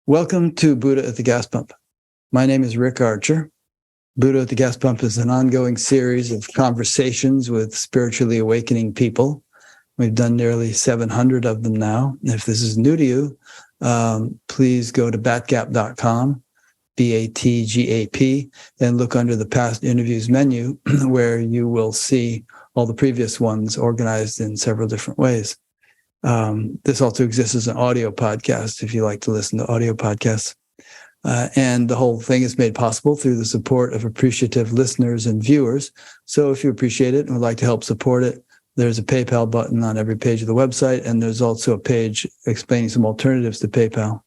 Welcome to Buddha at the Gas Pump. My name is Rick Archer. Buddha at the Gas Pump is an ongoing series of conversations with spiritually awakening people. We've done nearly 700 of them now. If this is new to you, please go to batgap.com, BATGAP, and look under the past interviews menu where you will see all the previous ones organized in several different ways. This also exists as an audio podcast if you like to listen to audio podcasts. And the whole thing is made possible through the support of appreciative listeners and viewers. So if you appreciate it and would like to help support it, there's a PayPal button on every page of the website, and there's also a page explaining some alternatives to PayPal.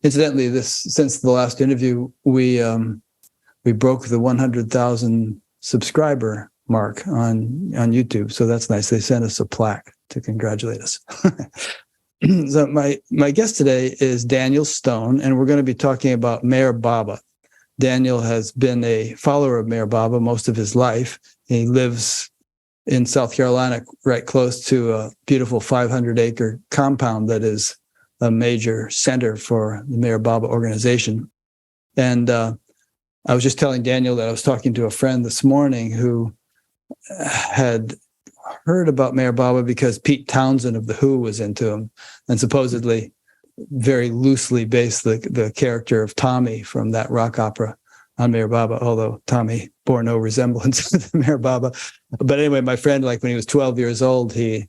Incidentally, since the last interview, we broke the 100,000 subscriber mark on YouTube, so that's nice. They sent us a plaque to congratulate us. So my guest today is Daniel Stone, and we're going to be talking about Meher Baba. Daniel has been a follower of Meher Baba most of his life. He lives in South Carolina, right close to a beautiful 500-acre compound that is a major center for the Meher Baba organization. And I was just telling Daniel that I was talking to a friend this morning who had heard about Meher Baba because Pete Townsend of The Who was into him and supposedly very loosely based the character of Tommy from that rock opera on Meher Baba, although Tommy bore no resemblance to Meher Baba. But anyway, my friend, like when he was 12 years old, he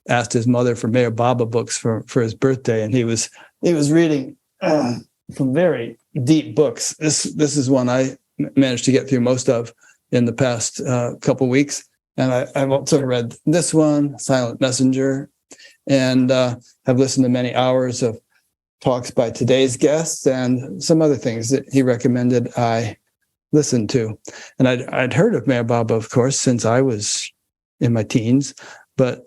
asked his mother for Meher Baba books for his birthday, and he was reading some very deep books. This is one I managed to get through most of in the past couple weeks. And I've also read this one, Silent Messenger, and have listened to many hours of talks by today's guests and some other things that he recommended I listen to. And I'd heard of Meher Baba, of course, since I was in my teens, but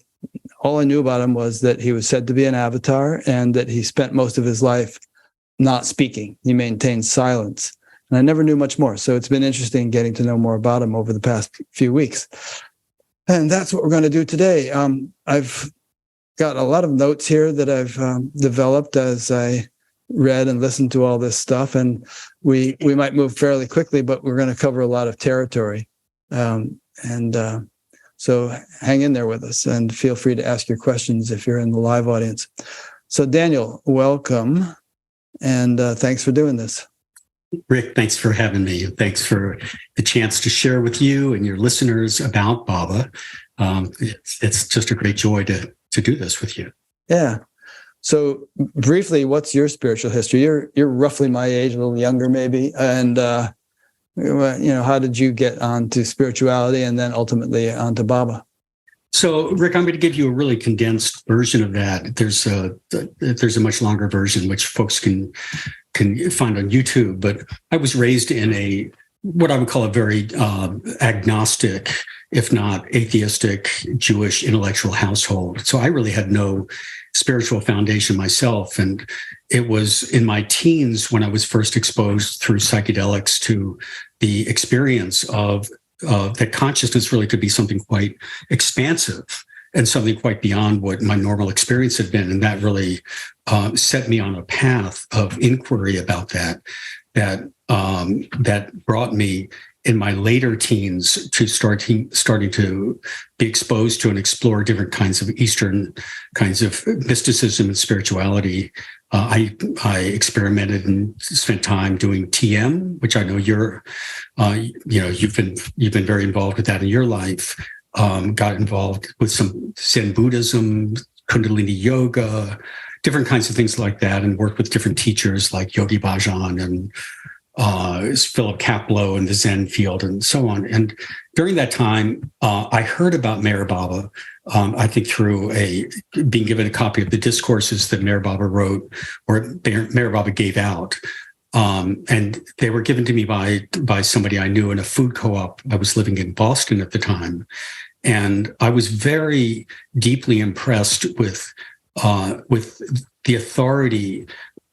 all I knew about him was that he was said to be an avatar and that he spent most of his life not speaking. He maintained silence. And I never knew much more. So it's been interesting getting to know more about him over the past few weeks. And that's what we're going to do today. I've got a lot of notes here that I've developed as I read and listened to all this stuff. And we might move fairly quickly, but we're going to cover a lot of territory. So hang in there with us and feel free to ask your questions if you're in the live audience. So Daniel, welcome. And thanks for doing this. Rick, thanks for having me. Thanks for the chance to share with you and your listeners about Baba. It's just a great joy to do this with you. Yeah. So briefly, what's your spiritual history? You're roughly my age, a little younger maybe. And, how did you get onto spirituality and then ultimately onto Baba? So, Rick, I'm going to give you a really condensed version of that. There's a much longer version, which folks can find on YouTube. But I was raised in what I would call a very agnostic, if not atheistic, Jewish intellectual household. So I really had no spiritual foundation myself. And it was in my teens when I was first exposed through psychedelics to the experience of that consciousness really could be something quite expansive and something quite beyond what my normal experience had been. And that really set me on a path of inquiry about that brought me in my later teens to starting to be exposed to and explore different kinds of Eastern kinds of mysticism and spirituality. I experimented and spent time doing TM, which I know you've been very involved with that in your life. Got involved with some Zen Buddhism, Kundalini yoga, different kinds of things like that, and worked with different teachers like Yogi Bhajan and Philip Kapleau in the Zen field and so on. And during that time, I heard about Meher Baba, I think through being given a copy of the discourses that Meher Baba wrote or Meher Baba gave out. And they were given to me by somebody I knew in a food co-op. I was living in Boston at the time. And I was very deeply impressed with the authority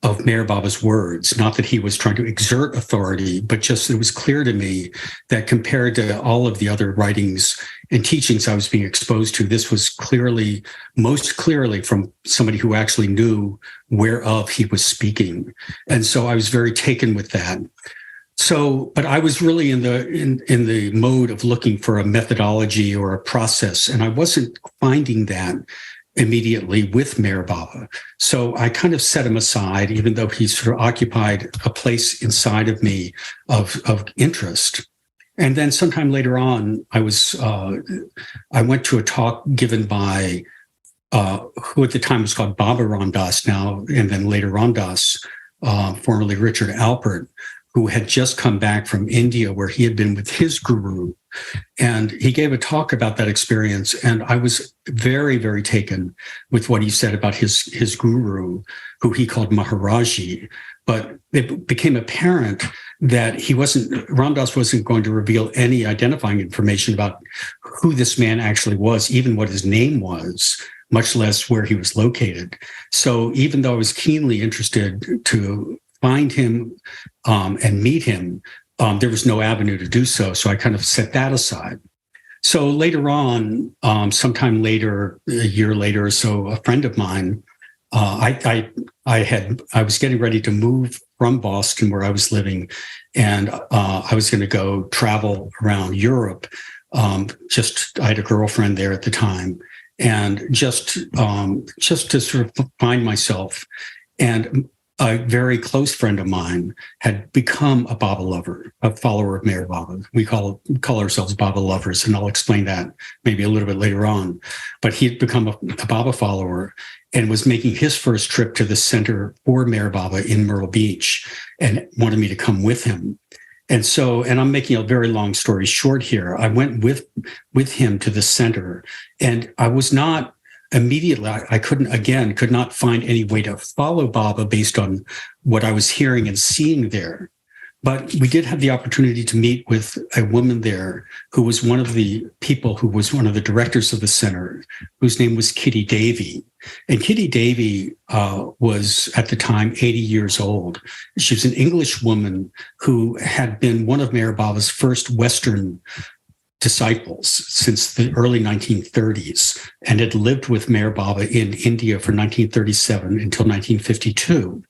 of Meher Baba's words. Not that he was trying to exert authority, but just it was clear to me that compared to all of the other writings and teachings I was being exposed to, this was most clearly from somebody who actually knew whereof he was speaking. And so I was very taken with that. So, but I was really in the mode of looking for a methodology or a process, and I wasn't finding that immediately with Meher Baba. So I kind of set him aside, even though he sort of occupied a place inside of me of interest. And then sometime later on, I went to a talk given by who at the time was called Baba Ram Dass now, and then later Ram Dass, formerly Richard Alpert, who had just come back from India where he had been with his guru. And he gave a talk about that experience. And I was very, very taken with what he said about his guru, who he called Maharaji. But it became apparent that Ram Dass wasn't going to reveal any identifying information about who this man actually was, even what his name was, much less where he was located. So even though I was keenly interested to find him and meet him, there was no avenue to do so. So I kind of set that aside. So later on, sometime later, a year later or so, a friend of mine, I was getting ready to move from Boston, where I was living, and I was going to go travel around Europe. I had a girlfriend there at the time, and just to sort of find myself. And a very close friend of mine had become a Baba lover, a follower of Meher Baba. We call ourselves Baba lovers, and I'll explain that maybe a little bit later on. But he had become a Baba follower and was making his first trip to the center for Meher Baba in Myrtle Beach, and wanted me to come with him. And so, and I'm making a very long story short here, I went with him to the center, and I was not immediately, I could not find any way to follow Baba based on what I was hearing and seeing there. But we did have the opportunity to meet with a woman there who was one of the people who was one of the directors of the center, whose name was Kitty Davy. And Kitty Davy was at the time 80 years old. She was an English woman who had been one of Meher Baba's first Western disciples since the early 1930s, and had lived with Meher Baba in India from 1937 until 1952.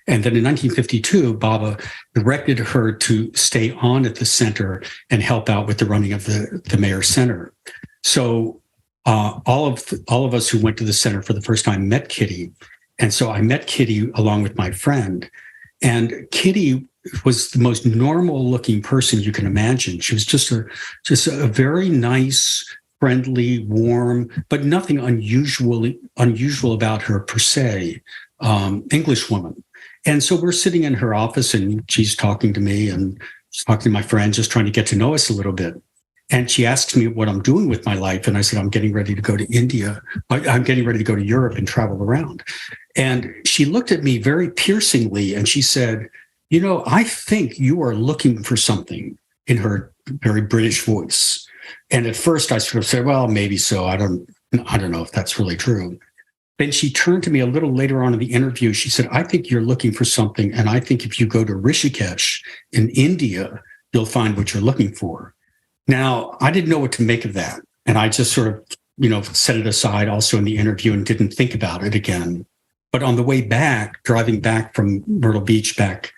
And then in 1952, Baba directed her to stay on at the center and help out with the running of the Meher Center. So all of us who went to the center for the first time met Kitty. And so I met Kitty along with my friend. And Kitty was the most normal looking person you can imagine. She was just a very nice, friendly, warm, but nothing unusual about her per se, English woman. And so we're sitting in her office, and she's talking to me and she's talking to my friend, just trying to get to know us a little bit. And she asks me what I'm doing with my life. And I said, I'm getting ready to go to India. I'm getting ready to go to Europe and travel around. And she looked at me very piercingly, and she said, you know, I think you are looking for something, in her very British voice. And at first I sort of said, well, maybe so. I don't know if that's really true. Then she turned to me a little later on in the interview. She said, I think you're looking for something. And I think if you go to Rishikesh in India, you'll find what you're looking for. Now, I didn't know what to make of that. And I just sort of, set it aside also in the interview and didn't think about it again. But on the way back, driving back from Myrtle Beach back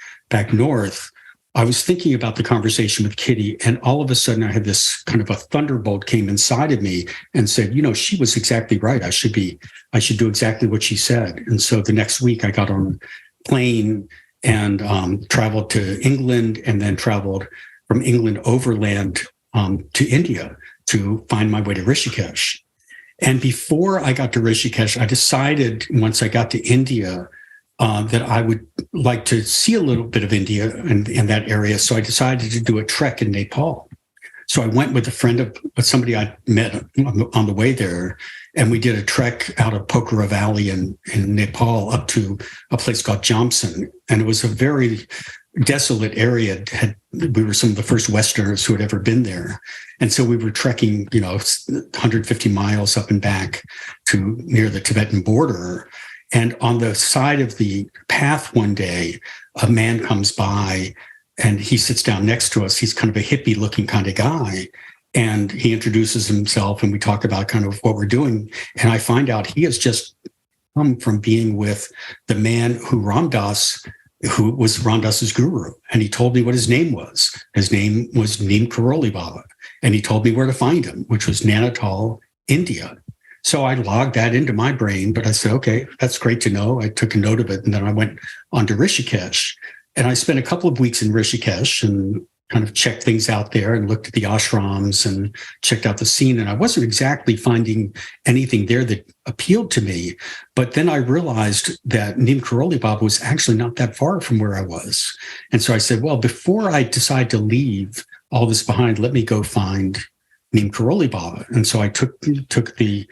north, I was thinking about the conversation with Kitty, and all of a sudden I had this kind of a thunderbolt came inside of me and said, she was exactly right. I should do exactly what she said. And so the next week I got on a plane and traveled to England, and then traveled from England overland to India to find my way to Rishikesh. And before I got to Rishikesh, I decided once I got to India that I would like to see a little bit of India and that area. So I decided to do a trek in Nepal. So I went with a friend of somebody I met on the way there, and we did a trek out of Pokhara Valley in Nepal up to a place called Jamsun. And it was a very desolate area. We were some of the first Westerners who had ever been there. And so we were trekking, 150 miles up and back to near the Tibetan border. And on the side of the path one day, a man comes by and he sits down next to us. He's kind of a hippie looking kind of guy. And he introduces himself, and we talk about kind of what we're doing. And I find out he has just come from being with the man who was Ram Dass's guru. And he told me what his name was. His name was Neem Karoli Baba. And he told me where to find him, which was Nainital, India. So I logged that into my brain, but I said, okay, that's great to know. I took a note of it. And then I went on to Rishikesh. And I spent a couple of weeks in Rishikesh and kind of checked things out there and looked at the ashrams and checked out the scene. And I wasn't exactly finding anything there that appealed to me. But then I realized that Neem Karoli Baba was actually not that far from where I was. And so I said, well, before I decide to leave all this behind, let me go find Neem Karoli Baba. And so I took the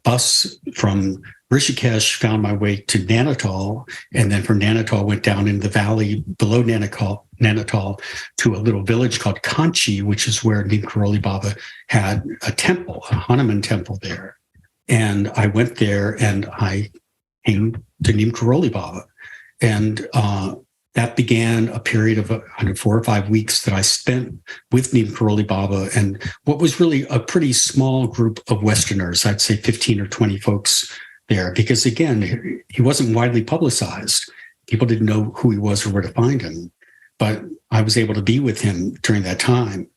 bus from Rishikesh, found my way to Nainital, and then from Nainital went down in the valley below Nainital to a little village called Kanchi, which is where Neem Karoli Baba had a temple, a Hanuman temple there. And I went there and I came to Neem Karoli Baba. And that began a period of 4 or 5 weeks that I spent with Neem Karoli Baba and what was really a pretty small group of Westerners, I'd say 15 or 20 folks there, because again, he wasn't widely publicized. People didn't know who he was or where to find him, but I was able to be with him during that time.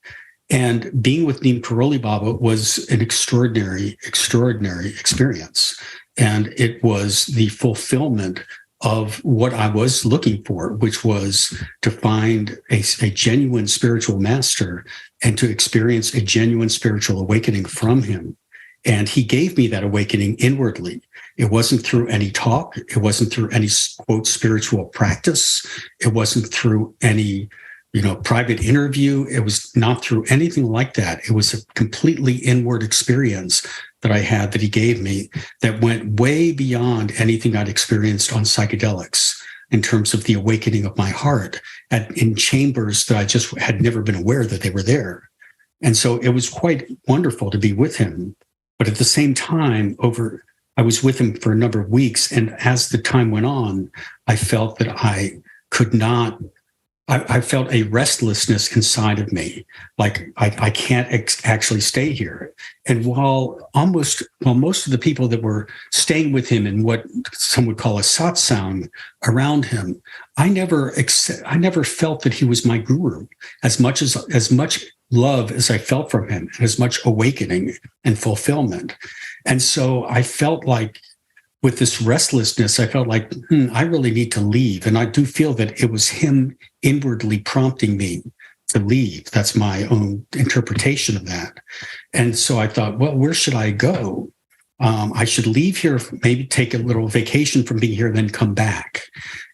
And being with Neem Karoli Baba was an extraordinary experience. And it was the fulfillment of what I was looking for, which was to find a genuine spiritual master and to experience a genuine spiritual awakening from him. And he gave me that awakening inwardly. It wasn't through any talk. It wasn't through any, quote, spiritual practice. It wasn't through any, private interview. It was not through anything like that. It was a completely inward experience that I had that he gave me that went way beyond anything I'd experienced on psychedelics in terms of the awakening of my heart in chambers that I just had never been aware that they were there. And so it was quite wonderful to be with him. But at the same time, I was with him for a number of weeks. And as the time went on, I felt that I felt a restlessness inside of me, like I can't actually stay here. And while most of the people that were staying with him in what some would call a satsang around him, I never felt that he was my guru as much love as I felt from him, and as much awakening and fulfillment. And so I felt like, with this restlessness, I felt like, I really need to leave. And I do feel that it was him inwardly prompting me to leave. That's my own interpretation of that. And so I thought, well, where should I go? I should leave here, maybe take a little vacation from being here, and then come back.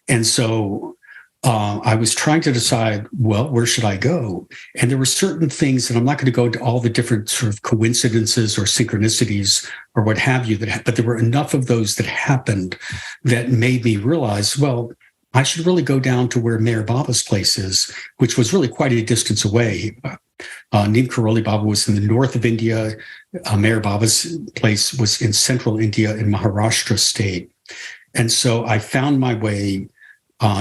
And so I was trying to decide, well, where should I go? And there were certain things, and I'm not going to go into all the different sort of coincidences or synchronicities or what have you, but there were enough of those that happened that made me realize, well, I should really go down to where Meher Baba's place is, which was really quite a distance away. Neem Karoli Baba was in the north of India. Meher Baba's place was in central India in Maharashtra state. And so I found my way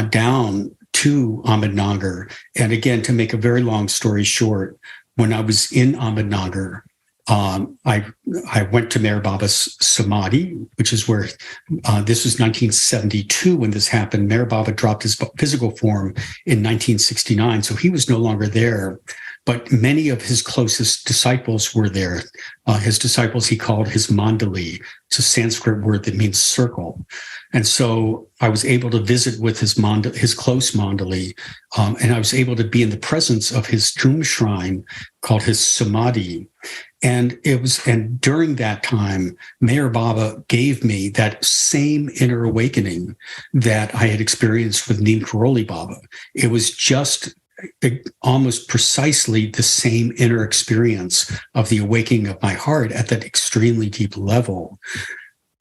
down to Ahmednagar. And again, to make a very long story short, when I was in Ahmednagar, I went to Meher Baba's Samadhi, which is where this was 1972 when this happened. Meher Baba dropped his physical form in 1969, so he was no longer there. But many of his closest disciples were there. His disciples he called his mandali. It's a Sanskrit word that means circle. And so I was able to visit with his close mandali, and I was able to be in the presence of his tomb shrine called his Samadhi. And during that time, Meher Baba gave me that same inner awakening that I had experienced with Neem Karoli Baba. It was just almost precisely the same inner experience of the awakening of my heart at that extremely deep level.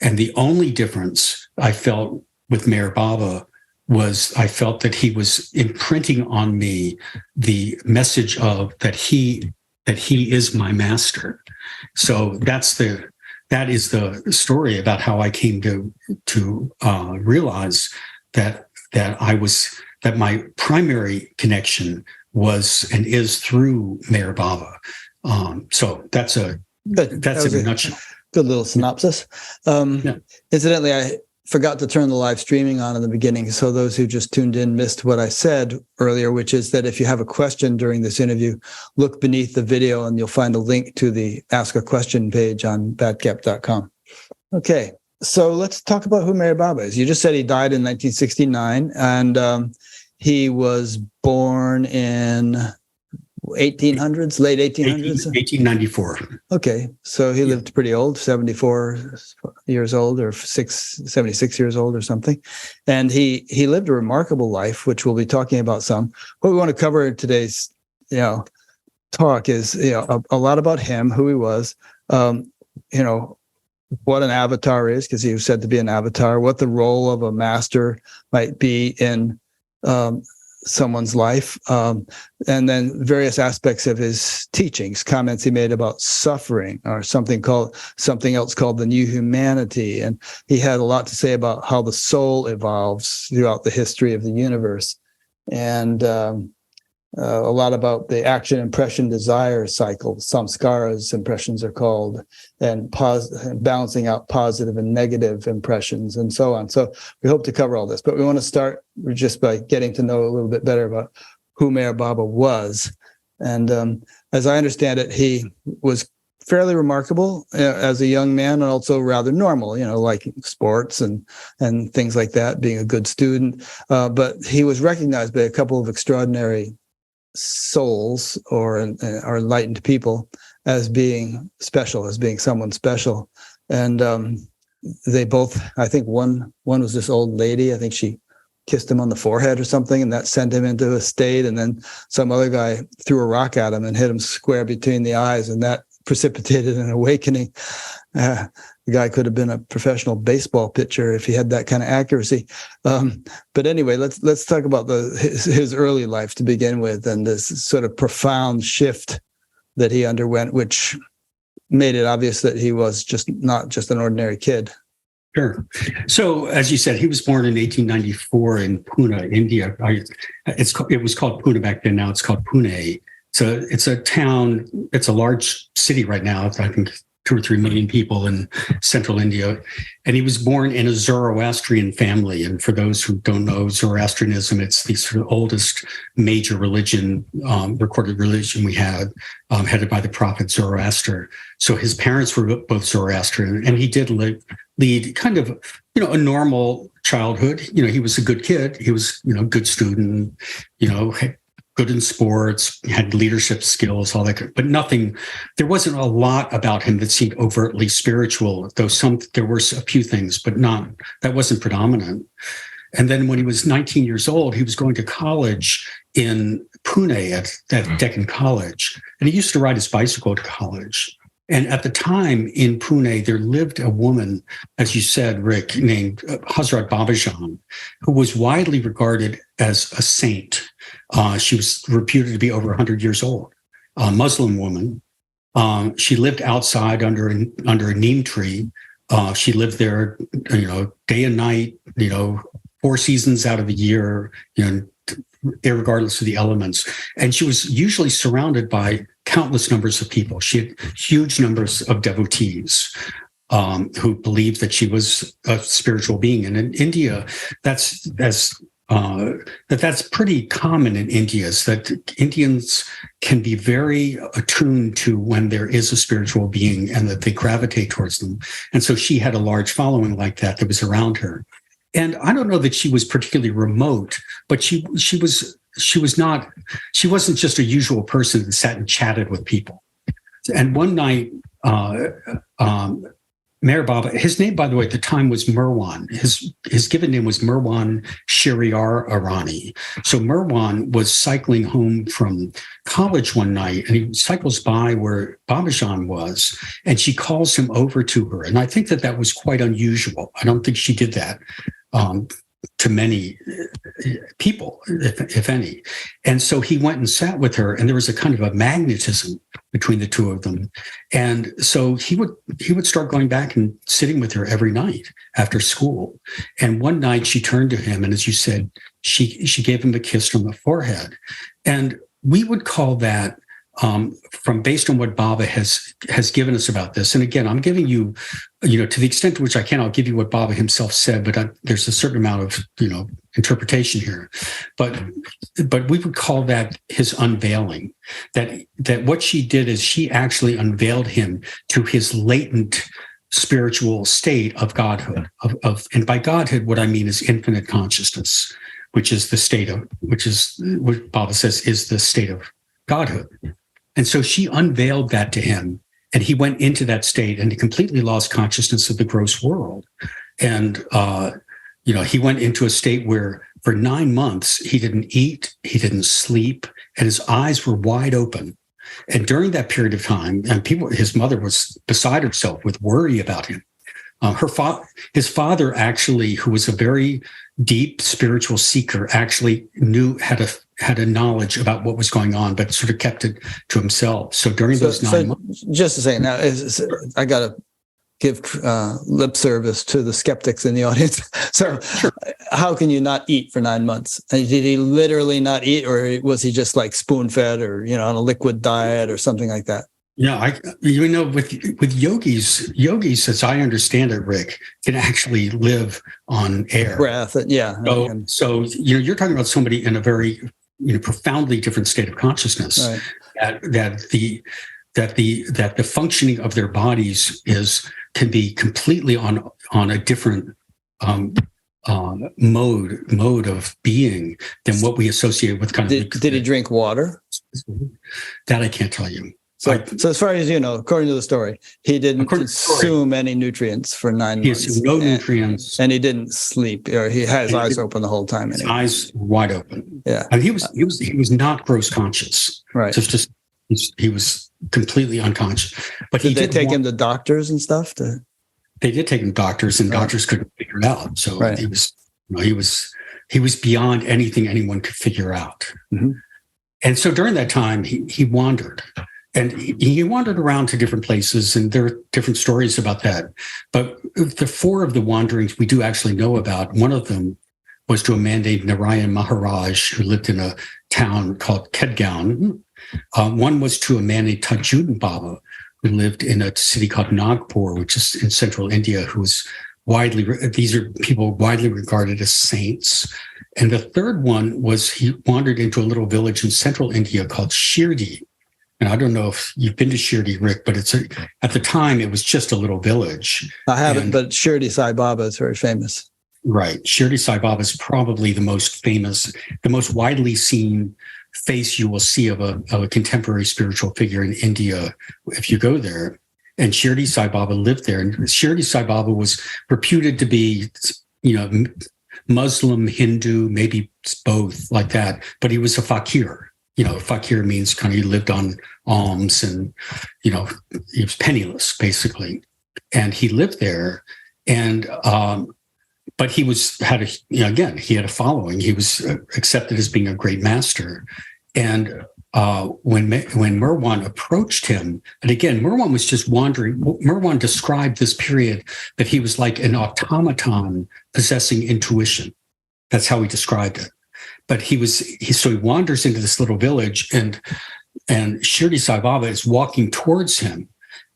And the only difference I felt with Meher Baba was I felt that he was imprinting on me the message of that he is my master. So that is the story about how I came to realize that my primary connection was and is through Meher Baba. So that's Good. that's That was in a nutshell. good little synopsis. Yeah. Incidentally, I forgot to turn the live streaming on in the beginning. So those who just tuned in missed what I said earlier, which is that if you have a question during this interview, look beneath the video and you'll find a link to the Ask a Question page on badcap.com. Okay, so let's talk about who Meher Baba is. You just said he died in 1969, and he was born in 1800s, late 1800s? 1894. Okay, so he lived pretty old, 74 years old or 76 years old or something. And he lived a remarkable life, which we'll be talking about some. What we want to cover in today's, talk is, a lot about him, who he was, what an avatar is, because he was said to be an avatar, what the role of a master might be in someone's life, and then various aspects of his teachings, comments he made about suffering, or something else called the new humanity. And he had a lot to say about how the soul evolves throughout the history of the universe, and a lot about the action, impression, desire cycle, samskaras impressions are called, and balancing out positive and negative impressions, and so on. So we hope to cover all this, but we want to start just by getting to know a little bit better about who Meher Baba was. And as I understand it, he was fairly remarkable as a young man, and also rather normal, liking sports and things like that, being a good student. But he was recognized by a couple of extraordinary souls or enlightened people as being special, as being someone special. And they both, I think one was this old lady, I think she kissed him on the forehead or something, and that sent him into a state. And then some other guy threw a rock at him and hit him square between the eyes, and that precipitated an awakening. The guy could have been a professional baseball pitcher if he had that kind of accuracy. But anyway, let's talk about his early life to begin with, and this sort of profound shift that he underwent, which made it obvious that he was not just an ordinary kid. Sure. So, as you said, he was born in 1894 in Pune, India. It was called Pune back then. Now it's called Pune. So it's a town. It's a large city right now. I think 2 or 3 million people in central India. And he was born in a Zoroastrian family. And for those who don't know Zoroastrianism, it's the sort of oldest major religion, recorded religion we had, headed by the prophet Zoroaster. So his parents were both Zoroastrian, and he did lead kind of, a normal childhood. He was a good kid. He was, good student, good in sports, had leadership skills, all that, but there wasn't a lot about him that seemed overtly spiritual, though there were a few things, but that wasn't predominant. And then when he was 19 years old, he was going to college in Pune at Deccan College, and he used to ride his bicycle to college. And at the time in Pune, there lived a woman, as you said, Rick, named Hazrat Babajan, who was widely regarded as a saint. She was reputed to be over 100 years old, a Muslim woman. She lived outside under a neem tree. She lived there, day and night, 4 seasons out of the year, irregardless of the elements. And she was usually surrounded by countless numbers of people. She had huge numbers of devotees who believed that she was a spiritual being. And in India, that's pretty common in India, is that Indians can be very attuned to when there is a spiritual being and that they gravitate towards them. And so she had a large following like that was around her. And I don't know that she was particularly remote, but she wasn't just a usual person that sat and chatted with people. And one night, Meher Baba, his name, by the way, at the time was Merwan. His given name was Merwan Shariar Arani. So Merwan was cycling home from college one night, and he cycles by where Babajan was, and she calls him over to her. And I think that was quite unusual. I don't think she did that to many people, if any. And so he went and sat with her, and there was a kind of a magnetism between the two of them. And so he would start going back and sitting with her every night after school. And one night she turned to him, and as you said, she gave him a kiss on the forehead. And we would call that from based on what Baba has given us about this. And again, I'm giving you, to the extent to which I can, I'll give you what Baba himself said, but there's a certain amount of, interpretation here. But we would call that his unveiling, that what she did is she actually unveiled him to his latent spiritual state of godhood, and by godhood, what I mean is infinite consciousness, which is what Baba says is the state of godhood. And so she unveiled that to him, and he went into that state, and he completely lost consciousness of the gross world. And, he went into a state where for 9 months, he didn't eat, he didn't sleep, and his eyes were wide open. And during that period of time, and his mother was beside herself with worry about him. His father actually, who was a very deep spiritual seeker, actually had a knowledge about what was going on, but sort of kept it to himself. So during those 9 months, just to say, now I got to give lip service to the skeptics in the audience. So, sure. How can you not eat for 9 months? And did he literally not eat, or was he just like spoon fed, or on a liquid diet, or something like that? Yeah, with yogis, as I understand it, Rick, can actually live on air, breath. Yeah. So you're talking about somebody in a very profoundly different state of consciousness. Right. That the functioning of their bodies can be completely on a different mode of being than what we associate with kind of. Did he drink water? That I can't tell you. So as far as you know, according to the story, he didn't consume any nutrients for 9 months. He consumed no nutrients, and he didn't sleep, or he had his eyes open the whole time. His eyes wide open. Yeah, and he was not gross conscious. Right. So it's just he was completely unconscious. But did they take him to doctors and stuff? They did take him to doctors, and doctors couldn't figure it out. So he was beyond anything anyone could figure out. Mm-hmm. And so during that time, he wandered. And he wandered around to different places, and there are different stories about that. But the 4 of the wanderings we do actually know about. One of them was to a man named Narayan Maharaj, who lived in a town called Kedgaon. One was to a man named Tajuddin Baba, who lived in a city called Nagpur, which is in central India, these are people widely regarded as saints. And the third one was he wandered into a little village in central India called Shirdi. And I don't know if you've been to Shirdi, Rick, but at the time, it was just a little village. I haven't, but Shirdi Sai Baba is very famous. Right. Shirdi Sai Baba is probably the most famous, the most widely seen face you will see of a contemporary spiritual figure in India if you go there. And Shirdi Sai Baba lived there. And Shirdi Sai Baba was reputed to be, Muslim, Hindu, maybe both like that, but he was a fakir. Fakir means kind of he lived on alms, and, he was penniless, basically. And he lived there, and but he had a following. He was accepted as being a great master. And when Merwan approached him, and again, Merwan was just wandering. Merwan described this period that he was like an automaton possessing intuition. That's how he described it. But he wanders into this little village, and Shirdi Sai Baba is walking towards him,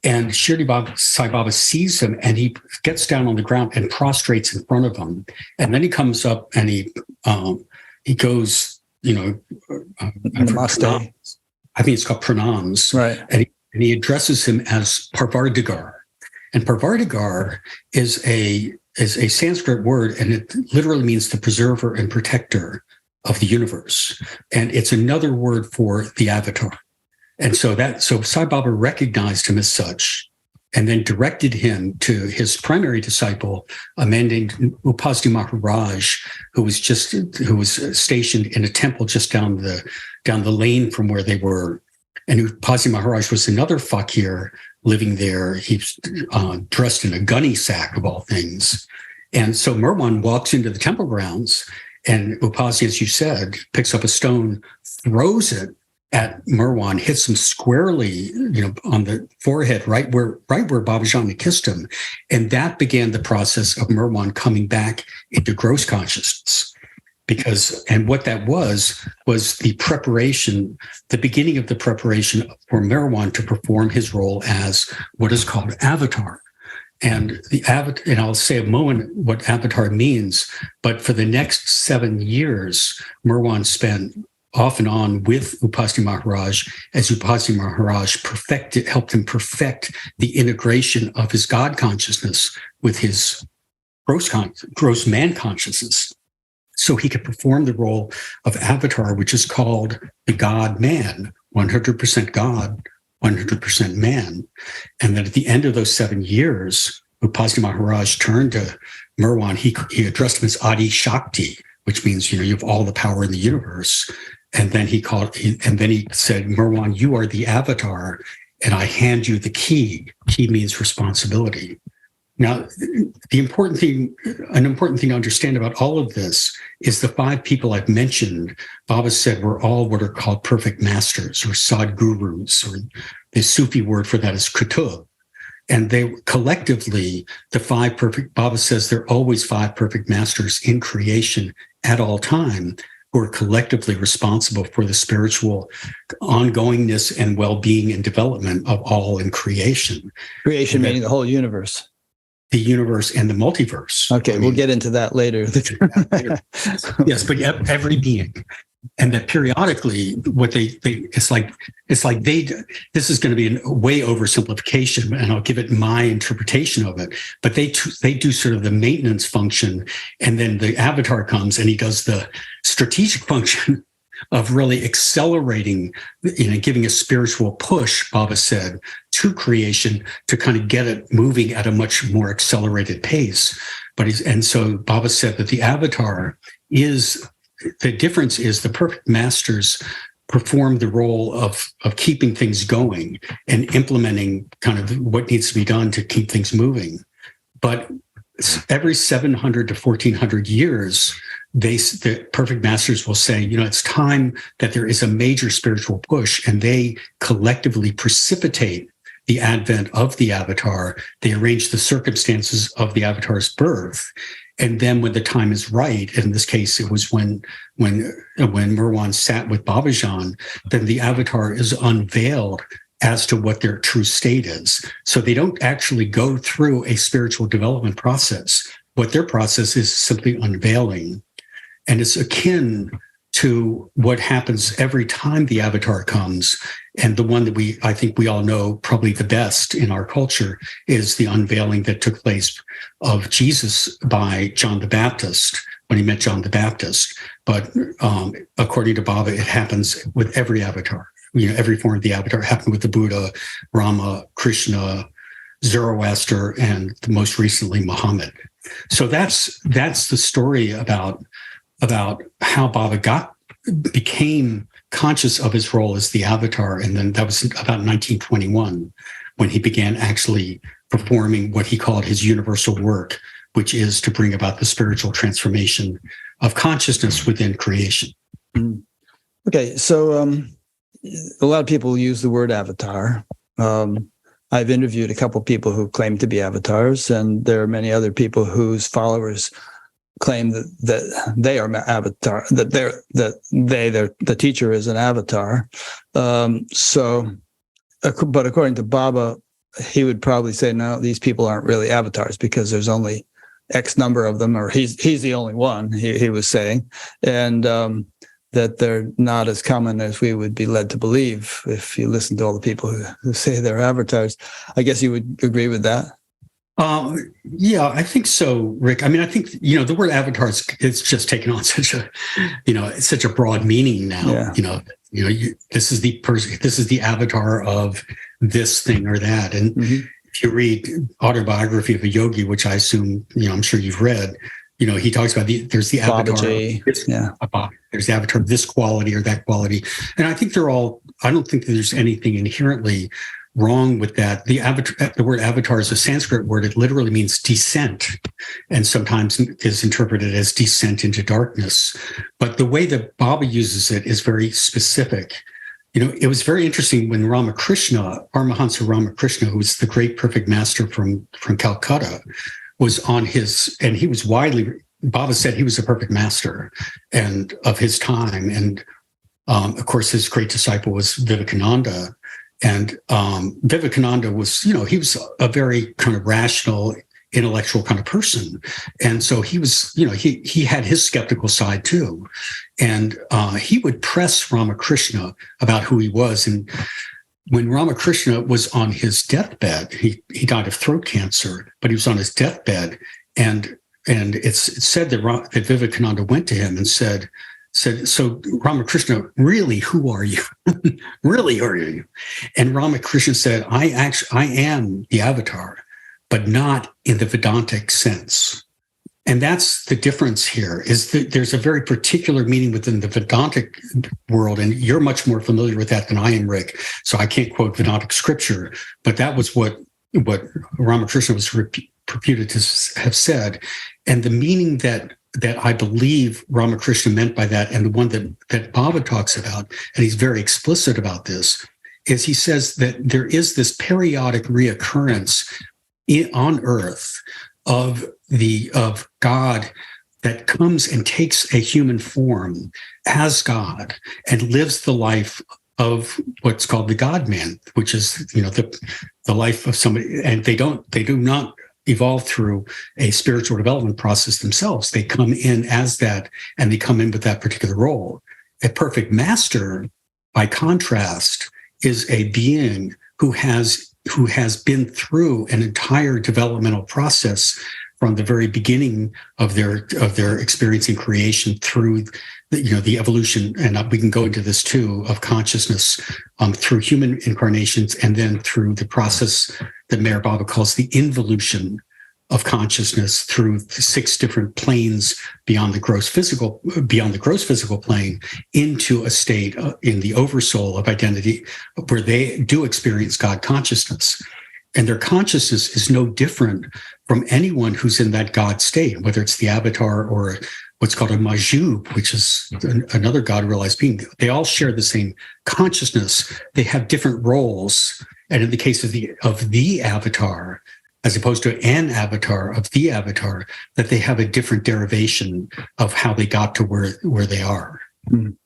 and Shirdi Sai Baba sees him, and he gets down on the ground and prostrates in front of him. And then he comes up and he goes, Namaste. I think it's called pranams. Right. And he addresses him as Parvardigar. And Parvardigar is a Sanskrit word, and it literally means the preserver and protector of the universe. And it's another word for the avatar. And so Sai Baba recognized him as such, and then directed him to his primary disciple, a man named Upasdi Maharaj, who was stationed in a temple just down the lane from where they were. And Upasdi Maharaj was another fakir living there. He's dressed in a gunny sack of all things. And so Merwan walks into the temple grounds, and Upasdi, as you said, picks up a stone, throws it at Merwan, hits him squarely, on the forehead, right where Babajan had kissed him. And that began the process of Merwan coming back into gross consciousness. And what that was the preparation, the beginning of the preparation for Merwan to perform his role as what is called Avatar. And and I'll say a moment what Avatar means, but for the next 7 years, Merwan spent off and on with Upasni Maharaj as Upasni Maharaj helped him perfect the integration of his God consciousness with his gross man consciousness, so he could perform the role of Avatar, which is called the God man, 100% God, 100% man. And then at the end of those 7 years, Upasni Maharaj turned to Merwan. He addressed him as Adi Shakti, which means, you have all the power in the universe. And then he said, Merwan, you are the Avatar, and I hand you the key. Key means responsibility. Now, an important thing to understand about all of this is the 5 people I've mentioned, Baba said, were all what are called perfect masters or sadgurus, or the Sufi word for that is kutub. And they collectively, Baba says there are always 5 perfect masters in creation at all time who are collectively responsible for the spiritual ongoingness and well-being and development of all in creation. Creation meaning the whole universe. The universe and the multiverse. Okay, we'll get into that later. Yes, but every being. And that periodically, this is going to be a way oversimplification, and I'll give it my interpretation of it. But they do sort of the maintenance function, and then the Avatar comes and he does the strategic function of really accelerating, giving a spiritual push, Baba said, to creation to kind of get it moving at a much more accelerated pace. And so Baba said that the Avatar the difference is the perfect masters perform the role of keeping things going and implementing kind of what needs to be done to keep things moving. But every 700 to 1400 years, the perfect masters will say, it's time that there is a major spiritual push, and they collectively precipitate the advent of the Avatar. They arrange the circumstances of the Avatar's birth. And then when the time is right, in this case, it was when Merwan sat with Babajan, then the Avatar is unveiled as to what their true state is. So they don't actually go through a spiritual development process. What their process is simply unveiling. And it's akin to what happens every time the Avatar comes. And the one that I think we all know probably the best in our culture is the unveiling that took place of Jesus by John the Baptist, when he met John the Baptist. But according to Baba, it happens with every Avatar. Every form of the Avatar happened with the Buddha, Rama, Krishna, Zoroaster, and most recently Muhammad. So that's the story about how Baba became conscious of his role as the Avatar. And then that was about 1921 when he began actually performing what he called his universal work, which is to bring about the spiritual transformation of consciousness within creation. Okay, so a lot of people use the word avatar. I've interviewed a couple of people who claim to be avatars, and there are many other people whose followers claim that they are avatar, that the teacher is an avatar. But according to Baba, he would probably say, no, these people aren't really avatars because there's only X number of them, or he's the only one, he was saying, and that they're not as common as we would be led to believe if you listen to all the people who say they're avatars. I guess you would agree with that? Yeah, I think so, Rick. I mean, I think, the word avatars, it's just taken on such a broad meaning now. Yeah. This is the avatar of this thing or that. And if you read Autobiography of a Yogi, which I assume, I'm sure you've read, he talks about there's the avatar. There's the avatar of this quality or that quality. And I think I don't think that there's anything inherently wrong with that. The word avatar is a Sanskrit word. It literally means descent, and sometimes is interpreted as descent into darkness. But the way that Baba uses it is very specific. It was very interesting when Ramakrishna, Paramahansa Ramakrishna, who was the great perfect master from Calcutta, was on and he was widely Baba said he was a perfect master and of his time. And of course, his great disciple was Vivekananda. And Vivekananda was, he was a very kind of rational, intellectual kind of person. And so he was, he had his skeptical side too. And he would press Ramakrishna about who he was. And when Ramakrishna was on his deathbed, he died of throat cancer, but he was on his deathbed. And it's said that Vivekananda went to him and said, so Ramakrishna, really, who are you? Really, who are you? And Ramakrishna said, I am the avatar, but not in the Vedantic sense. And that's the difference here, is that there's a very particular meaning within the Vedantic world. And you're much more familiar with that than I am, Rick. So I can't quote Vedantic scripture, but that was what Ramakrishna was reputed to have said. And the meaning that I believe Ramakrishna meant by that, and the one that Baba talks about, and he's very explicit about this, is he says that there is this periodic reoccurrence on earth of God that comes and takes a human form as God and lives the life of what's called the God-man, which is the life of somebody, and they do not evolve through a spiritual development process themselves. They come in as that, and they come in with that particular role. A perfect master, by contrast, is a being who has been through an entire developmental process from the very beginning of their experiencing creation through the evolution, and we can go into this too, of consciousness through human incarnations, and then through the process that Meher Baba calls the involution of consciousness through 6 different planes beyond the gross physical plane into a state in the oversoul of identity where they do experience God consciousness. And their consciousness is no different from anyone who's in that God state, whether it's the avatar or what's called a majub, which is another God realized being. They all share the same consciousness. They have different roles. And in the case of the avatar, as opposed to an avatar of the avatar, that they have a different derivation of how they got to where they are. Mm.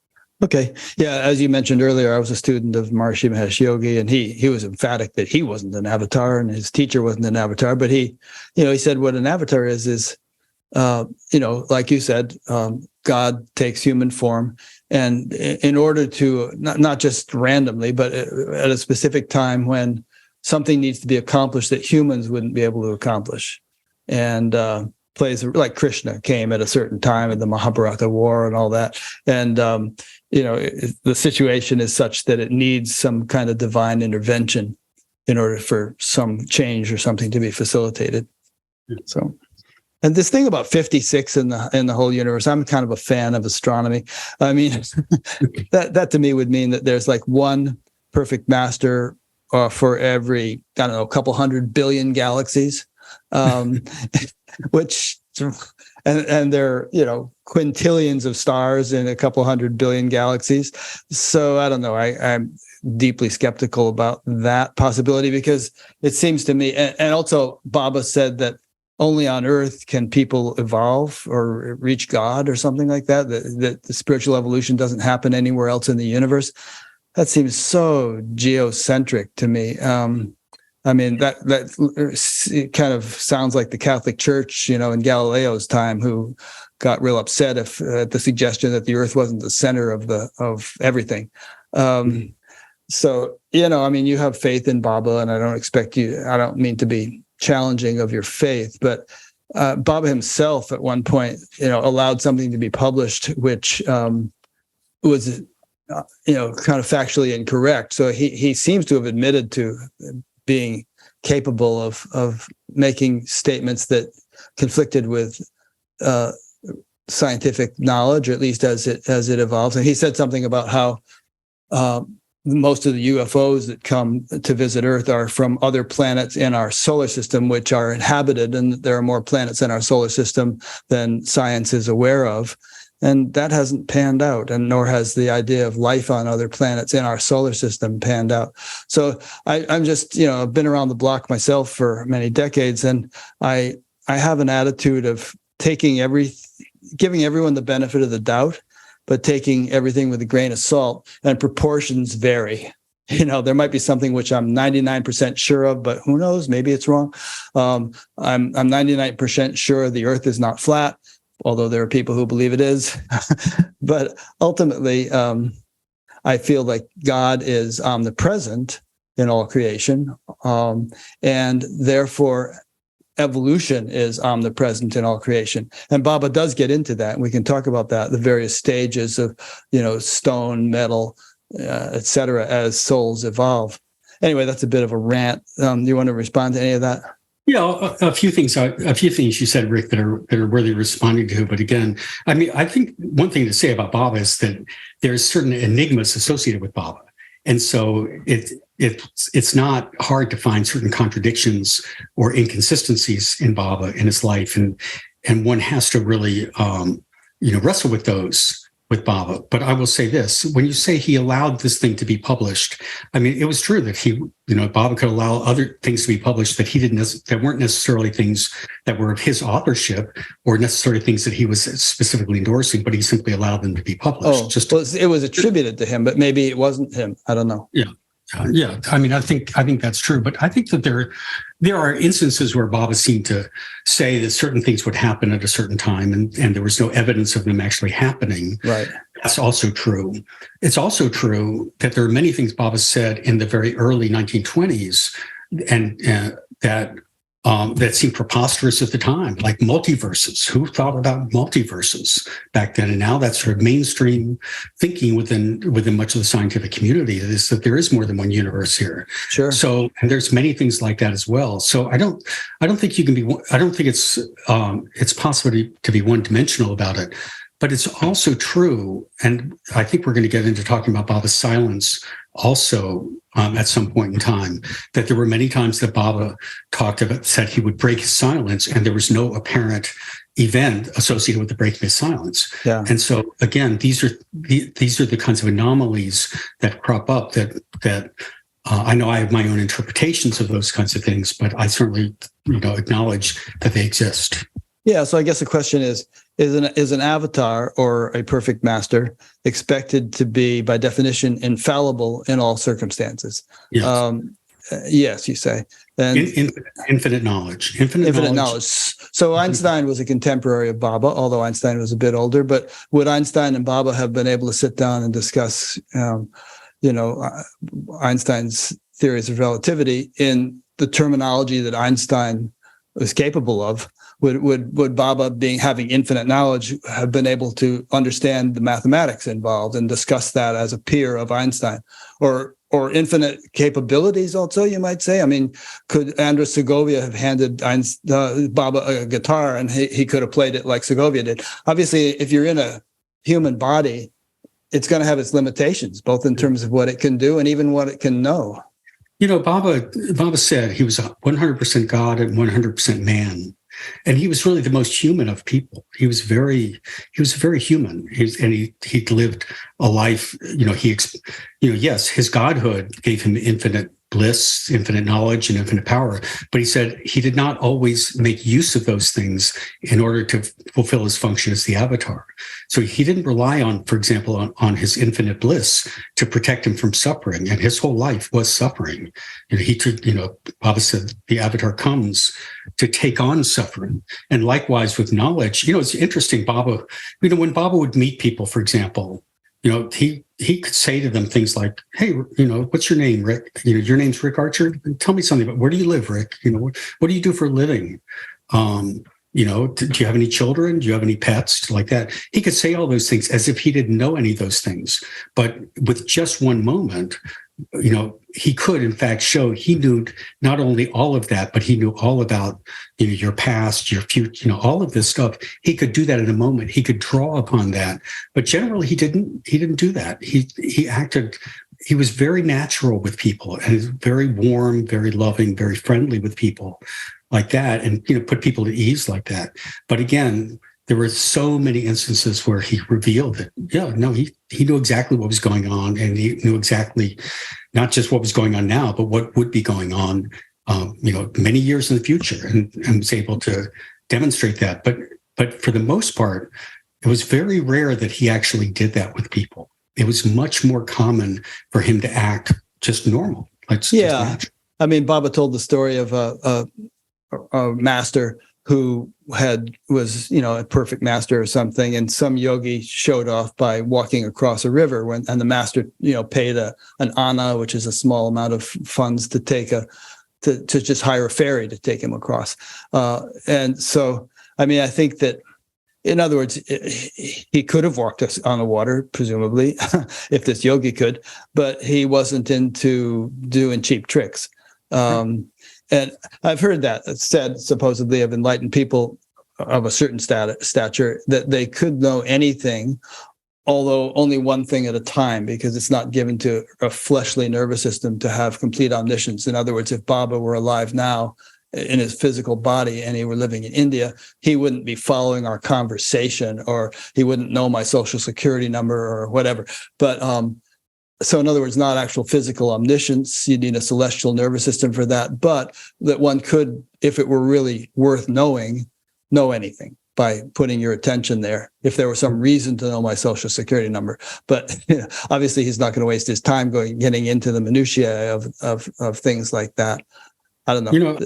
Okay. Yeah. As you mentioned earlier, I was a student of Maharishi Mahesh Yogi, and he was emphatic that he wasn't an avatar and his teacher wasn't an avatar. But he said what an avatar is, like you said, God takes human form. And in order to, not just randomly, but at a specific time when something needs to be accomplished that humans wouldn't be able to accomplish. And plays like Krishna came at a certain time in the Mahabharata war and all that. And, the situation is such that it needs some kind of divine intervention in order for some change or something to be facilitated. So, and this thing about 56 in the whole universe, I'm kind of a fan of astronomy. I mean, that to me would mean that there's like one perfect master for every, I don't know, a couple 100 billion galaxies, which, and there are, quintillions of stars in a couple 100 billion galaxies. So I don't know. I'm deeply skeptical about that possibility, because it seems to me, and also Baba said that only on Earth can people evolve or reach God or something like that, that the spiritual evolution doesn't happen anywhere else in the universe. That seems so geocentric to me. I mean, that kind of sounds like the Catholic Church, in Galileo's time, who got real upset if the suggestion that the Earth wasn't the center of everything. So, I mean, you have faith in Baba, and I don't mean to be challenging of your faith, but Baba himself at one point, allowed something to be published, which was, kind of factually incorrect. So he seems to have admitted to being capable of making statements that conflicted with scientific knowledge, or at least as it evolves. And he said something about how most of the UFOs that come to visit Earth are from other planets in our solar system, which are inhabited, and there are more planets in our solar system than science is aware of. And that hasn't panned out, and nor has the idea of life on other planets in our solar system panned out. So I'm just, I've been around the block myself for many decades, and I have an attitude of taking everything giving everyone the benefit of the doubt, but taking everything with a grain of salt, and proportions vary. There might be something which I'm 99% sure of, but who knows? Maybe it's wrong. I'm 99% sure the earth is not flat, although there are people who believe it is. But ultimately, I feel like God is omnipresent in all creation, and therefore evolution is omnipresent in all creation. And Baba does get into that, and we can talk about that, the various stages of, stone, metal, etc., as souls evolve. Anyway, that's a bit of a rant. Do you want to respond to any of that? Yeah, a few things you said, Rick, that are worthy responding to. But again, I think one thing to say about Baba is that there's certain enigmas associated with Baba. And so it's not hard to find certain contradictions or inconsistencies in Baba in his life, and one has to really wrestle with those with Baba. But I will say this: when you say he allowed this thing to be published, it was true that Baba could allow other things to be published that he didn't that weren't necessarily things that were of his authorship or necessarily things that he was specifically endorsing, but he simply allowed them to be published. It was attributed to him, but maybe it wasn't him. I don't know. Yeah. Yeah, I think that's true, but I think that there are instances where Baba seemed to say that certain things would happen at a certain time, and there was no evidence of them actually happening. Right. That's also true. It's also true that there are many things Baba said in the very early 1920s, and that seemed preposterous at the time, like multiverses. Who thought about multiverses back then? And now that's sort of mainstream thinking within much of the scientific community, is that there is more than one universe here. Sure. So, and there's many things like that as well. So I don't think you can be. I don't think it's possible to be one-dimensional about it. But it's also true, and I think we're going to get into talking about Baba's silence also at some point in time, that there were many times that Baba said he would break his silence, and there was no apparent event associated with the breaking of his silence. Yeah. And so again, these are the kinds of anomalies that crop up that I know I have my own interpretations of those kinds of things, but I certainly acknowledge that they exist. Yeah, so I guess the question is an avatar or a perfect master expected to be, by definition, infallible in all circumstances? Yes, yes, you say. And infinite knowledge. Infinite knowledge. So Einstein was a contemporary of Baba, although Einstein was a bit older. But would Einstein and Baba have been able to sit down and discuss, Einstein's theories of relativity in the terminology that Einstein was capable of? Would Baba, having infinite knowledge, have been able to understand the mathematics involved and discuss that as a peer of Einstein, or infinite capabilities? Also, you might say. Could Andres Segovia have handed Baba a guitar and he could have played it like Segovia did? Obviously, if you're in a human body, it's going to have its limitations, both in terms of what it can do and even what it can know. Baba said he was 100% God and 100% man. And he was really the most human of people. He was very human. He lived a life. Yes, his godhood gave him infinite bliss, infinite knowledge, and infinite power. But he said he did not always make use of those things in order to fulfill his function as the avatar. So he didn't rely on, for example, on his infinite bliss to protect him from suffering. And his whole life was suffering. Baba said the avatar comes to take on suffering. And likewise with knowledge, it's interesting, Baba, when Baba would meet people, for example, he could say to them things like, "Hey, what's your name, Rick? Your name's Rick Archer. Tell me something about, where do you live, Rick? What do you do for a living? Do you have any children? Do you have any pets?" Like that. He could say all those things as if he didn't know any of those things. But with just one moment, he could, in fact, show he knew not only all of that, but he knew all about, your past, your future, all of this stuff. He could do that in a moment. He could draw upon that. But generally, he didn't do that. He was very natural with people and very warm, very loving, very friendly with people like that, and, put people at ease like that. But again, there were so many instances where he revealed that, he knew exactly what was going on, and he knew exactly not just what was going on now, but what would be going on, many years in the future, and was able to demonstrate that. But for the most part, it was very rare that he actually did that with people. It was much more common for him to act just normal. Just natural. I mean, Baba told the story of a master who was a perfect master or something, and some yogi showed off by walking across a river and the master paid an anna, which is a small amount of funds to take to just hire a ferry to take him across. And so, I mean, I think that, in other words, he could have walked us on the water, presumably, if this yogi could, but he wasn't into doing cheap tricks. And I've heard that said, supposedly, of enlightened people of a certain stature, that they could know anything, although only one thing at a time, because it's not given to a fleshly nervous system to have complete omniscience. In other words, if Baba were alive now in his physical body and he were living in India, he wouldn't be following our conversation, or he wouldn't know my social security number or whatever. But so in other words, not actual physical omniscience. You need a celestial nervous system for that, but that one could, if it were really worth knowing, know anything by putting your attention there, if there was some reason to know my social security number. But obviously he's not going to waste his time getting into the minutiae of things like that. I don't know.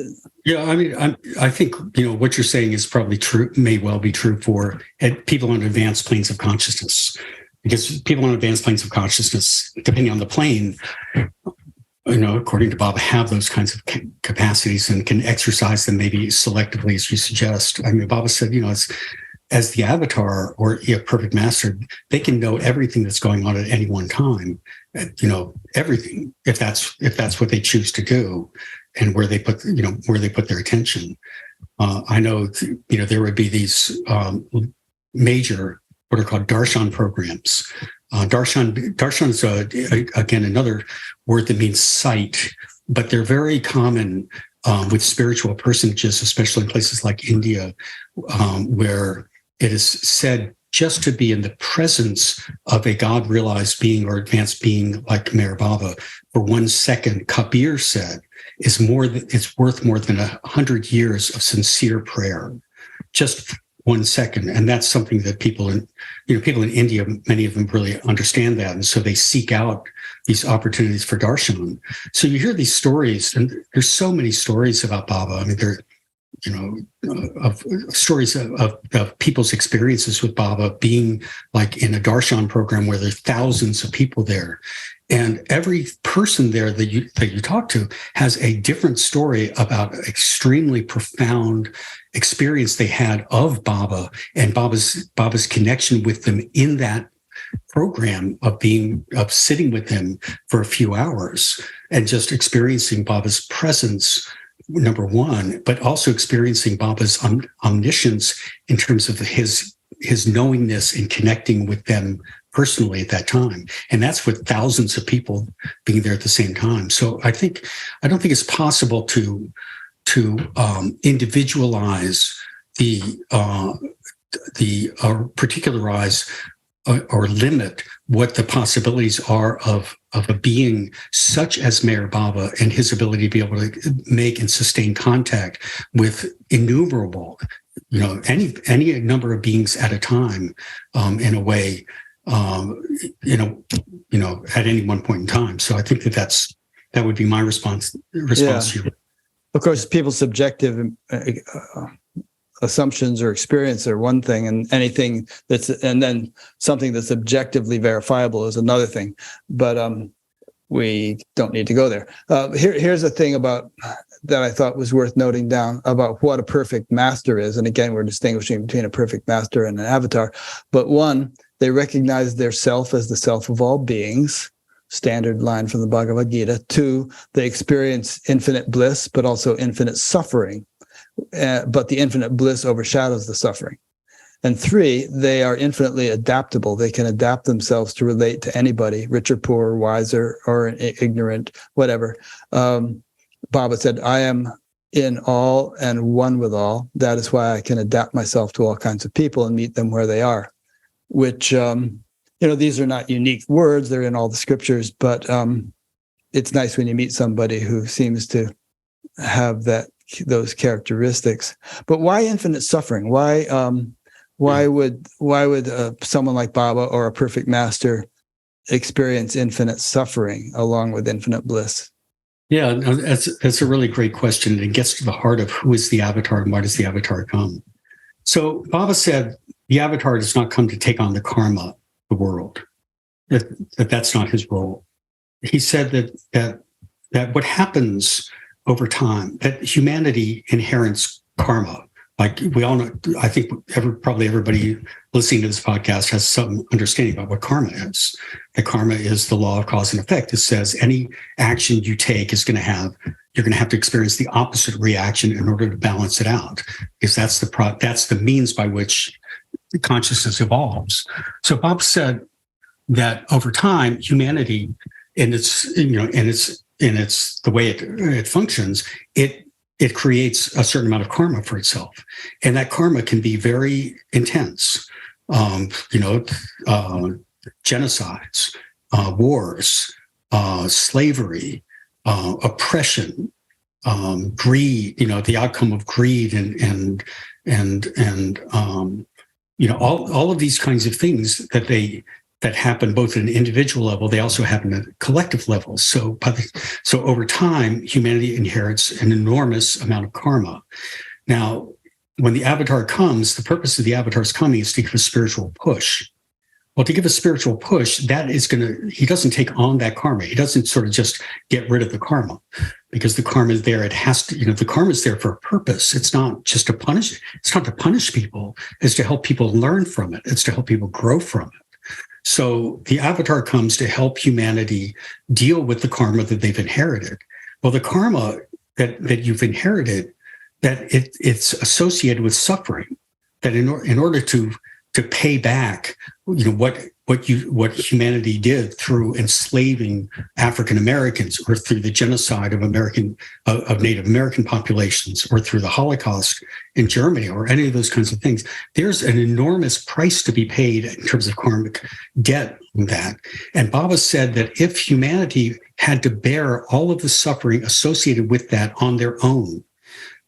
I mean, I think, what you're saying is probably true, may well be true for people on advanced planes of consciousness. Because people on advanced planes of consciousness, depending on the plane, according to Baba, have those kinds of capacities and can exercise them maybe selectively, as you suggest. I mean, Baba said, as the avatar or a perfect master, they can know everything that's going on at any one time. Everything, if that's what they choose to do, and where they put their attention. I know, there would be these major, what are called darshan programs. Darshan is again another word that means sight, but they're very common with spiritual personages, especially in places like India, where it is said just to be in the presence of a God-realized being or advanced being like Meher Baba for 1 second, Kabir said, it's worth more than 100 years of sincere prayer. Just 1 second. And that's something that people in India, many of them really understand that. And so they seek out these opportunities for darshan. So you hear these stories, and there's so many stories about Baba. I mean, of stories of people's experiences with Baba being like in a darshan program where there's thousands of people there. And every person there that you talk to has a different story about extremely profound experience they had of Baba and Baba's connection with them in that program of sitting with him for a few hours and just experiencing Baba's presence, number one, but also experiencing Baba's omniscience in terms of his knowingness and connecting with them personally at that time. And that's with thousands of people being there at the same time. So I don't think it's possible to individualize particularize or limit what the possibilities are of a being such as Meher Baba and his ability to be able to make and sustain contact with innumerable, any number of beings at a time, in a way, at any one point in time. So I think that would be my response to you. Of course, people's subjective assumptions or experience are one thing, and then something that's objectively verifiable is another thing. But we don't need to go there. Here's a thing that I thought was worth noting down about what a perfect master is. And again, we're distinguishing between a perfect master and an avatar. But one, they recognize their self as the self of all beings. Standard line from the Bhagavad Gita. 2, they experience infinite bliss, but also infinite suffering. But the infinite bliss overshadows the suffering. And 3, they are infinitely adaptable. They can adapt themselves to relate to anybody, rich or poor, wiser or ignorant, whatever. Baba said, I am in all and one with all. That is why I can adapt myself to all kinds of people and meet them where they are, which, these are not unique words. They're in all the scriptures, but it's nice when you meet somebody who seems to have those characteristics. But why infinite suffering? Why Why would someone like Baba or a perfect master experience infinite suffering along with infinite bliss? Yeah, no, that's a really great question. And it gets to the heart of who is the avatar and why does the avatar come? So Baba said the avatar does not come to take on the karma of the world. That's not his role. He said that what happens over time, that humanity inherits karma. Like we all know, I think probably everybody listening to this podcast has some understanding about what karma is. That karma is the law of cause and effect. It says any action you take you're going to have to experience the opposite reaction in order to balance it out, because that's the means by which consciousness evolves. So Bob said that over time, humanity, and it's the way it functions, it creates a certain amount of karma for itself. And that karma can be very intense. Genocides, wars, slavery, oppression, greed, the outcome of greed and all of these kinds of things that happen both at an individual level, they also happen at a collective level. So over time, humanity inherits an enormous amount of karma. Now, when the avatar comes, the purpose of the avatar's coming is to give a spiritual push. Well, to give a spiritual push, he doesn't take on that karma. He doesn't sort of just get rid of the karma, because the karma is there. It has to, the karma is there for a purpose. It's not just to punish. It's not to punish people. It's to help people learn from it. It's to help people grow from it. So the avatar comes to help humanity deal with the karma that they've inherited. Well, the karma that you've inherited, that it's associated with suffering, that in order to pay back, what humanity did through enslaving African Americans, or through the genocide of Native American populations, or through the Holocaust in Germany, or any of those kinds of things, there's an enormous price to be paid in terms of karmic debt on that. And Baba said that if humanity had to bear all of the suffering associated with that on their own,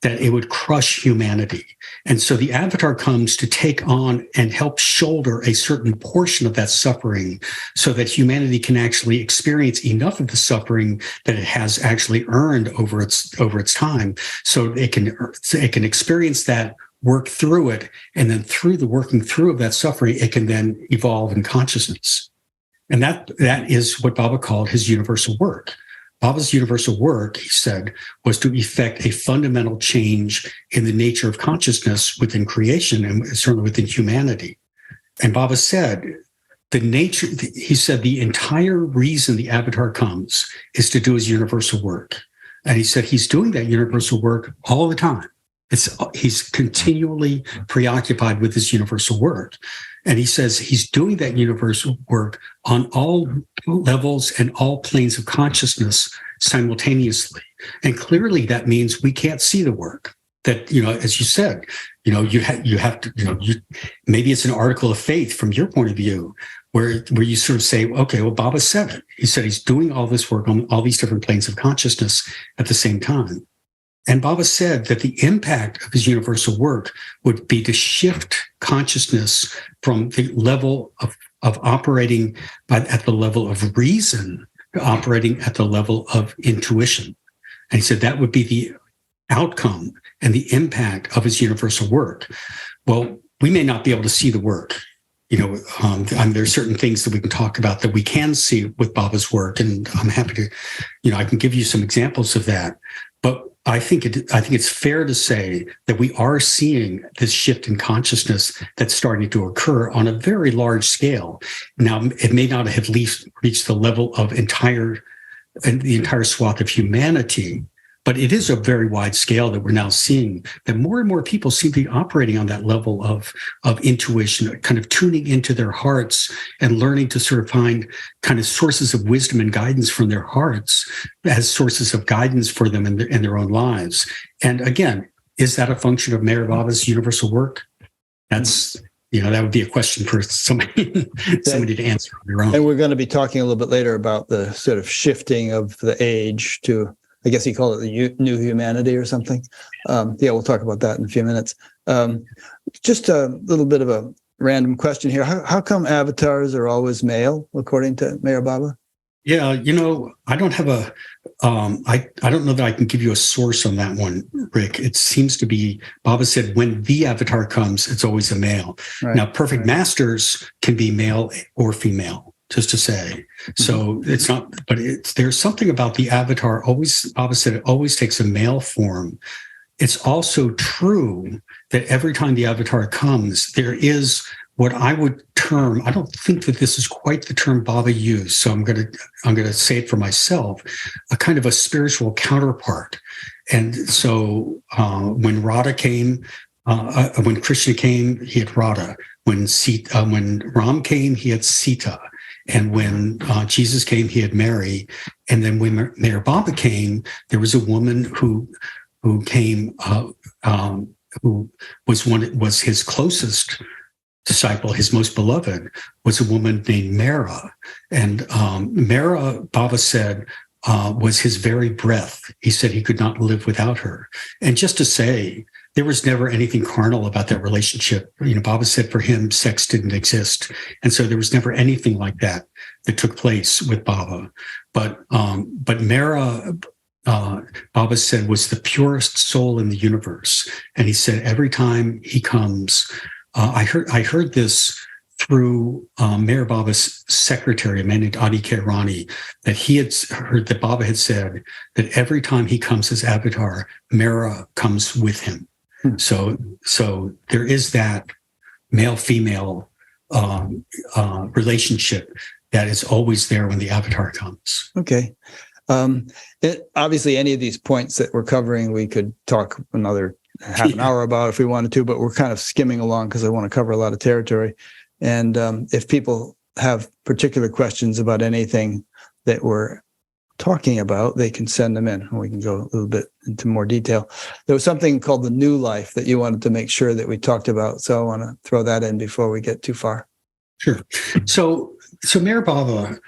that it would crush humanity. And so the avatar comes to take on and help shoulder a certain portion of that suffering, so that humanity can actually experience enough of the suffering that it has actually earned over its time, so it can experience that, work through it, and then through the working through of that suffering, it can then evolve in consciousness. And that is what Baba called his universal work. Baba's universal work, he said, was to effect a fundamental change in the nature of consciousness within creation, and certainly within humanity. And Baba said, the entire reason the avatar comes is to do his universal work. And he said he's doing that universal work all the time. He's continually preoccupied with his universal work. And he says he's doing that universal work on all levels and all planes of consciousness simultaneously. And clearly that means we can't see the work. That, as you said, you have to, maybe it's an article of faith from your point of view, where you sort of say, okay, well, Baba said it. He said he's doing all this work on all these different planes of consciousness at the same time. And Baba said that the impact of his universal work would be to shift consciousness from the level of operating at the level of reason to operating at the level of intuition. And he said that would be the outcome and the impact of his universal work. Well, we may not be able to see the work. There's certain things that we can talk about that we can see with Baba's work, and I'm happy to, I can give you some examples of that. But I think it's fair to say that we are seeing this shift in consciousness that's starting to occur on a very large scale. Now, it may not have reached the level of the entire swath of humanity, but it is a very wide scale that we're now seeing, that more and more people seem to be operating on that level of intuition, kind of tuning into their hearts and learning to sort of find kind of sources of wisdom and guidance from their hearts as sources of guidance for them in their own lives. And again, is that a function of Meher Baba's universal work? That's, that would be a question for somebody to answer on their own. And we're going to be talking a little bit later about the sort of shifting of the age to, I guess you call it the new humanity or something. We'll talk about that in a few minutes. Just a little bit of a random question here. How come avatars are always male, according to Meher Baba? Yeah, I don't have I don't know that I can give you a source on that one, Rick. It seems to be, Baba said, when the avatar comes, it's always a male. Right. Now, perfect masters can be male or female, just to say. So it's not, but there's something about the avatar always, Baba said, it always takes a male form. It's also true that every time the avatar comes, there is what I would term, I don't think that this is quite the term Baba used, so I'm going to say it for myself, a kind of a spiritual counterpart. And so when Radha came, when Krishna came, he had Radha. When Ram came, he had Sita. And when Jesus came, he had Mary. And then when Meher Baba came, there was a woman who came, who was his closest disciple, his most beloved, was a woman named Mara. And Mara, Baba said, was his very breath. He said he could not live without her. And just to say, there was never anything carnal about that relationship. Baba said for him, sex didn't exist. And so there was never anything like that took place with Baba. But Mara, Baba said, was the purest soul in the universe. And he said, every time he comes, I heard this through Meher Baba's secretary, a man named Adi Kairani, that he had heard that Baba had said that every time he comes as avatar, Mera comes with him. So there is that male-female relationship that is always there when the avatar comes. Okay. Obviously, any of these points that we're covering, we could talk another half an hour about if we wanted to, but we're kind of skimming along because I want to cover a lot of territory. And if people have particular questions about anything that we're talking about, they can send them in and we can go a little bit into more detail. There was something called the new life that you wanted to make sure that we talked about. So I want to throw that in before we get too far. Sure. So Meher Baba,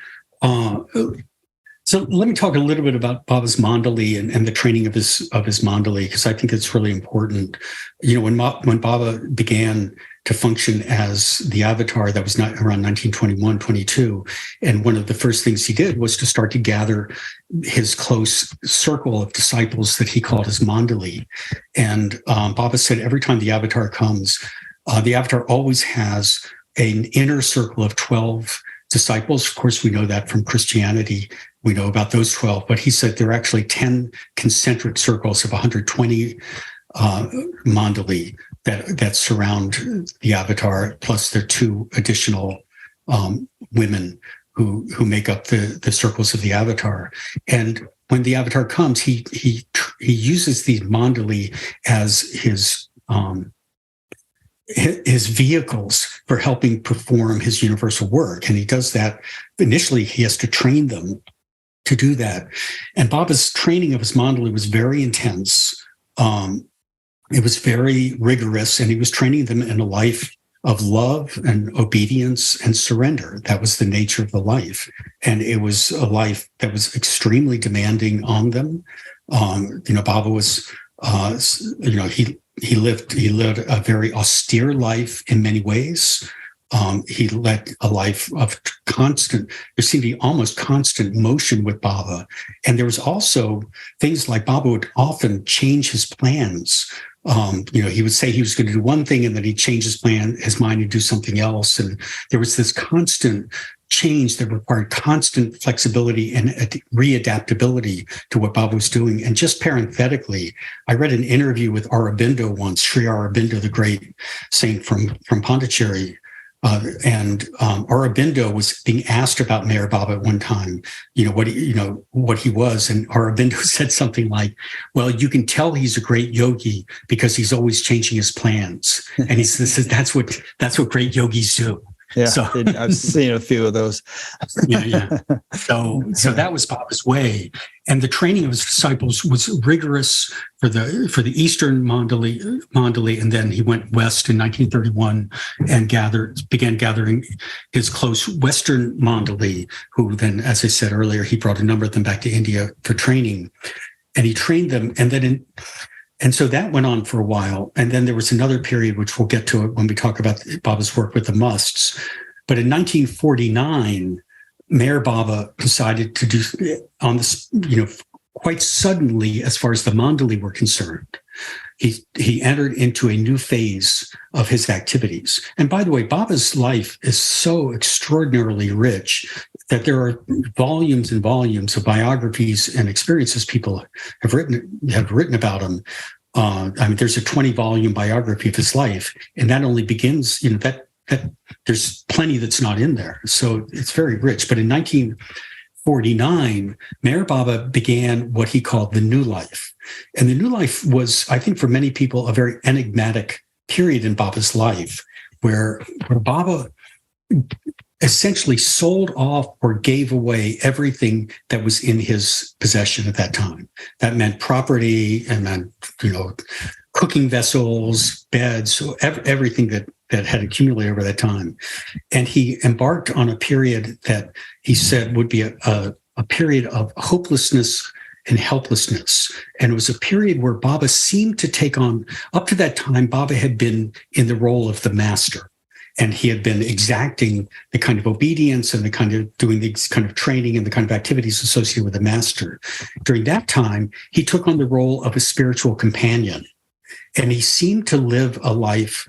so let me talk a little bit about Baba's Mandali and the training of his Mandali, because I think it's really important. When Baba began to function as the avatar, that was not around 1921, 22, and one of the first things he did was to start to gather his close circle of disciples that he called his Mandali. And Baba said every time the avatar comes, the avatar always has an inner circle of 12 disciples. Of course, we know that from Christianity. We know about those 12, but he said there are actually 10 concentric circles of 120 mandali that surround the avatar, plus there are 2 additional women who make up the circles of the avatar. And when the avatar comes, he uses these mandali as his vehicles for helping perform his universal work. And he does that. Initially, he has to train them to do that. And Baba's training of his mandali was very intense. It was very rigorous, and he was training them in a life of love and obedience and surrender. That was the nature of the life. And it was a life that was extremely demanding on them. Baba was, he lived a very austere life in many ways. He led a life of there seemed to be almost constant motion with Baba. And there was also things like Baba would often change his plans. He would say he was going to do one thing and then he'd change his mind and do something else. And there was this constant change that required constant flexibility and readaptability to what Baba was doing. And just parenthetically, I read an interview with Aurobindo once, Sri Aurobindo, the great saint from Pondicherry. And Aurobindo was being asked about Meher Baba at one time, what he was. And Aurobindo said something like, well, you can tell he's a great yogi because he's always changing his plans. And he says, that's what great yogis do. Yeah, so, I've seen a few of those. Yeah. So that was Baba's way, and the training of his disciples was rigorous for the Eastern Mandali, and then he went west in 1931 and began gathering his close Western Mandali, who then, as I said earlier, he brought a number of them back to India for training, and he trained them, and then And so that went on for a while. And then there was another period, which we'll get to it when we talk about Baba's work with the Musts. But in 1949, Meher Baba decided to do on this, quite suddenly, as far as the Mandali were concerned, he entered into a new phase of his activities. And by the way, Baba's life is so extraordinarily rich that there are volumes and volumes of biographies and experiences people have written about him. There's a 20-volume biography of his life, and that only begins, that there's plenty that's not in there. So it's very rich. But in 1949, Meher Baba began what he called the New Life. And the New Life was, I think, for many people, a very enigmatic period in Baba's life, where Baba essentially sold off or gave away everything that was in his possession at that time. That meant property and meant, cooking vessels, beds, everything that had accumulated over that time. And he embarked on a period that he said would be a period of hopelessness and helplessness. And it was a period where Baba seemed to take on, up to that time, Baba had been in the role of the master. And he had been exacting the kind of obedience and the kind of doing the kind of training and the kind of activities associated with the master. During that time, he took on the role of a spiritual companion. And he seemed to live a life,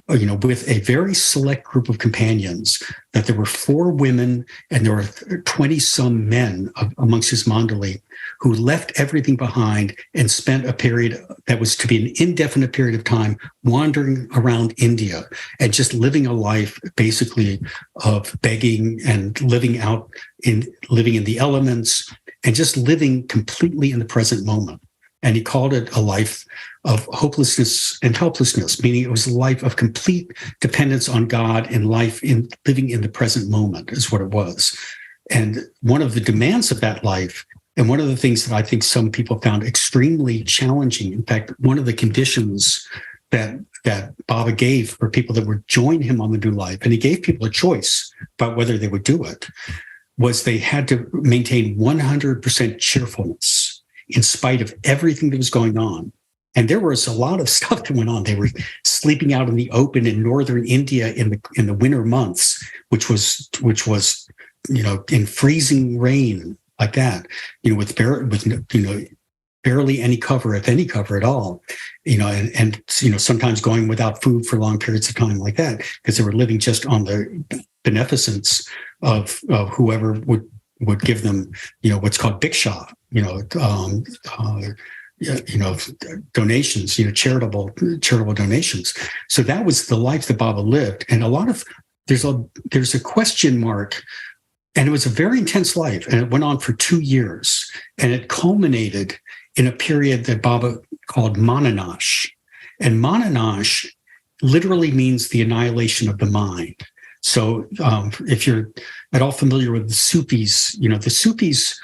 with a very select group of companions, that there were 4 women and there were 20-some men amongst his Mandali who left everything behind and spent a period that was to be an indefinite period of time wandering around India and just living a life basically of begging and living in the elements and just living completely in the present moment. And he called it a life of hopelessness and helplessness, meaning it was a life of complete dependence on God and life in living in the present moment is what it was. And one of the demands of that life, and one of the things that I think some people found extremely challenging, in fact, one of the conditions that Baba gave for people that would join him on the New Life, and he gave people a choice about whether they would do it, was they had to maintain 100% cheerfulness in spite of everything that was going on. And there was a lot of stuff that went on. They were sleeping out in the open in northern India in the winter months, which was in freezing rain like that, with barely any cover, if any cover at all, and sometimes going without food for long periods of time like that, because they were living just on the beneficence of whoever would give them, what's called bhiksha, donations, charitable donations. So that was the life that Baba lived. And there's a question mark, and it was a very intense life, and it went on for 2 years, and it culminated in a period that Baba called Mananash. And Mananash literally means the annihilation of the mind. So if you're at all familiar with the Sufis, the Sufis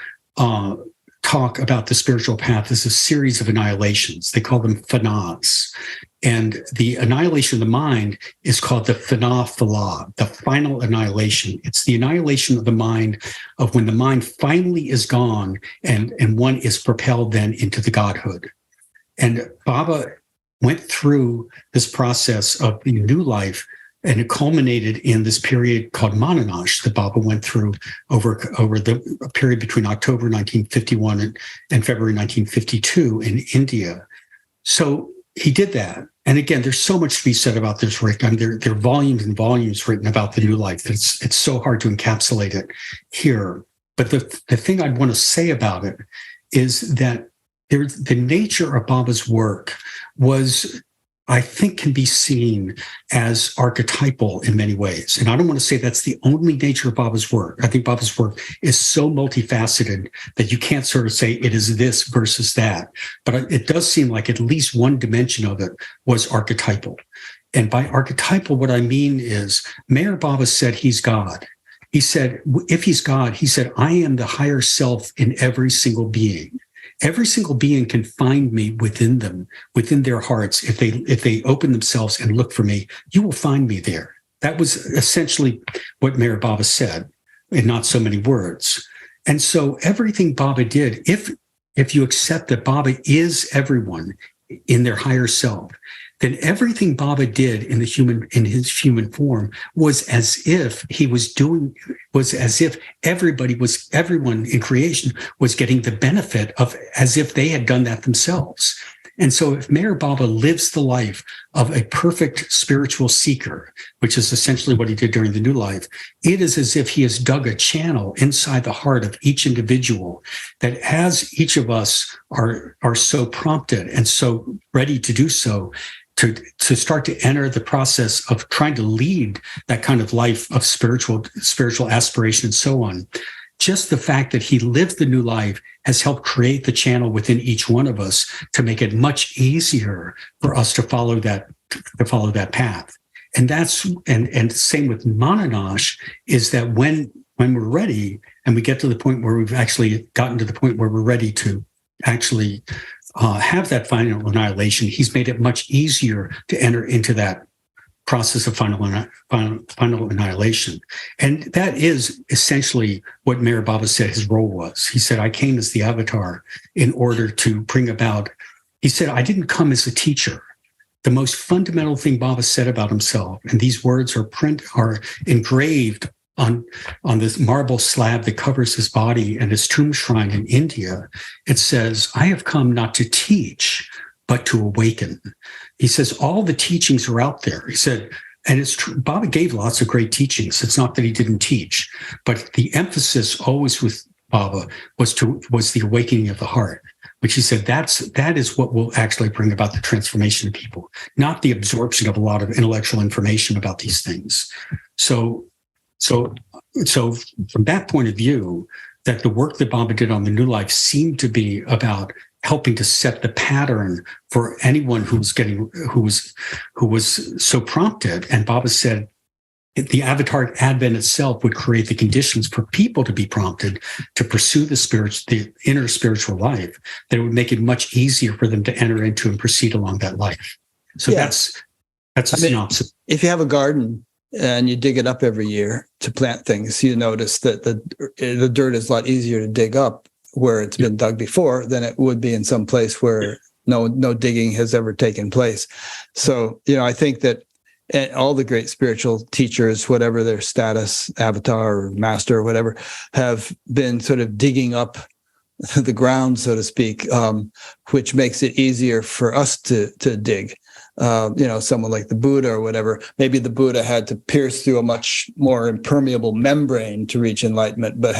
talk about the spiritual path as a series of annihilations. They call them fanas. And the annihilation of the mind is called the fana phala, the final annihilation. It's the annihilation of the mind of when the mind finally is gone and one is propelled then into the Godhood. And Baba went through this process of the New Life, and it culminated in this period called Mananash that Baba went through over the period between October 1951 and February 1952 in India. So he did that. And again, there's so much to be said about this, Rick. There are volumes and volumes written about the New Life that it's so hard to encapsulate it here. But the thing I'd want to say about it is that the nature of Baba's work was, I think, can be seen as archetypal in many ways. And I don't want to say that's the only nature of Baba's work. I think Baba's work is so multifaceted that you can't sort of say it is this versus that. But it does seem like at least one dimension of it was archetypal. And by archetypal, what I mean is Meher Baba said he's God. He said, if he's God, he said, I am the higher self in every single being. Every single being can find me within them, within their hearts. If they open themselves and look for me, you will find me there. That was essentially what Meher Baba said in not so many words. And so everything Baba did, if you accept that Baba is everyone, in their higher self, then everything Baba did in his human form was as if everyone in creation was getting the benefit of, as if they had done that themselves. And so if Meher Baba lives the life of a perfect spiritual seeker, which is essentially what he did during the New Life, it is as if he has dug a channel inside the heart of each individual, that as each of us are so prompted and so ready to do so, to start to enter the process of trying to lead that kind of life of spiritual aspiration and so on. Just the fact that he lived the new life has helped create the channel within each one of us to make it much easier for us to follow that path. And that's and same with Mananash, is that when we're ready and we get to the point where we've actually gotten to the point where we're ready to actually have that final annihilation, he's made it much easier to enter into that process of final annihilation. And that is essentially what Meher Baba said his role was. He said, I came as the avatar in order to bring about, he said, I didn't come as a teacher. The most fundamental thing Baba said about himself, and these words are engraved on this marble slab that covers his body and his tomb shrine in India. It says, I have come not to teach, but to awaken. He says, all the teachings are out there. He said, and it's true, Baba gave lots of great teachings. It's not that he didn't teach, but the emphasis always with Baba was the awakening of the heart, which he said, that is what will actually bring about the transformation of people, not the absorption of a lot of intellectual information about these things. So from that point of view, that the work that Baba did on the New Life seemed to be about helping to set the pattern for anyone who was so prompted. And Baba said the avatar advent itself would create the conditions for people to be prompted to pursue the inner spiritual life, that it would make it much easier for them to enter into and proceed along that life. So that's a synopsis. If you have a garden and you dig it up every year to plant things, you notice that the dirt is a lot easier to dig up where it's been dug before than it would be in some place where no digging has ever taken place. So, I think that all the great spiritual teachers, whatever their status, avatar or master or whatever, have been sort of digging up the ground, so to speak, which makes it easier for us to dig. Someone like the Buddha or whatever, maybe the Buddha had to pierce through a much more impermeable membrane to reach enlightenment, but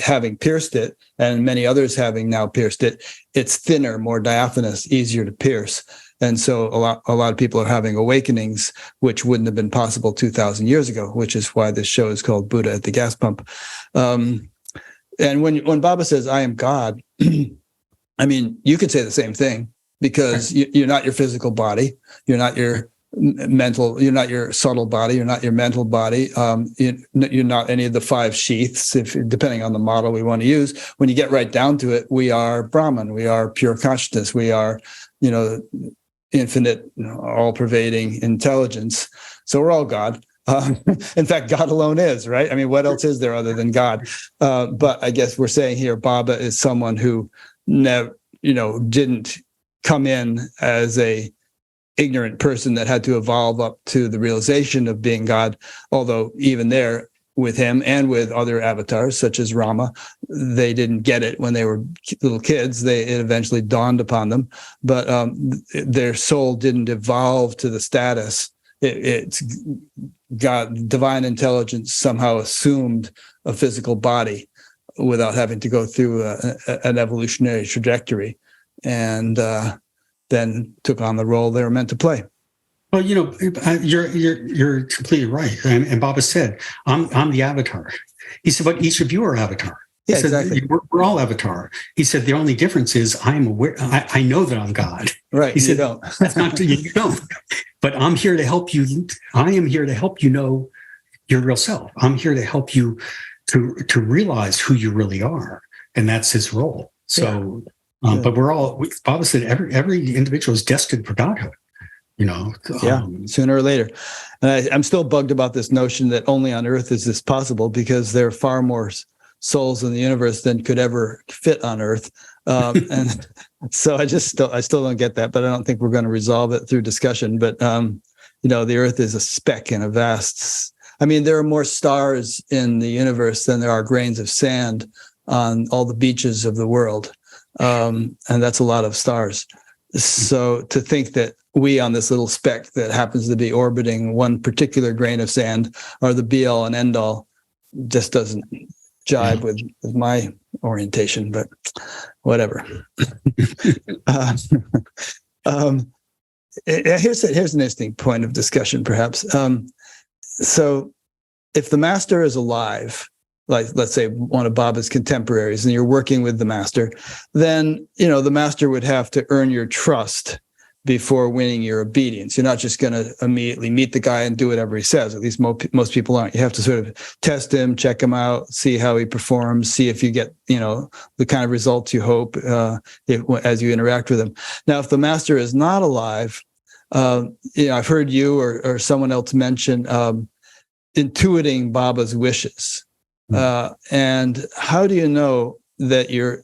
having pierced it, and many others having now pierced it, it's thinner, more diaphanous, easier to pierce. And so a lot of people are having awakenings, which wouldn't have been possible 2,000 years ago, which is why this show is called Buddha at the Gas Pump. And when Baba says, I am God, I mean, you could say the same thing, because you're not your physical body, you're not your mental, you're not your subtle body, you're not your mental body, you're not any of the five sheaths, depending on the model we want to use. When you get right down to it, we are Brahman, we are pure consciousness, we are, infinite, all-pervading intelligence. So we're all God. In fact, God alone is, right? I mean, what else is there other than God? But I guess we're saying here, Baba is someone who never, didn't come in as a ignorant person that had to evolve up to the realization of being God. Although even there, with him and with other avatars such as Rama, they didn't get it when they were little kids. It eventually dawned upon them, but their soul didn't evolve to the status. It's God, divine intelligence somehow assumed a physical body without having to go through an evolutionary trajectory, and then took on the role they were meant to play. Well, you're completely right. And Baba said, I'm the avatar. He said, but each of you are avatar. He said, exactly. We're all avatar. He said, the only difference is I'm aware. I know that I'm God. Right. He said, don't. That's not you don't. But I'm here to help you. I am here to help you know your real self. I'm here to help you to realize who you really are. And that's his role. So, but Baba said every individual is destined for Godhood. Sooner or later. And I'm still bugged about this notion that only on Earth is this possible, because there are far more souls in the universe than could ever fit on Earth. And So I still don't get that, but I don't think we're going to resolve it through discussion. But the Earth is a speck in a vast. I mean, there are more stars in the universe than there are grains of sand on all the beaches of the world, and that's a lot of stars. So to think that we on this little speck that happens to be orbiting one particular grain of sand are the be all and end all just doesn't jibe with my orientation, but whatever. Here's an interesting point of discussion, perhaps. So if the master is alive, like let's say one of Baba's contemporaries, and you're working with the master, then the master would have to earn your trust before winning your obedience. You're not just going to immediately meet the guy and do whatever he says. At least most people aren't. You have to sort of test him, check him out, see how he performs, see if you get the kind of results you hope as you interact with him. Now, if the master is not alive, I've heard you or someone else mention intuiting Baba's wishes. And how do you know that you're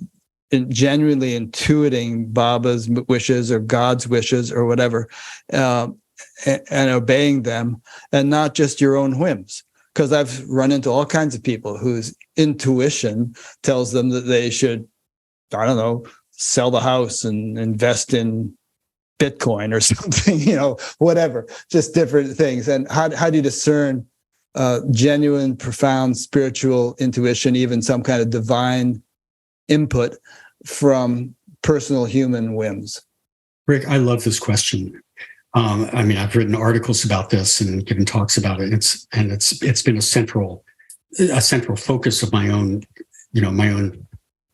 genuinely intuiting Baba's wishes or God's wishes or whatever, and obeying them, and not just your own whims? Because I've run into all kinds of people whose intuition tells them that they should, I don't know, sell the house and invest in Bitcoin or something, whatever, just different things. And how do you discern genuine, profound spiritual intuition, even some kind of divine input, from personal human whims? Rick, I love this question. I've written articles about this and given talks about it. It's been a central focus of my own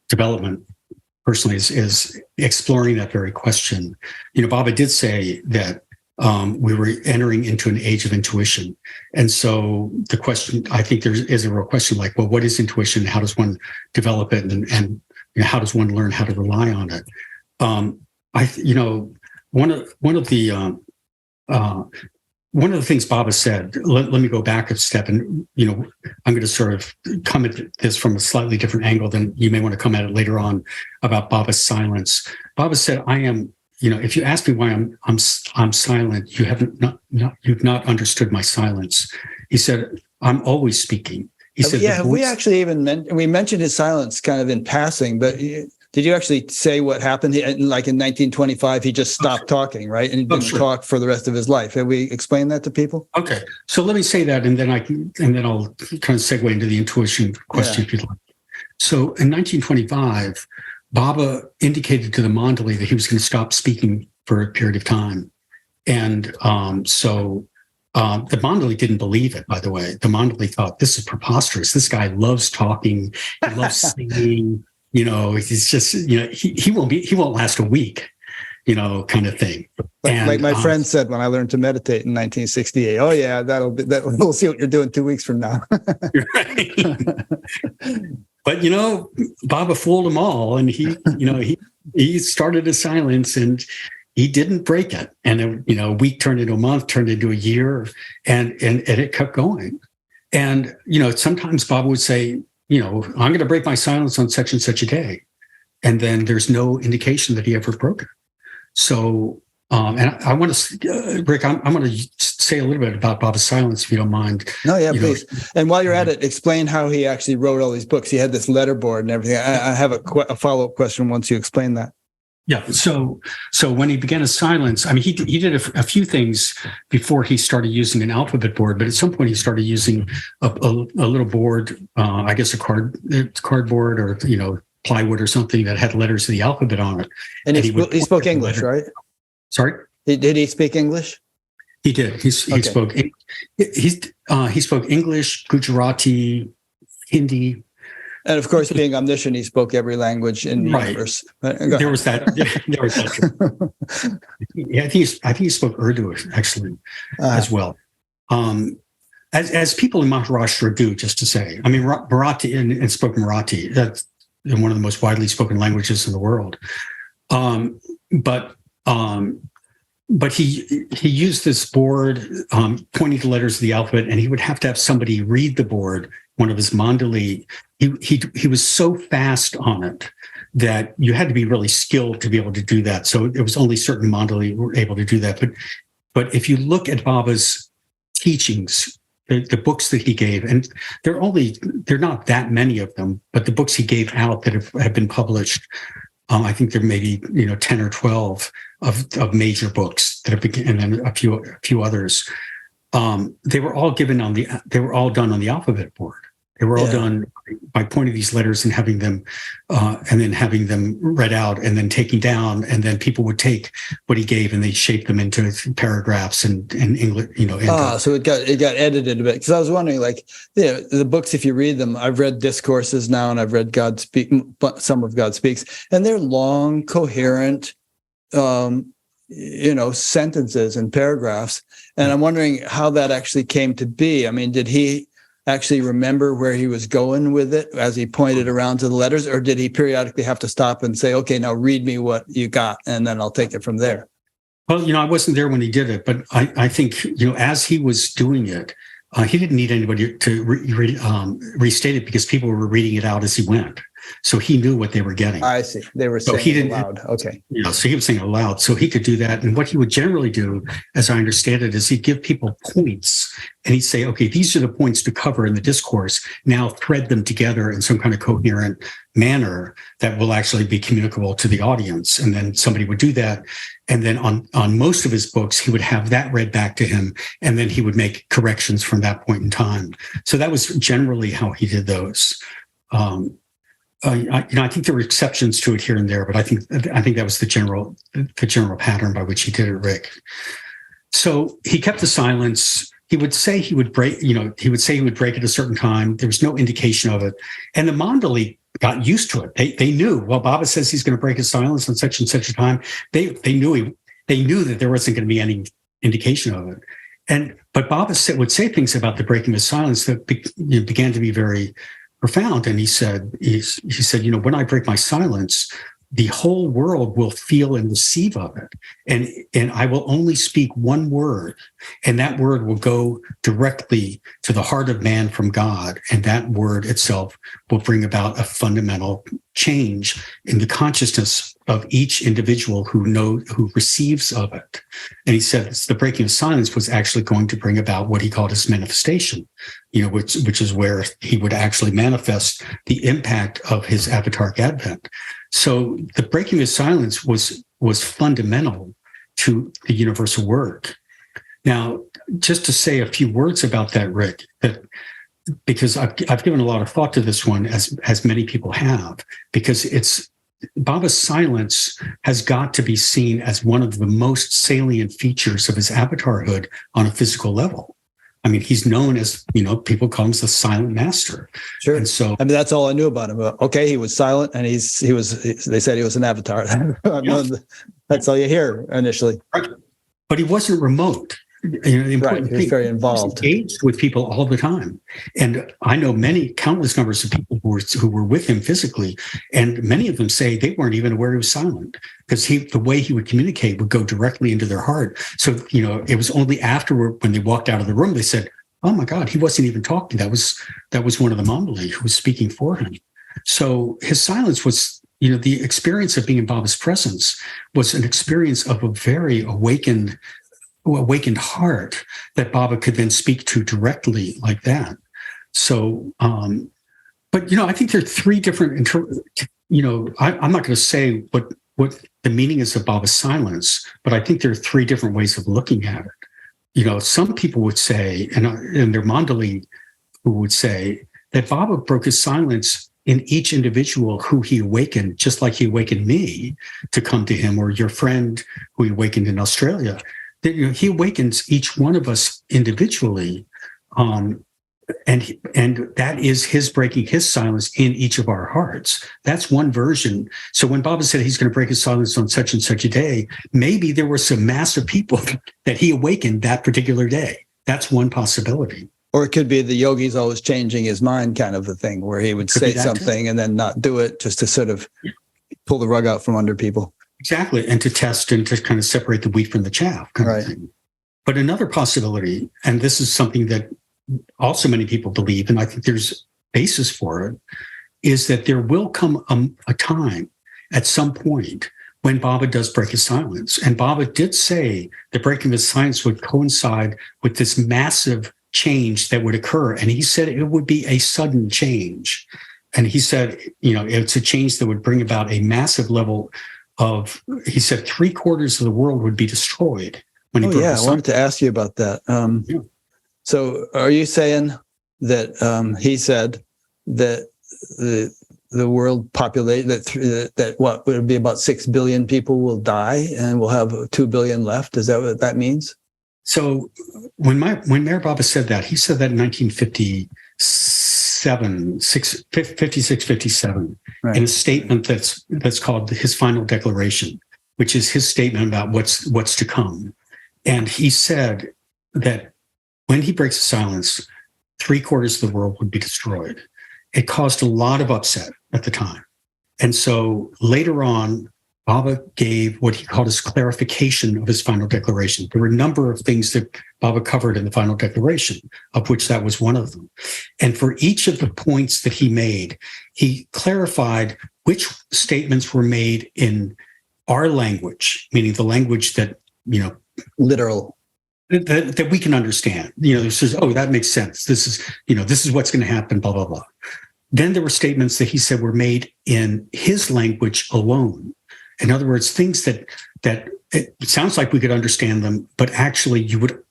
development personally is exploring that very question. Baba did say that we were entering into an age of intuition. And so the question, I think there is a real question like, well, what is intuition? How does one develop it? And how does one learn how to rely on it? One of the things Baba said, let me go back a step, and I'm going to sort of come at this from a slightly different angle than you may want to come at it later on about Baba's silence. Baba said, "I am." If you ask me why I'm silent, you've not understood my silence. He said, "I'm always speaking." He said, we actually even mentioned his silence kind of in passing, but did you actually say what happened? Like in 1925, he just stopped talking, right? And he didn't talk for the rest of his life. Have we explained that to people? Okay, so let me say that, and then I'll kind of segue into the intuition question if you'd like. So in 1925, Baba indicated to the Mandali that he was going to stop speaking for a period of time, and the Mandali didn't believe it, by the way. The Mandali thought, this is preposterous. This guy loves talking. He loves singing. He's just, he won't last a week, kind of thing. Like my friend said when I learned to meditate in 1968, oh yeah, we'll see what you're doing 2 weeks from now. Right. But, Baba fooled them all. And he started a silence, and he didn't break it. And, a week turned into a month, turned into a year, and it kept going. And, sometimes Baba would say, I'm going to break my silence on such and such a day. And then there's no indication that he ever broke it. So, and I want to, Rick, I'm going to say a little bit about Baba's silence, if you don't mind. No, yeah, please. And while you're at it, explain how he actually wrote all these books. He had this letterboard and everything. I have a follow-up question once you explain that. Yeah. So when he began his silence, he did a few things before he started using an alphabet board, but at some point he started using a little board, I guess a cardboard or, plywood or something that had letters of the alphabet on it. And he spoke English, right? Sorry? Did he speak English? He did. He spoke English, Gujarati, Hindi. And of course, being omniscient, he spoke every language in the universe. There was that. Yeah, I think he spoke Urdu actually as well. As people in Maharashtra do, just to say. Marathi and spoke Marathi. That's one of the most widely spoken languages in the world. But he used this board pointing to letters of the alphabet, and he would have to have somebody read the board. One of his Mandali, he was so fast on it that you had to be really skilled to be able to do that. So it was only certain mandali who were able to do that. But if you look at Baba's teachings, the books that he gave, and they're not that many of them, but the books he gave out that have been published, I think there may be 10 or 12 of major books that have been, and then a few others. They were all done on the alphabet board. They were all done by pointing these letters and having them read out and then taken down, and then people would take what he gave and they shaped them into paragraphs and English. So it got edited a bit, because I was wondering, the books, if you read them, I've read Discourses now, and I've read some of God Speaks, and they're long, coherent, sentences and paragraphs. And I'm wondering how that actually came to be. I mean, did he actually remember where he was going with it as he pointed around to the letters, or did he periodically have to stop and say, okay, now read me what you got, and then I'll take it from there? Well, I wasn't there when he did it, but I think, as he was doing it, he didn't need anybody to restate it, because people were reading it out as he went. So he knew what they were getting. I see. They were saying it aloud. Okay. So he was saying it aloud. So he could do that. And what he would generally do, as I understand it, is he'd give people points, and he'd say, okay, these are the points to cover in the discourse. Now thread them together in some kind of coherent manner that will actually be communicable to the audience. And then somebody would do that. And then on most of his books, he would have that read back to him, and then he would make corrections from that point in time. So that was generally how he did those. I think there were exceptions to it here and there, but I think that was the general pattern by which he did it, Rick. So he kept the silence. He would say he would break at a certain time. There was no indication of it, and the Mandali got used to it. They knew. Well, Baba says he's going to break his silence on such and such a time. They knew that there wasn't going to be any indication of it. But Baba would say things about the breaking of his silence that began to be very profound. And he said, when I break my silence, the whole world will feel and receive of it. And I will only speak one word, and that word will go directly to the heart of man from God. And that word itself will bring about a fundamental change in the consciousness of each individual who receives of it. And he said the breaking of silence was actually going to bring about what he called his manifestation, which is where he would actually manifest the impact of his avataric advent. So the breaking of silence was fundamental to the universal work. Now, just to say a few words about that, Rick, because I've given a lot of thought to this one, as many people have, because Baba's silence has got to be seen as one of the most salient features of his avatarhood on a physical level. I mean, he's known as, people call him the silent master. Sure. And so, that's all I knew about him. Okay, he was silent, and they said he was an avatar. That's all you hear initially. But he wasn't remote. He was very involved. He engaged with people all the time. And I know countless numbers of people who were with him physically, and many of them say they weren't even aware he was silent, because the way he would communicate would go directly into their heart. So, it was only afterward, when they walked out of the room, they said, oh my God, he wasn't even talking. That was one of the Mandali who was speaking for him. So his silence was, the experience of being in Baba's presence was an experience of a very awakened heart that Baba could then speak to directly like that. So, but I think there are three different. I'm not going to say what the meaning is of Baba's silence, but I think there are three different ways of looking at it. Some people would say, and they're Mandali who would say that Baba broke his silence in each individual who he awakened, just like he awakened me to come to him, or your friend who he awakened in Australia. He awakens each one of us individually, and that is his breaking his silence in each of our hearts. That's one version. So when Baba said he's going to break his silence on such and such a day, maybe there were some mass of people that he awakened that particular day. That's one possibility. Or it could be the yogi's always changing his mind kind of a thing, where he would say something and then not do it, just to sort of pull the rug out from under people. Exactly. And to test and to kind of separate the wheat from the chaff kind of thing. But another possibility, and this is something that also many people believe, and I think there's basis for it, is that there will come a time at some point when Baba does break his silence. And Baba did say the breaking of his silence would coincide with this massive change that would occur. And he said it would be a sudden change. And he said, it's a change that would bring about a massive level of, he said 3/4 of the world would be destroyed when he broke his silence. I wanted to ask you about that. So are you saying that he said that the world population, that what would be about 6 billion people will die and we'll have 2 billion left? Is that what that means? So when Meher Baba said that, he said that in 1957, right, in a statement that's called his Final Declaration, which is his statement about what's to come. And he said that when he breaks the silence, 3/4 of the world would be destroyed. It caused a lot of upset at the time. And so later on, Baba gave what he called his clarification of his Final Declaration. There were a number of things that Baba covered in the Final Declaration, of which that was one of them. And for each of the points that he made, he clarified which statements were made in our language, meaning the language that, literal, that we can understand. This is, that makes sense. This is what's going to happen, blah, blah, blah. Then there were statements that he said were made in his language alone. In other words, things that it sounds like we could understand them, but actually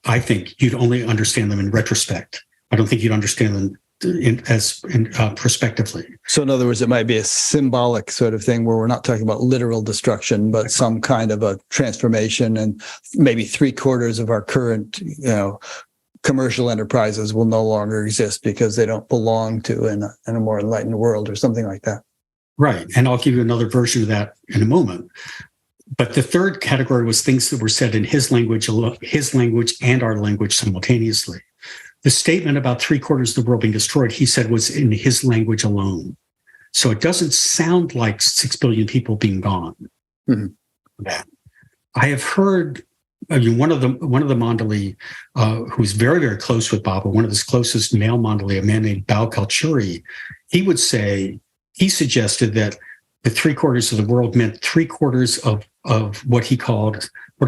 I think you'd only understand them in retrospect. I don't think you'd understand them prospectively. So in other words, it might be a symbolic sort of thing where we're not talking about literal destruction, but some kind of a transformation, and maybe 3/4 of our current, commercial enterprises will no longer exist because they don't belong to in a more enlightened world or something like that. Right. And I'll give you another version of that in a moment. But the third category was things that were said in his language and our language simultaneously. The statement about 3/4 of the world being destroyed, he said, was in his language alone. So it doesn't sound like 6 billion people being gone. Mm-hmm. I have heard one of the Mandali, who's very, very close with Baba, one of his closest male Mandali, a man named Bal Kalchuri, he suggested that the 3/4 of the world meant 3/4 of what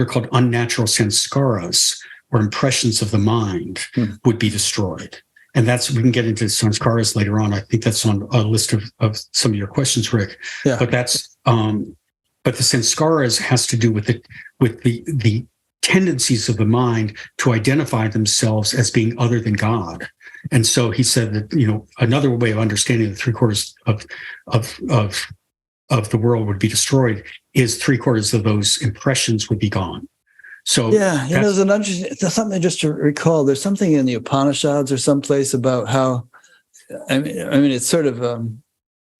are called unnatural sanskaras, or impressions of the mind, would be destroyed. And we can get into sanskaras later on. I think that's on a list of some of your questions, Rick. Yeah. But but the sanskaras has to do with the tendencies of the mind to identify themselves as being other than God. And so he said that, another way of understanding the 3/4 of the world would be destroyed is 3/4 of those impressions would be gone. So there's something just to recall. There's something in the Upanishads or someplace about how, I mean, it's sort of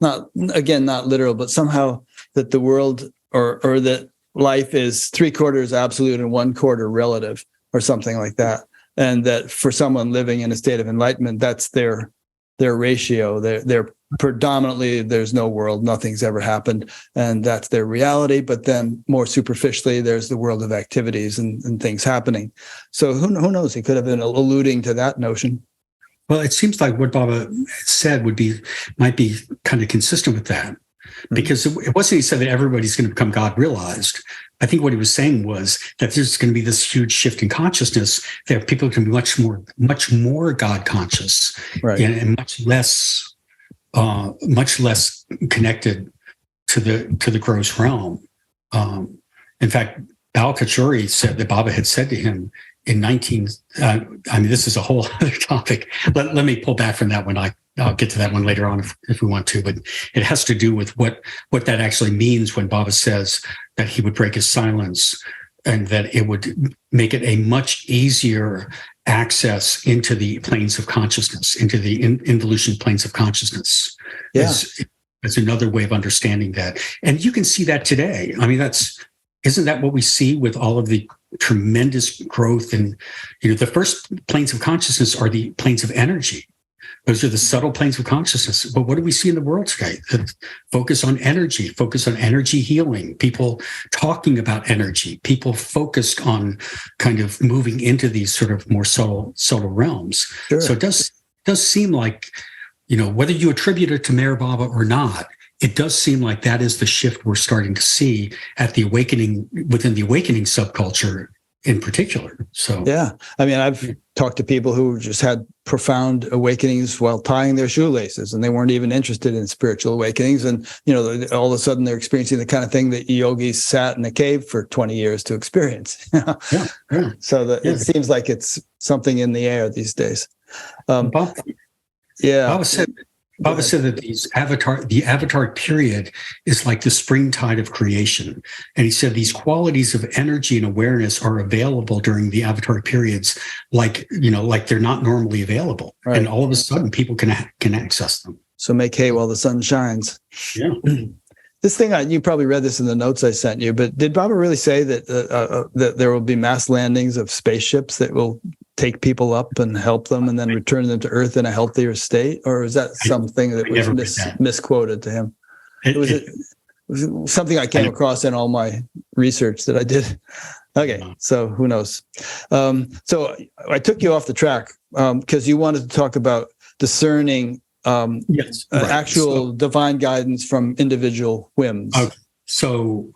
not literal, but somehow that the world or that life is 3/4 absolute and 1/4 relative, or something like that. And that for someone living in a state of enlightenment, that's their ratio. They're predominantly, there's no world, nothing's ever happened, and that's their reality. But then more superficially, there's the world of activities and things happening. So who knows? He could have been alluding to that notion. Well, it seems like what Baba said might be kind of consistent with that. Because it wasn't he said that everybody's going to become God realized. I think what he was saying was that there's going to be this huge shift in consciousness that people can be much more God conscious, right, and much less connected to the gross realm. In fact, Bal Kalchuri said that Baba had said to him in this is a whole other topic. Let me pull back from that one. I'll get to that one later on if we want to, but it has to do with what that actually means when Baba says that he would break his silence and that it would make it a much easier access into the planes of consciousness, into the involution planes of consciousness. Yeah. That's another way of understanding that. And you can see that today. I mean, isn't that what we see with all of the tremendous growth? And, the first planes of consciousness are the planes of energy. Those are the subtle planes of consciousness. But what do we see in the world today? Focus on energy healing, people talking about energy, people focused on kind of moving into these sort of more subtle realms. Sure. So it does seem like, whether you attribute it to Meher Baba or not, it does seem like that is the shift we're starting to see at the awakening, within the awakening subculture in particular. So yeah, I mean, I've talked to people who just had profound awakenings while tying their shoelaces, and they weren't even interested in spiritual awakenings. And, all of a sudden they're experiencing the kind of thing that yogis sat in a cave for 20 years to experience. yeah. So it seems like it's something in the air these days. Baba Yeah. Baba said that the avatar period is like the springtide of creation. And he said these qualities of energy and awareness are available during the avatar periods, like they're not normally available. Right. And all of a sudden people can access them. So make hay while the sun shines. Yeah. This thing, you probably read this in the notes I sent you, but did Baba really say that there will be mass landings of spaceships that will take people up and help them and then return them to Earth in a healthier state? Or is that something that was misquoted to him? It was something I came across in all my research that I did. Okay, so who knows? So I took you off the track because you wanted to talk about discerning actual divine guidance from individual whims. So,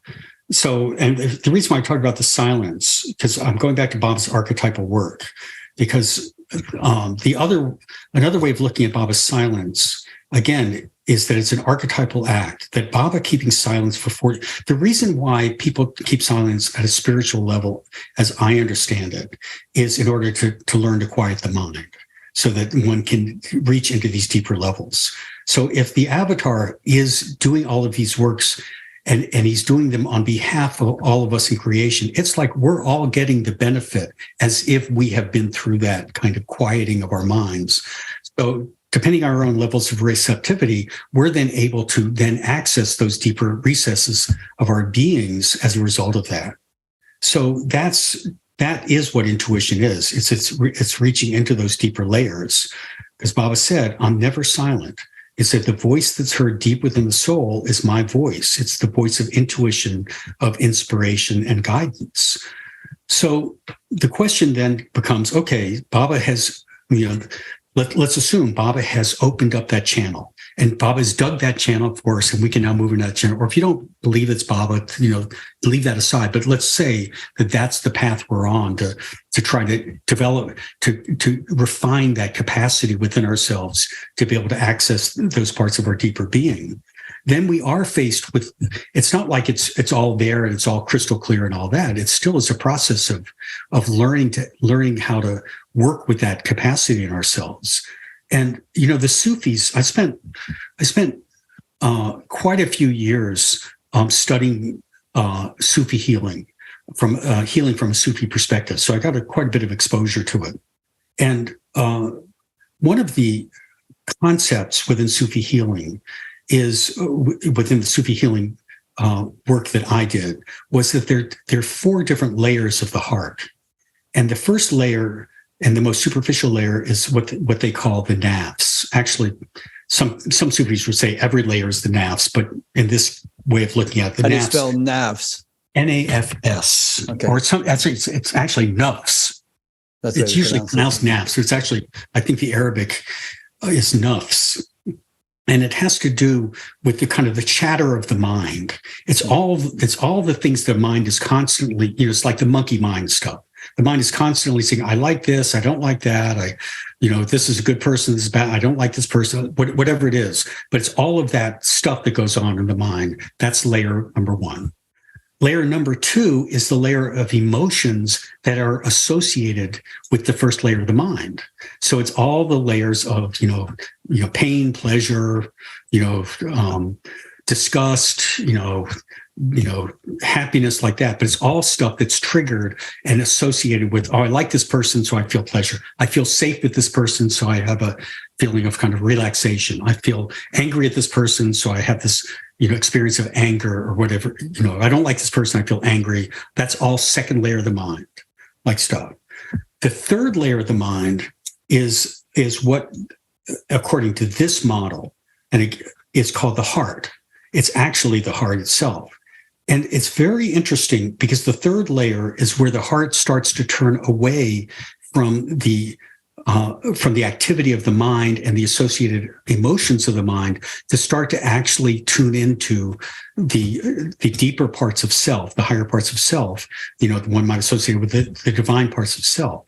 and the reason why I talked about the silence, because I'm going back to Baba's archetypal work, because another way of looking at Baba's silence, again, is that it's an archetypal act, that Baba keeping silence for 40. The reason why people keep silence at a spiritual level, as I understand it, is in order to learn to quiet the mind, so that one can reach into these deeper levels. So if the avatar is doing all of these works and he's doing them on behalf of all of us in creation, it's like we're all getting the benefit as if we have been through that kind of quieting of our minds. So depending on our own levels of receptivity, we're then able to then access those deeper recesses of our beings as a result of that. So that is what intuition is. It's reaching into those deeper layers. Because Baba said, I'm never silent. He said, the voice that's heard deep within the soul is my voice. It's the voice of intuition, of inspiration and guidance. So the question then becomes, okay, Baba has, let's assume Baba has opened up that channel, and Baba's dug that channel for us, and we can now move into that channel. Or if you don't believe it's Baba, leave that aside. But let's say that that's the path we're on to try to develop, to refine that capacity within ourselves to be able to access those parts of our deeper being. Then we are faced with, it's not like it's all there and it's all crystal clear and all that. It still is a process of learning how to work with that capacity in ourselves. And the Sufis, I spent quite a few years studying Sufi healing from a Sufi perspective. So I got quite a bit of exposure to it. And one of the concepts within Sufi healing is within the Sufi healing work that I did, was that there are 4 different layers of the heart. And the first layer and the most superficial layer is what they call the nafs. Actually, some Sufis would say every layer is the nafs, but in this way of looking at the nafs. How do you spell nafs? Nafs. Okay. Or it's actually nafs. It's usually pronounced nafs. It's actually, I think the Arabic is nafs. And it has to do with the kind of the chatter of the mind. It's all the things the mind is constantly, it's like the monkey mind stuff. The mind is constantly saying, I like this, I don't like that, this is a good person, this is bad, I don't like this person, whatever it is. But it's all of that stuff that goes on in the mind. That's layer number 1. Layer number 2 is the layer of emotions that are associated with the first layer of the mind. So it's all the layers of, pain, pleasure, disgust, happiness, like that. But it's all stuff that's triggered and associated with, I like this person, so I feel pleasure. I feel safe with this person, so I have a feeling of kind of relaxation. I feel angry at this person, so I have this, experience of anger or whatever. I don't like this person, I feel angry. That's all second layer of the mind, like stuff. The third layer of the mind is what, according to this model, and it's called the heart. It's actually the heart itself. And it's very interesting because the third layer is where the heart starts to turn away from the from the activity of the mind and the associated emotions of the mind to start to actually tune into the deeper parts of self, the higher parts of self, one might associate with the divine parts of self.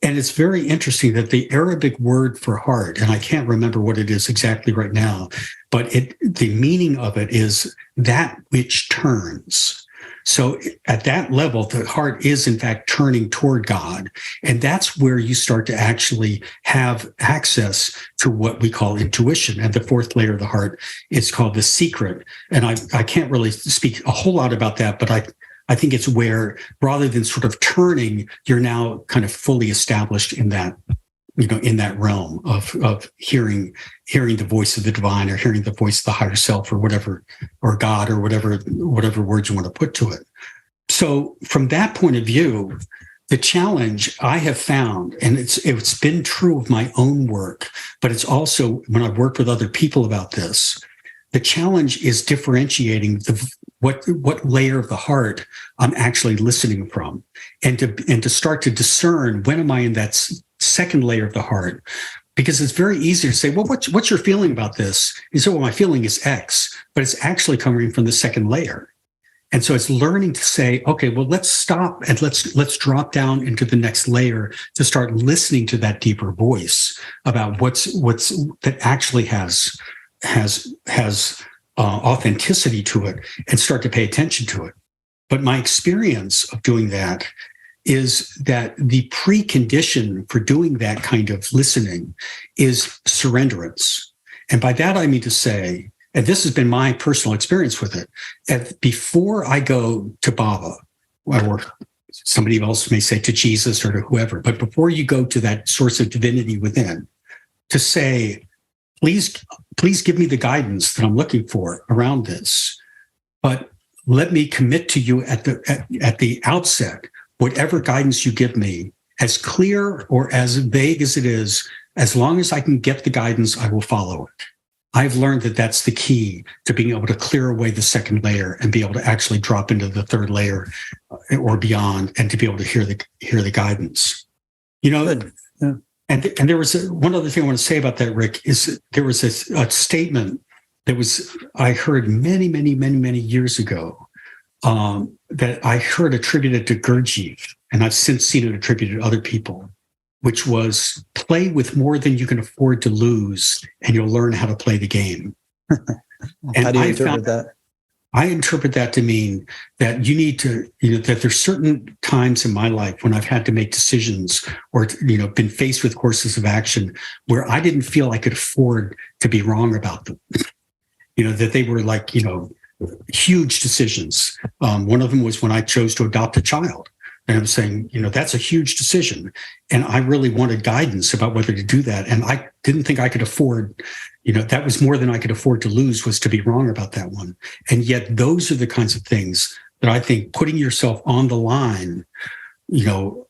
And it's very interesting that the Arabic word for heart, and I can't remember what it is exactly right now, but the meaning of it is that which turns. So at that level, the heart is in fact turning toward God. And that's where you start to actually have access to what we call intuition. And the fourth layer of the heart is called the secret. And I can't really speak a whole lot about that, but I think it's where, rather than sort of turning, you're now kind of fully established in that, in that realm of hearing the voice of the divine, or hearing the voice of the higher self, or whatever, or God, or whatever words you want to put to it. So from that point of view, the challenge I have found, and it's been true of my own work, but it's also when I've worked with other people about this, the challenge is differentiating what layer of the heart I'm actually listening from, and to start to discern when am I in that second layer of the heart, because it's very easy to say, well, what's your feeling about this? You say, well, my feeling is X, but it's actually coming from the second layer. And so it's learning to say, okay, well, let's stop and let's drop down into the next layer to start listening to that deeper voice about what's that actually has authenticity to it, and start to pay attention to it. But my experience of doing that is that the precondition for doing that kind of listening is surrenderance. And by that, I mean to say, and this has been my personal experience with it, before I go to Baba, or somebody else may say to Jesus or to whoever, but before you go to that source of divinity within, to say, please give me the guidance that I'm looking for around this, but let me commit to you at the outset, whatever guidance you give me, as clear or as vague as it is, as long as I can get the guidance, I will follow it. I've learned that that's the key to being able to clear away the second layer and be able to actually drop into the third layer or beyond, and to be able to hear the guidance. Good. Yeah. And there was one other thing I want to say about that, Rick, is there was a statement that I heard many, many, many, many years ago that I heard attributed to Gurdjieff, and I've since seen it attributed to other people, which was, play with more than you can afford to lose, and you'll learn how to play the game. How do you interpret that? I interpret that to mean that you need to, that there's certain times in my life when I've had to make decisions, or, been faced with courses of action where I didn't feel I could afford to be wrong about them. That they were like, huge decisions. One of them was when I chose to adopt a child. And I'm saying, that's a huge decision. And I really wanted guidance about whether to do that. And I didn't think I could afford, that was more than I could afford to lose, was to be wrong about that one. And yet those are the kinds of things that I think putting yourself on the line,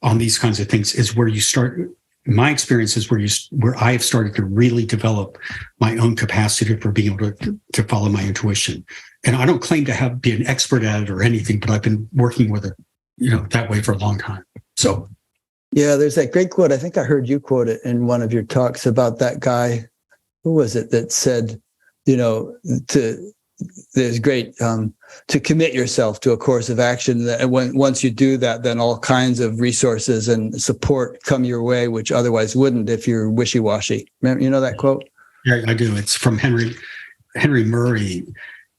on these kinds of things is where you start. My experience is where I have started to really develop my own capacity for being able to follow my intuition. And I don't claim to be an expert at it or anything, but I've been working with it, that way for a long time. So, yeah, there's that great quote. I think I heard you quote it in one of your talks about that guy. Who was it that said, there's great to commit yourself to a course of action. That once you do that, then all kinds of resources and support come your way, which otherwise wouldn't if you're wishy-washy. Remember, that quote? Yeah, I do. It's from Henry Murray,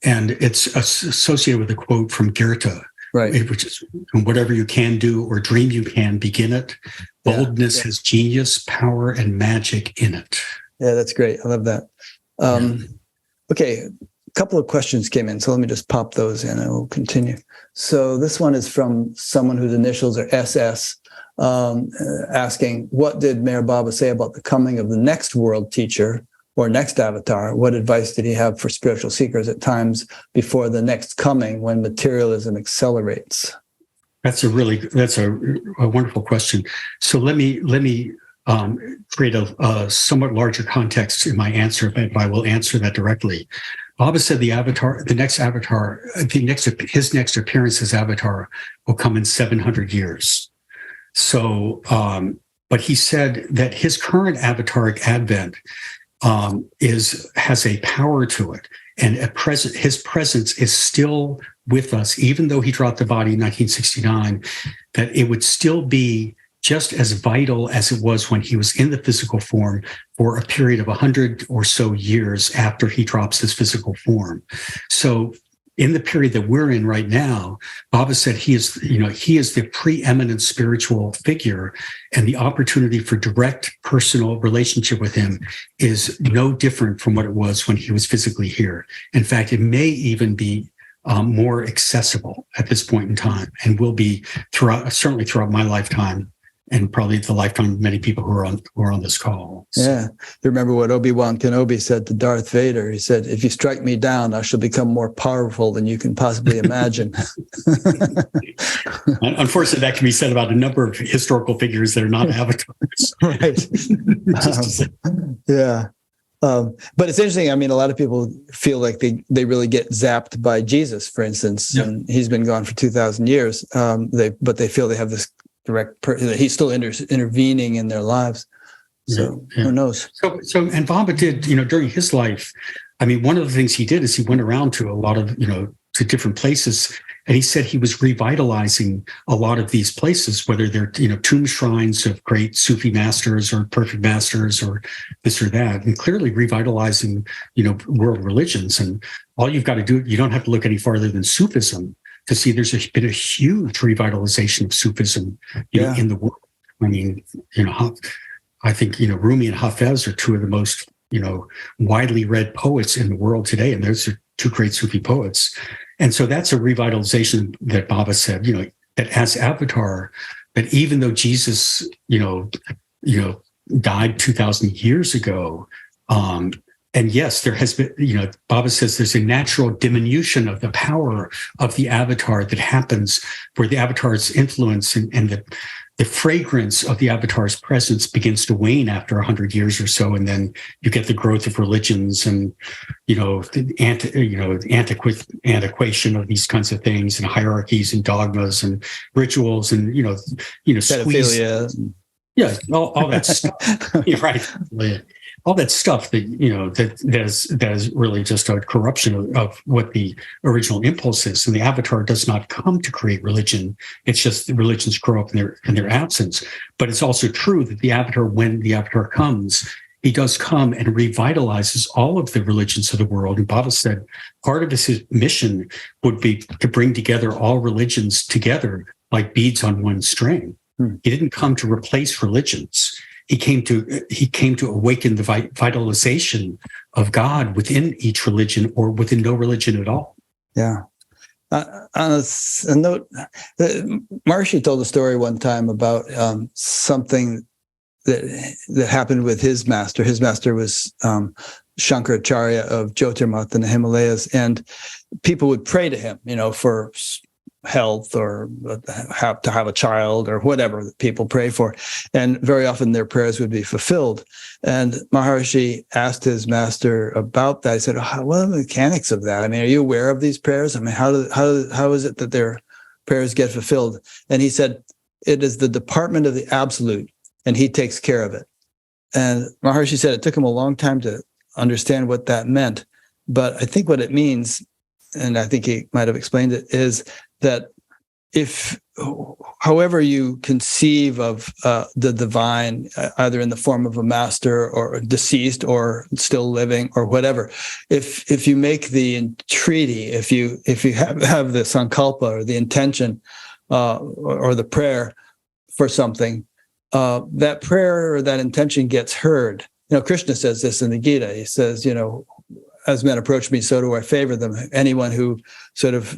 and it's associated with a quote from Goethe. Right. Which is, whatever you can do or dream you can, begin it. Boldness has genius, power, and magic in it. Yeah, that's great. I love that. Okay, a couple of questions came in, so let me just pop those in and we'll continue. So this one is from someone whose initials are SS, asking, what did Meher Baba say about the coming of the next world teacher or next avatar? What advice did he have for spiritual seekers at times before the next coming, when materialism accelerates? That's a wonderful question. So let me create a somewhat larger context in my answer, but I will answer that directly. Baba said his next appearance as avatar will come in 700 years. So but he said that his current avataric advent has a power to it, and his presence is still with us, even though he dropped the body in 1969. That it would still be just as vital as it was when he was in the physical form for a period of 100 or so years after he drops his physical form. So in the period that we're in right now, Baba said he is the preeminent spiritual figure, and the opportunity for direct personal relationship with him is no different from what it was when he was physically here. In fact, it may even be more accessible at this point in time, and will be certainly throughout my lifetime, and probably the lifetime of many people who are on this call. So. Yeah. You remember what Obi-Wan Kenobi said to Darth Vader? He said, "If you strike me down, I shall become more powerful than you can possibly imagine." Unfortunately, that can be said about a number of historical figures that are not avatars. Right. Yeah. But it's interesting. I mean, a lot of people feel like they really get zapped by Jesus, for instance, and he's been gone for 2,000 years. But they feel they have this direct, he's still intervening in their lives. So who knows? So, and Baba did, during his life, I mean, one of the things he did is he went around to a lot of, to different places, and he said he was revitalizing a lot of these places, whether they're, tomb shrines of great Sufi masters or perfect masters or this or that, and clearly revitalizing, world religions. And all you've got to do, you don't have to look any farther than Sufism to see there's been a huge revitalization of Sufism in the world. I mean, I think, Rumi and Hafez are two of the most, widely read poets in the world today. And those are two great Sufi poets. And so that's a revitalization that Baba said, that as Avatar, that even though Jesus, died 2,000 years ago, and yes, there has been, Baba says there's a natural diminution of the power of the avatar that happens where the avatar's influence and the fragrance of the avatar's presence begins to wane after 100 years or so. And then you get the growth of religions and, antiquation of these kinds of things, and hierarchies and dogmas and rituals and, pedophilia. Yeah, all that stuff. Yeah, right. All that stuff that, that is really just a corruption of what the original impulse is. And the avatar does not come to create religion. It's just the religions grow up in their absence. But it's also true that the avatar, when the avatar comes, he does come and revitalizes all of the religions of the world. And Baba said part of his mission would be to bring together all religions together like beads on one string. He didn't come to replace religions. He came to awaken the vitalization of God within each religion, or within no religion at all. Yeah. On a note, Maharishi told a story one time about something that happened with his master. His master was Shankaracharya of Jyotirmath in the Himalayas, and people would pray to him, for health or to have a child or whatever that people pray for. And very often their prayers would be fulfilled. And Maharishi asked his master about that. He said, what are the mechanics of that? I mean, are you aware of these prayers? I mean, how is it that their prayers get fulfilled? And he said, it is the department of the absolute, and he takes care of it. And Maharishi said it took him a long time to understand what that meant. But I think what it means, and I think he might have explained it, is that however you conceive of the divine, either in the form of a master or deceased or still living or whatever, if you make the entreaty, if you have the sankalpa or the intention or the prayer for something, that prayer or that intention gets heard. Krishna says this in the Gita. He says, as men approach me, so do I favor them. Anyone who sort of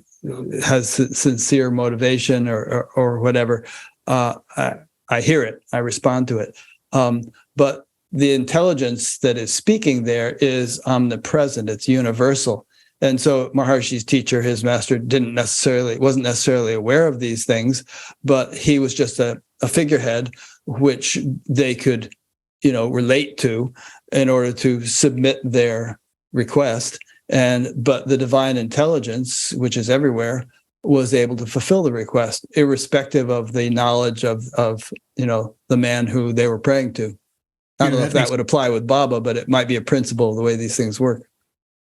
has sincere motivation or whatever, I hear it, I respond to it. But the intelligence that is speaking there is omnipresent, it's universal. And so Maharishi's teacher, his master, wasn't necessarily aware of these things, but he was just a figurehead which they could, relate to in order to submit their request. But the divine intelligence, which is everywhere, was able to fulfill the request, irrespective of the knowledge of the man who they were praying to. I don't know if that would apply with Baba, but it might be a principle of the way these things work.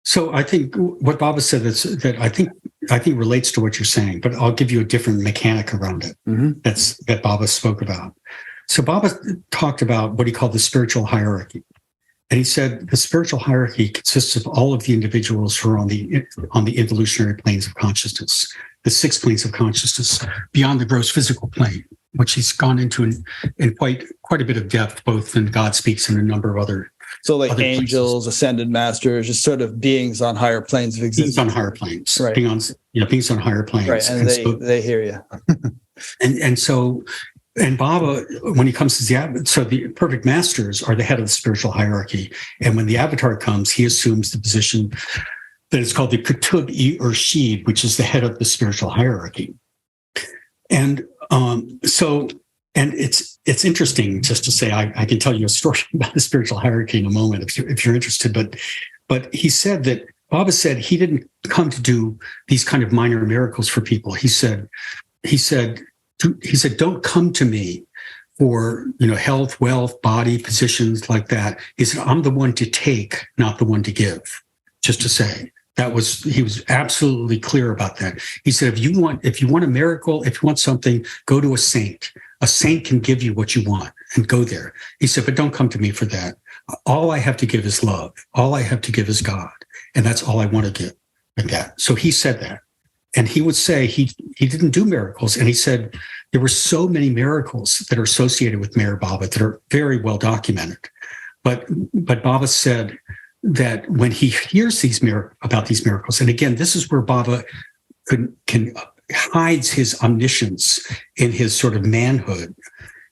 So I think what Baba said is that I think relates to what you're saying, but I'll give you a different mechanic around it. That Baba spoke about. So Baba talked about what he called the spiritual hierarchy. And he said the spiritual hierarchy consists of all of the individuals who are on the evolutionary planes of consciousness, the 6 planes of consciousness beyond the gross physical plane, which he's gone into in quite a bit of depth, both in God Speaks and a number of other. So like other angels, places. Ascended masters, just sort of beings on higher planes of existence. Beings on higher planes, right? Beings on higher planes, right? And they hear you. And Baba, when he comes to the perfect masters are the head of the spiritual hierarchy. And when the avatar comes, he assumes the position that is called the Kutub-i-Urshid, which is the head of the spiritual hierarchy. And it's interesting just to say, I can tell you a story about the spiritual hierarchy in a moment if you're interested. But he said that Baba said he didn't come to do these kind of minor miracles for people. He said, don't come to me for, health, wealth, body, positions like that. He said, I'm the one to take, not the one to give, just to say. He was absolutely clear about that. He said, if you want a miracle, if you want something, go to a saint. A saint can give you what you want and go there. He said, but don't come to me for that. All I have to give is love. All I have to give is God. And that's all I want to give like that. So he said that. And he would say he didn't do miracles. And he said there were so many miracles that are associated with Meher Baba that are very well documented. But Baba said that when he hears about these miracles, and again, this is where Baba hides his omniscience in his sort of manhood.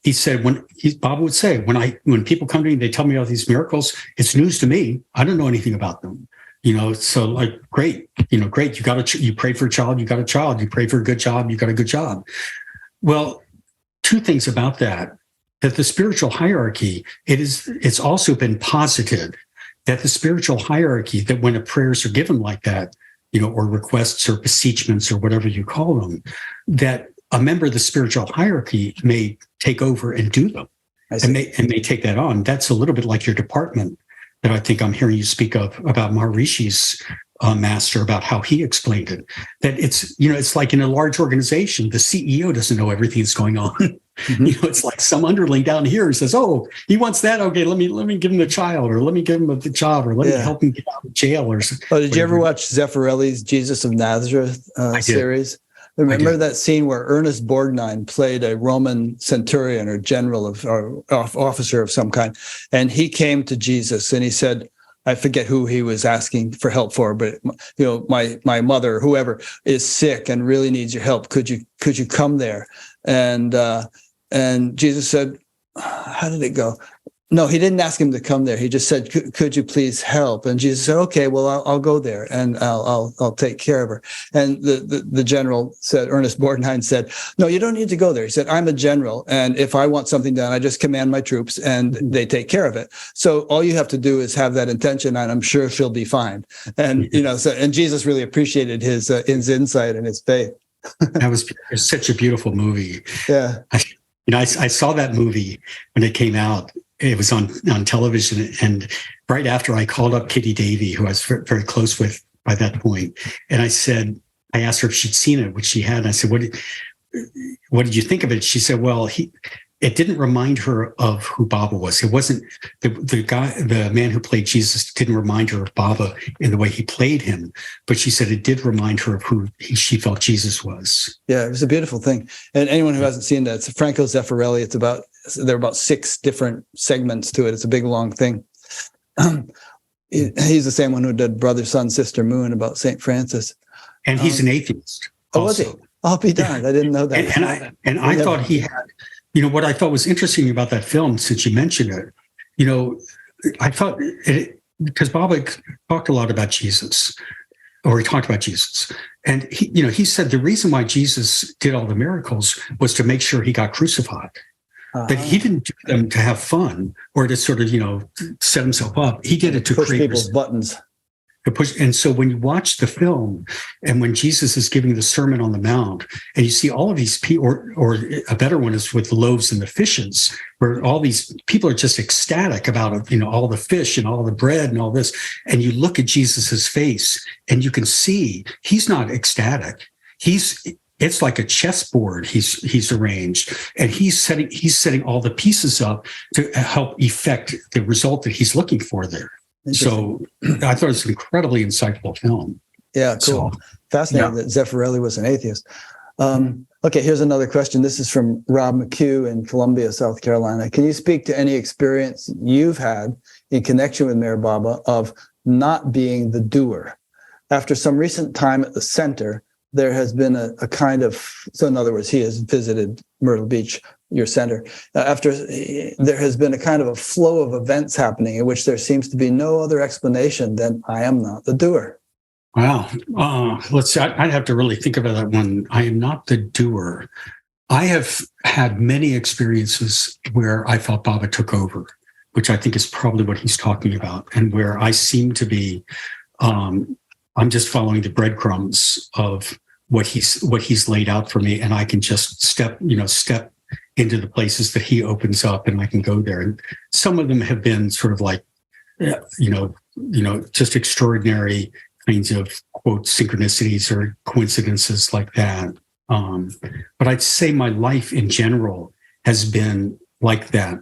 He said, Baba would say, when people come to me, they tell me all these miracles, it's news to me. I don't know anything about them. So like, great, great. You prayed for a child, you got a child. You prayed for a good job, you got a good job. Well, 2 things about that the spiritual hierarchy, it's also been posited that the spiritual hierarchy, that when prayers are given like that, or requests or beseechments or whatever you call them, that a member of the spiritual hierarchy may take over and do them and may take that on. That's a little bit like your department that I think I'm hearing you speak of about Maharishi's master, about how he explained it. That it's like in a large organization, the CEO doesn't know everything that's going on. Mm-hmm. It's like some underling down here who says, "Oh, he wants that. Okay, let me give him the child, or let me give him the job, or let me help him get out of jail." Or did you ever watch Zeffirelli's Jesus of Nazareth series? Remember that scene where Ernest Borgnine played a Roman centurion or general or officer of some kind, and he came to Jesus and he said, I forget who he was asking for help for, but my mother, whoever, is sick and really needs your help. Could you come there? And Jesus said, how did it go? No, he didn't ask him to come there. He just said, could you please help? And Jesus said, okay, well, I'll go there and I'll take care of her. And the general said, Ernest Borgnine said, no, you don't need to go there. He said, I'm a general. And if I want something done, I just command my troops and they take care of it. So all you have to do is have that intention and I'm sure she'll be fine. And, and Jesus really appreciated his insight and his faith. That was such a beautiful movie. Yeah. I saw that movie when it came out. It was on television. And right after, I called up Kitty Davey, who I was very close with by that point. And I asked her if she'd seen it, which she had. And I said, what did you think of it? She said, well, it didn't remind her of who Baba was. It wasn't the man who played Jesus didn't remind her of Baba in the way he played him, but she said it did remind her of who she felt Jesus was. Yeah, it was a beautiful thing. And anyone who hasn't seen that, it's Franco Zeffirelli. There are about 6 different segments to it. It's a big, long thing. He's the same one who did Brother, Sun, Sister, Moon about St. Francis. And he's an atheist. Oh, was he? I'll be darned. I didn't know that. And I thought he had, what I thought was interesting about that film, since you mentioned it, I thought because Baba talked a lot about Jesus, or he talked about Jesus. And he said the reason why Jesus did all the miracles was to make sure he got crucified. That he didn't do them to have fun or to sort of, set himself up. He did it to push create people's buttons. And so when you watch the film, and when Jesus is giving the Sermon on the Mount, and you see all of these people, or a better one is with the loaves and the fishes, where all these people are just ecstatic about, all the fish and all the bread and all this. And you look at Jesus's face, and you can see he's not ecstatic. It's like a chessboard he's arranged, and he's setting all the pieces up to help effect the result that he's looking for there. So I thought it was an incredibly insightful film. Yeah, cool. Fascinating that Zeffirelli was an atheist. Okay, here's another question. This is from Rob McHugh in Columbia, South Carolina. Can you speak to any experience you've had in connection with Meher Baba of not being the doer? After some recent time at the center, there has been a kind of, so in other words, he has visited Myrtle Beach, your center. There has been a kind of a flow of events happening in which there seems to be no other explanation than I am not the doer. Wow. Let's see. I'd have to really think about that one. I am not the doer. I have had many experiences where I felt Baba took over, which I think is probably what he's talking about, and where I seem to be, I'm just following the breadcrumbs of what he's laid out for me, and I can just step into the places that he opens up, and I can go there. And some of them have been sort of like, just extraordinary kinds of quote synchronicities or coincidences like that. But I'd say my life in general has been like that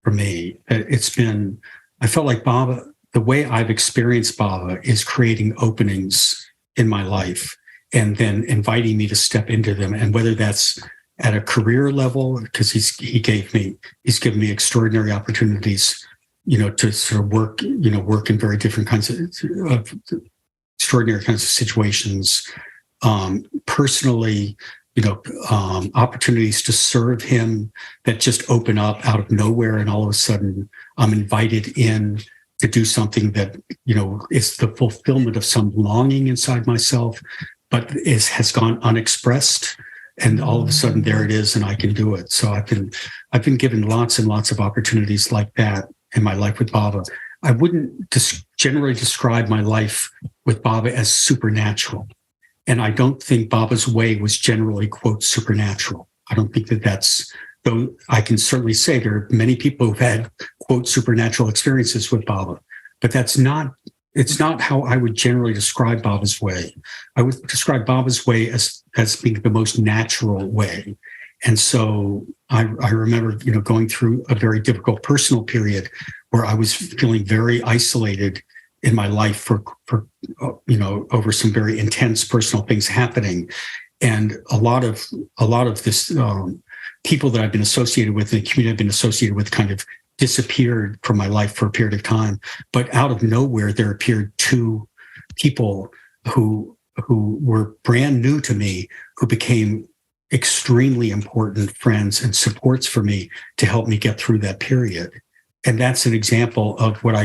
for me. I felt like Baba, the way I've experienced Baba is creating openings in my life and then inviting me to step into them. And whether that's at a career level, because he's given me extraordinary opportunities, to sort of work in very different kinds of extraordinary kinds of situations. Personally, opportunities to serve him that just open up out of nowhere, and all of a sudden I'm invited in to do something that, is the fulfillment of some longing inside myself, but has gone unexpressed. And all of a sudden there it is, and I can do it. So I've been given lots and lots of opportunities like that in my life with Baba. I wouldn't generally describe my life with Baba as supernatural. And I don't think Baba's way was generally, quote, supernatural. I don't think that's, though I can certainly say there are many people who've had, quote, supernatural experiences with Baba, but it's not how I would generally describe Baba's way. I would describe Baba's way as being the most natural way. And so I remember, going through a very difficult personal period where I was feeling very isolated in my life for over some very intense personal things happening. And a lot of this people that I've been associated with, the community I've been associated with, kind of disappeared from my life for a period of time. But out of nowhere, there appeared two people who were brand new to me, who became extremely important friends and supports for me to help me get through that period. And that's an example of what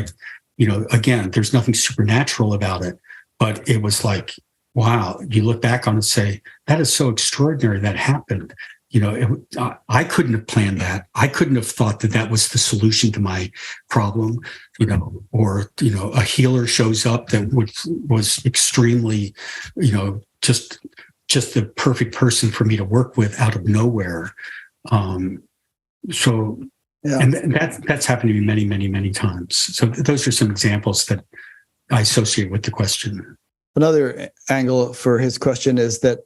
again, there's nothing supernatural about it, but it was like, wow, you look back on it and say, that is so extraordinary that happened. I couldn't have planned that. I couldn't have thought that was the solution to my problem, or a healer shows up that was extremely, just the perfect person for me to work with out of nowhere. And that's happened to me many, many, many times. So those are some examples that I associate with the question. Another angle for his question is that,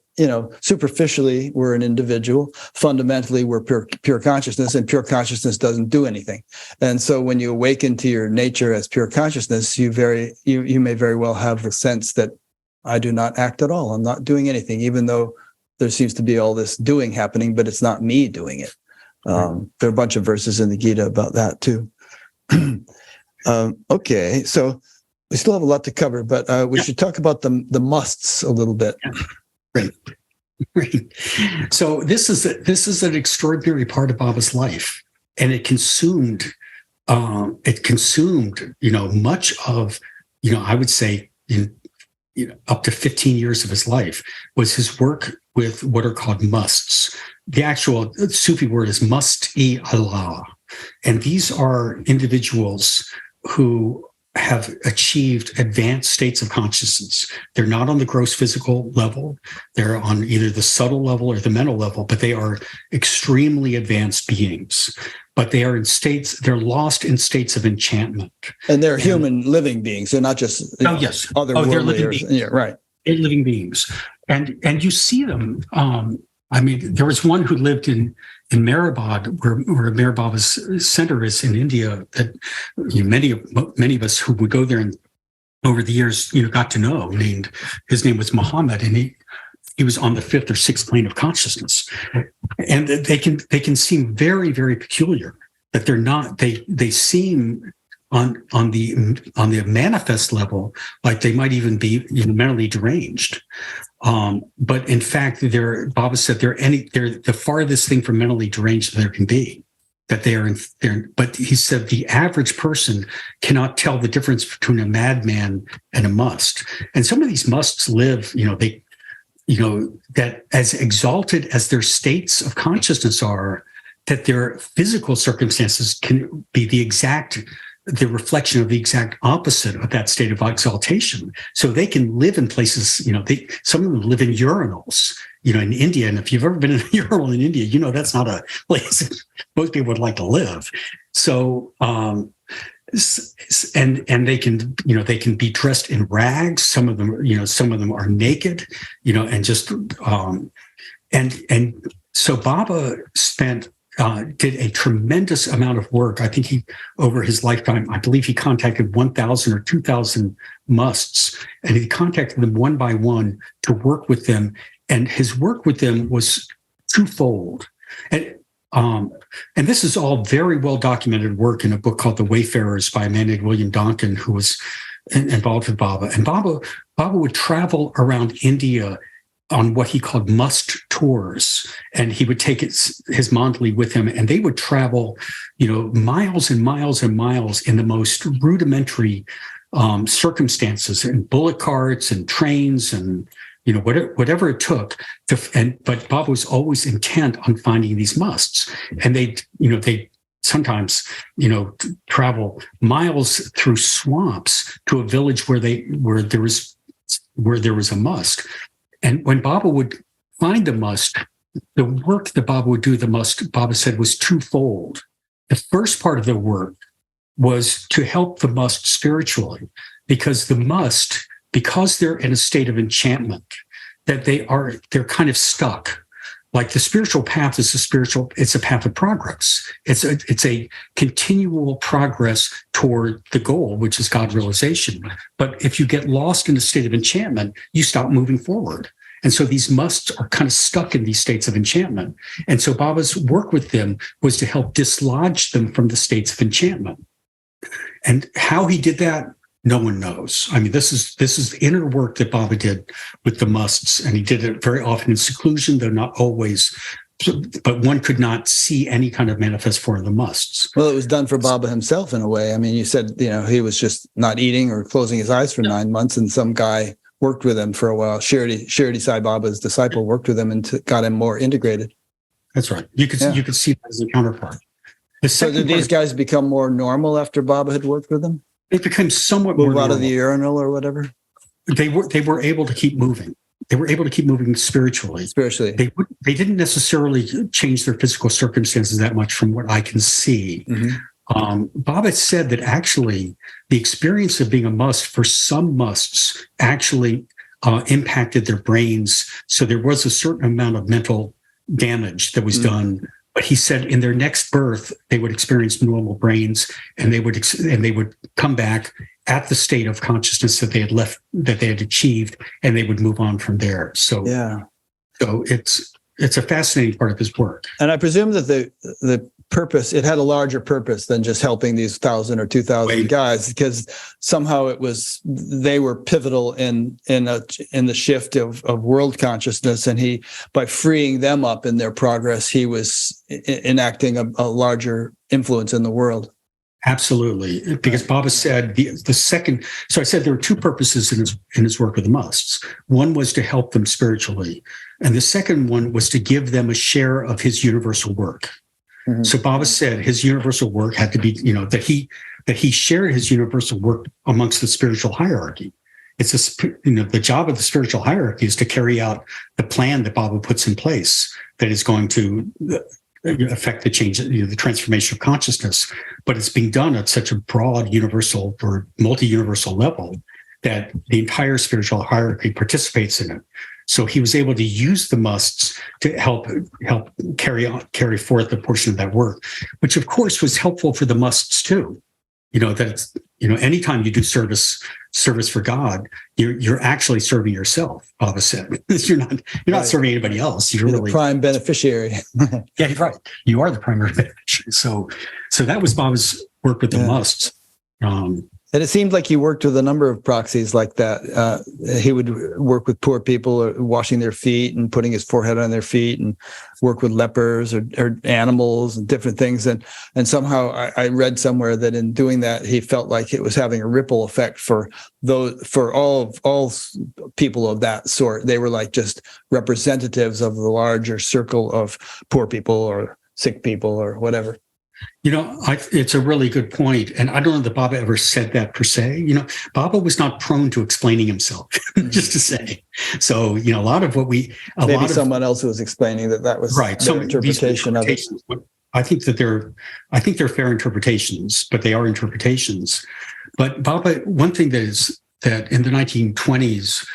superficially, we're an individual. Fundamentally, we're pure consciousness, and pure consciousness doesn't do anything. And so when you awaken to your nature as pure consciousness, you may very well have the sense that I do not act at all. I'm not doing anything, even though there seems to be all this doing happening, but it's not me doing it. There are a bunch of verses in the Gita about that too. Okay, so we still have a lot to cover, but we should talk about the musts a little bit. Great. So this is an extraordinary part of Baba's life, and it consumed much of, I would say up to 15 years of his life was his work with what are called musts. The actual Sufi word is must-e Allah. And these are individuals who have achieved advanced states of consciousness. They're not on the gross physical level. They're on either the subtle level or the mental level, but they are extremely advanced beings. But they are in states, they're lost in states of enchantment. And they're human living beings. They're not just Yes. otherworldly. They're living beings. Yeah, right. They're living beings. And you see them. I mean, there was one who lived in Mehrabad, where Meher Baba's center is in India, that many of us who would go there and over the years, got to know. His name was Muhammad, and he was on the fifth or sixth plane of consciousness, and they can seem very, very peculiar. That they're not. They seem on the manifest level like they might even be mentally deranged. But in fact, Baba said they're the farthest thing from mentally deranged that there can be. That they are but he said the average person cannot tell the difference between a madman and a must. And some of these musts live, that as exalted as their states of consciousness are, that their physical circumstances can be the reflection of the exact opposite of that state of exaltation. So they can live in places, some of them live in urinals, in India. And if you've ever been in a urinal in India, that's not a place most people would like to live. So, and they can be dressed in rags. Some of them are naked, and just, and so Baba did a tremendous amount of work. I think over his lifetime, I believe he contacted 1,000 or 2,000 musts, and he contacted them one by one to work with them. And his work with them was twofold. And this is all very well documented work in a book called The Wayfarers by a man named William Donkin, who was involved with Baba. And Baba would travel around India on what he called must tours. And he would take his Mandali with him, and they would travel, miles and miles and miles in the most rudimentary circumstances, in bullock carts and trains and, whatever it took. But Baba was always intent on finding these musts. And they sometimes, travel miles through swamps to a village where there was a must. And when Baba would find the must, the work that Baba would do the must, Baba said, was twofold. The first part of the work was to help the must spiritually, because they're in a state of enchantment, that they're kind of stuck. Like the spiritual path it's a path of progress. It's a continual progress toward the goal, which is God realization. But if you get lost in a state of enchantment, you stop moving forward. And so these musts are kind of stuck in these states of enchantment. And so Baba's work with them was to help dislodge them from the states of enchantment. And how he did that, no one knows. I mean, this is the inner work that Baba did with the musts, and he did it very often in seclusion, though not always. But one could not see any kind of manifest form of the musts. Well, it was done for Baba himself in a way. I mean, you said, he was just not eating or closing his eyes for 9 months, and some guy worked with him for a while. Shirdi Sai Baba's disciple worked with him and got him more integrated. That's right. You could see that as a counterpart. So did these guys become more normal after Baba had worked with them? They became somewhat more normal. Out of the normal. urinal or whatever? They were able to keep moving. They were able to keep moving spiritually. They didn't necessarily change their physical circumstances that much from what I can see. Mm-hmm. Baba said that actually the experience of being a must for some musts actually impacted their brains. So there was a certain amount of mental damage that was done. But he said in their next birth, they would experience normal brains, and they would come back at the state of consciousness that they had achieved, and they would move on from there. So it's a fascinating part of his work. And I presume that the purpose, it had a larger purpose than just helping these 1,000 or 2,000 guys, because somehow they were pivotal in the shift of world consciousness. And by freeing them up in their progress, he was enacting a larger influence in the world. Absolutely, because Baba said the second. So I said there were two purposes in his work with the musts. One was to help them spiritually, and the second one was to give them a share of his universal work. Mhm. So Baba said his universal work had to be, that he shared his universal work amongst the spiritual hierarchy. It's the job of the spiritual hierarchy is to carry out the plan that Baba puts in place that is going to affect the change, the transformation of consciousness. But it's being done at such a broad, universal or multi-universal level that the entire spiritual hierarchy participates in it. So he was able to use the musts to help carry forth a portion of that work, which of course was helpful for the musts too. That it's, anytime you do service for God, you're actually serving yourself. Baba said, you're not serving anybody else. You're really the prime beneficiary. Yeah, you're right. You are the primary beneficiary. So that was Baba's work with the musts. And it seemed like he worked with a number of proxies like that. He would work with poor people, washing their feet and putting his forehead on their feet, and work with lepers or animals and different things. And somehow I read somewhere that in doing that, he felt like it was having a ripple effect for all people of that sort. They were like just representatives of the larger circle of poor people or sick people or whatever. It's a really good point. And I don't know that Baba ever said that per se. Baba was not prone to explaining himself, just to say. So, a lot of what someone else was explaining that was right. Their interpretation of it. I think they're fair interpretations, but they are interpretations. But Baba, one thing that in the 1920s,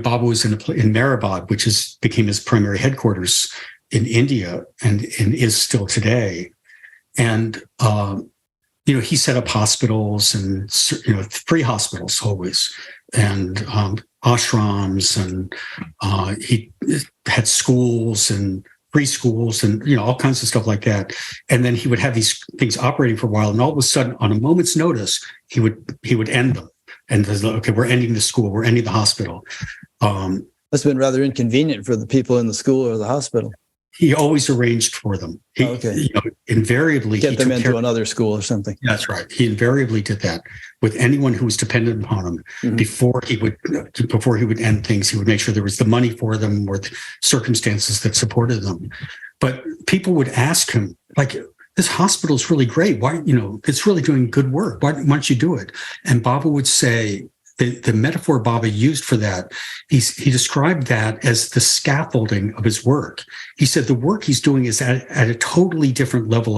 Baba was in Mehrabad, which became his primary headquarters in India and is still today. And, he set up hospitals and, free hospitals always, and ashrams, and he had schools and free schools and, all kinds of stuff like that. And then he would have these things operating for a while. And all of a sudden, on a moment's notice, he would end them. And okay, we're ending the school, we're ending the hospital. Must have been rather inconvenient for the people in the school or the hospital. He always arranged for them. Invariably get them into another school or something. That's right. He invariably did that with anyone who was dependent upon him. Mm-hmm. Before he would end things, he would make sure there was the money for them or the circumstances that supported them. But people would ask him, like, this hospital is really great. Why, it's really doing good work. Why don't you do it? And Baba would say, the metaphor Baba used for that, he described that as the scaffolding of his work. He said the work he's doing is at a totally different level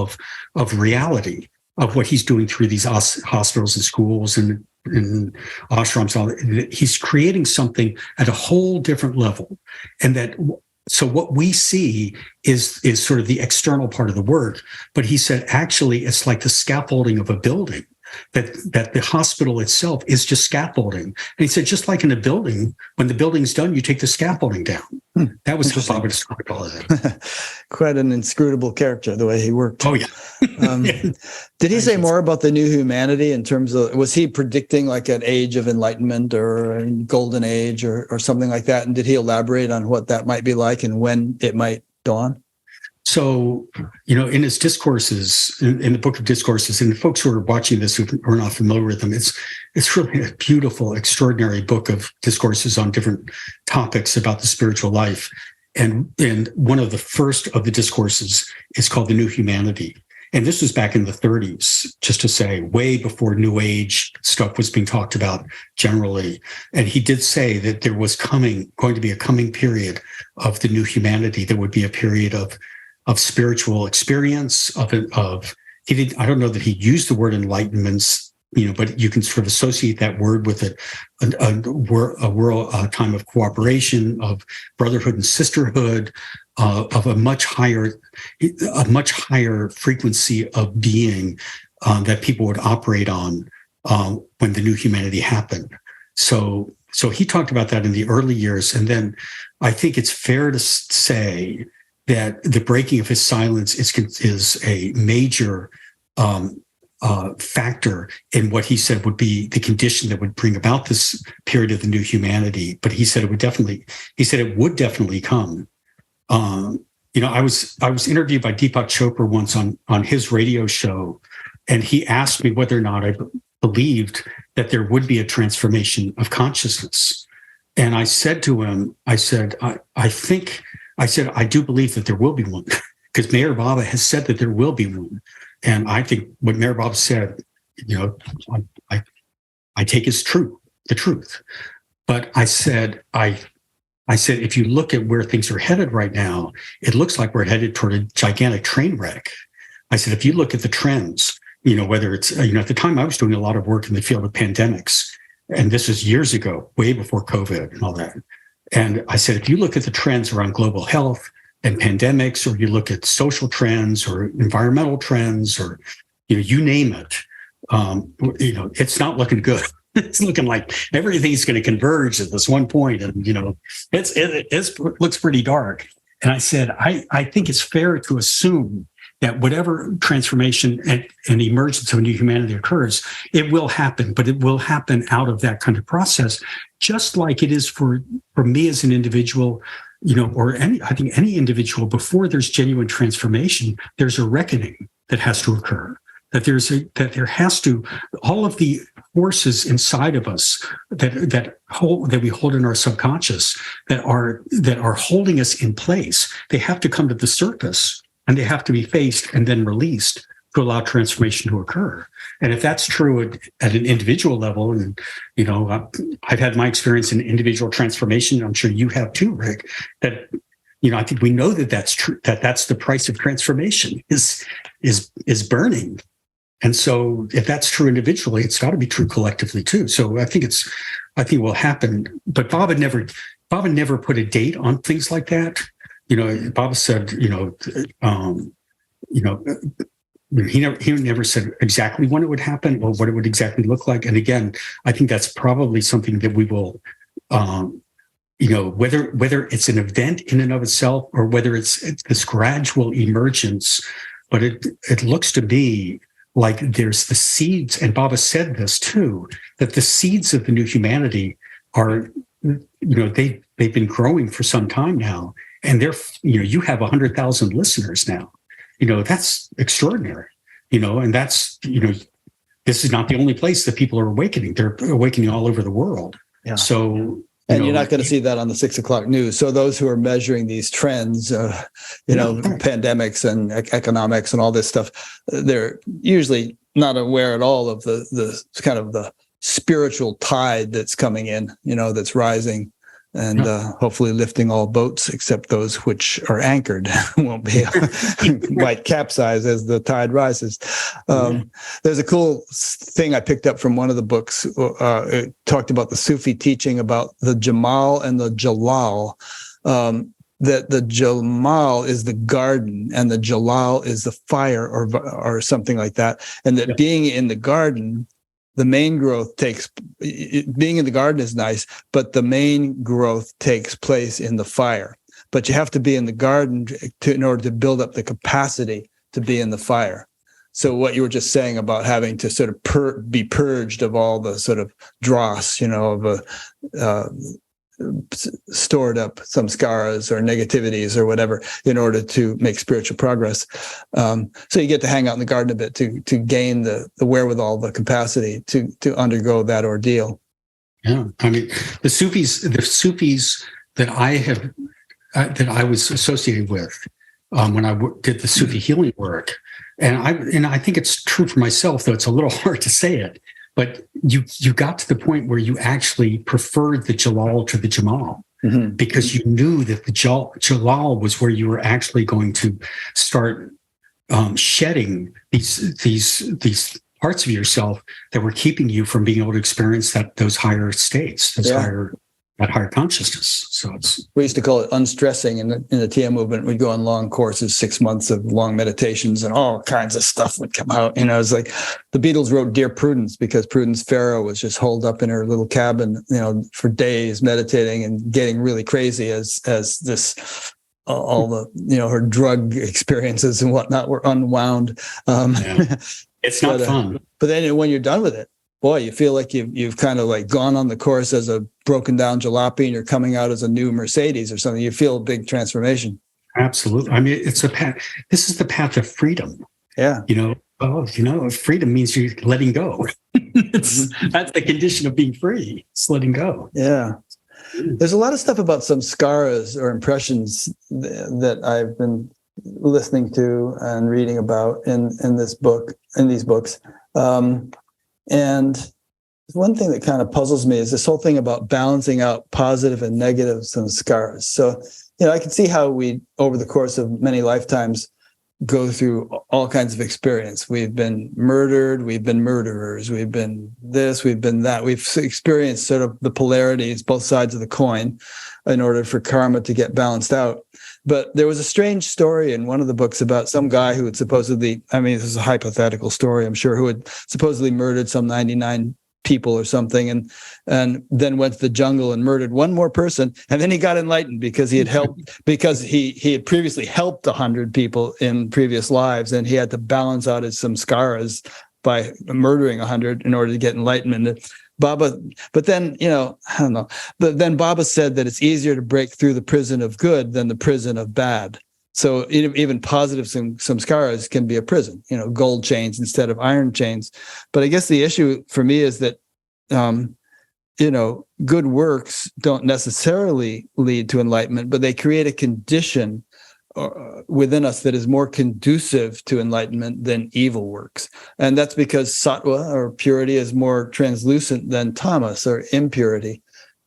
of reality of what he's doing through these hospitals and schools and ashrams. He's creating something at a whole different level. And so what we see is sort of the external part of the work. But he said, actually, it's like the scaffolding of a building. That the hospital itself is just scaffolding. And he said, just like in a building, when the building's done, you take the scaffolding down. That was how Baba described all of that. Quite an inscrutable character, the way he worked. Oh, yeah. Did he say more about the new humanity in terms of, was he predicting like an age of enlightenment or a golden age or something like that? And did he elaborate on what that might be like and when it might dawn? So, in his discourses, in the Book of Discourses, and folks who are watching this who are not familiar with them, it's really a beautiful, extraordinary book of discourses on different topics about the spiritual life. And one of the first of the discourses is called The New Humanity. And this was back in the 30s, just to say, way before New Age stuff was being talked about generally. And he did say that there was going to be a coming period of the new humanity that would be a period of spiritual experience I don't know that he used the word enlightenments, but you can sort of associate that word with a world, a time of cooperation, of brotherhood and sisterhood, of a much higher frequency of being that people would operate on when the new humanity happened. So he talked about that in the early years, and then I think it's fair to say that the breaking of his silence is a major factor in what he said would be the condition that would bring about this period of the new humanity. But he said it would definitely come. I was interviewed by Deepak Chopra once on his radio show, and he asked me whether or not I believed that there would be a transformation of consciousness. And I said to him, I do believe that there will be one. because Mayor Baba has said that there will be one. And I think what Mayor Baba said, I take as true, the truth. But I said, if you look at where things are headed right now, it looks like we're headed toward a gigantic train wreck. I said, if you look at the trends, whether it's, at the time I was doing a lot of work in the field of pandemics, and this was years ago, way before COVID and all that. And I said, if you look at the trends around global health and pandemics, or you look at social trends or environmental trends, or, you name it, it's not looking good. It's looking like everything's going to converge at this one point. And, it looks pretty dark. And I said, I think it's fair to assume that whatever transformation and emergence of new humanity occurs, it will happen, but it will happen out of that kind of process, just like it is for me as an individual, or any individual. Before there's genuine transformation, there's a reckoning that has to occur. That there has to, all of the forces inside of us that we hold in our subconscious that are holding us in place, they have to come to the surface, and they have to be faced and then released to allow transformation to occur. And if that's true at an individual level, and I've had my experience in individual transformation, I'm sure you have too, Rick, that I think we know that that's true, that's the price of transformation is burning. And so if that's true individually, it's got to be true collectively too. So I think it will happen. But Baba never put a date on things like that. Baba said, he never said exactly when it would happen or what it would exactly look like. And again, I think that's probably something that we will, whether it's an event in and of itself or whether it's this gradual emergence, but it looks to me like there's the seeds, and Baba said this too, that the seeds of the new humanity are, they've been growing for some time now. And you have 100,000 listeners now. That's extraordinary. And that's, this is not the only place that people are awakening. They're awakening all over the world. Yeah. So, and you're not going to see that on the 6 o'clock news. So those who are measuring these trends, pandemics and economics and all this stuff, they're usually not aware at all of the kind of the spiritual tide that's coming in, that's rising. And hopefully lifting all boats except those which are anchored won't be might capsize as the tide rises. There's a cool thing I picked up from one of the books. It talked about the Sufi teaching about the Jamal and the Jalal. That the Jamal is the garden and the Jalal is the fire, or something like that. And that being in the garden, the main growth being in the garden is nice, but the main growth takes place in the fire. But you have to be in the garden in order to build up the capacity to be in the fire. So what you were just saying about having to sort of be purged of all the sort of dross, stored up samskaras or negativities or whatever in order to make spiritual progress. So you get to hang out in the garden a bit to gain the wherewithal, the capacity to undergo that ordeal. Yeah, I mean, the Sufis that I was associated with when I did the Sufi healing work, and I think it's true for myself, though it's a little hard to say it. But you got to the point where you actually preferred the Jalal to the Jamal, because you knew that the Jalal was where you were actually going to start shedding these parts of yourself that were keeping you from being able to experience those higher states, that higher consciousness. So we used to call it unstressing in the TM movement. We'd go on long courses, 6 months of long meditations, and all kinds of stuff would come out. It's like the Beatles wrote Dear Prudence because Prudence Farrow was just holed up in her little cabin, for days meditating and getting really crazy as this all the her drug experiences and whatnot were unwound. It's not fun. But then when you're done with it, boy, you feel like you've kind of like gone on the course as a broken down jalopy and you're coming out as a new Mercedes or something. You feel a big transformation. Absolutely. I mean, it's a path. This is the path of freedom. Yeah. Freedom means you're letting go. That's the condition of being free. It's letting go. Yeah. There's a lot of stuff about samskaras or impressions that I've been listening to and reading about in these books. And one thing that kind of puzzles me is this whole thing about balancing out positive and negative samskaras. So, I can see how we, over the course of many lifetimes, go through all kinds of experience. We've been murdered, we've been murderers, we've been this, we've been that. We've experienced sort of the polarities, both sides of the coin, in order for karma to get balanced out. But there was a strange story in one of the books about some guy who had supposedly, this is a hypothetical story, I'm sure, who had supposedly murdered some 99 people or something, and then went to the jungle and murdered one more person, and then he got enlightened because he had previously helped 100 people in previous lives, and he had to balance out his samskaras by murdering 100 in order to get enlightenment. Baba, but then, I don't know. But then Baba said that it's easier to break through the prison of good than the prison of bad. So even positive samskaras can be a prison, gold chains instead of iron chains. But I guess the issue for me is that, good works don't necessarily lead to enlightenment, but they create a condition within us that is more conducive to enlightenment than evil works. And that's because sattva, or purity, is more translucent than tamas, or impurity.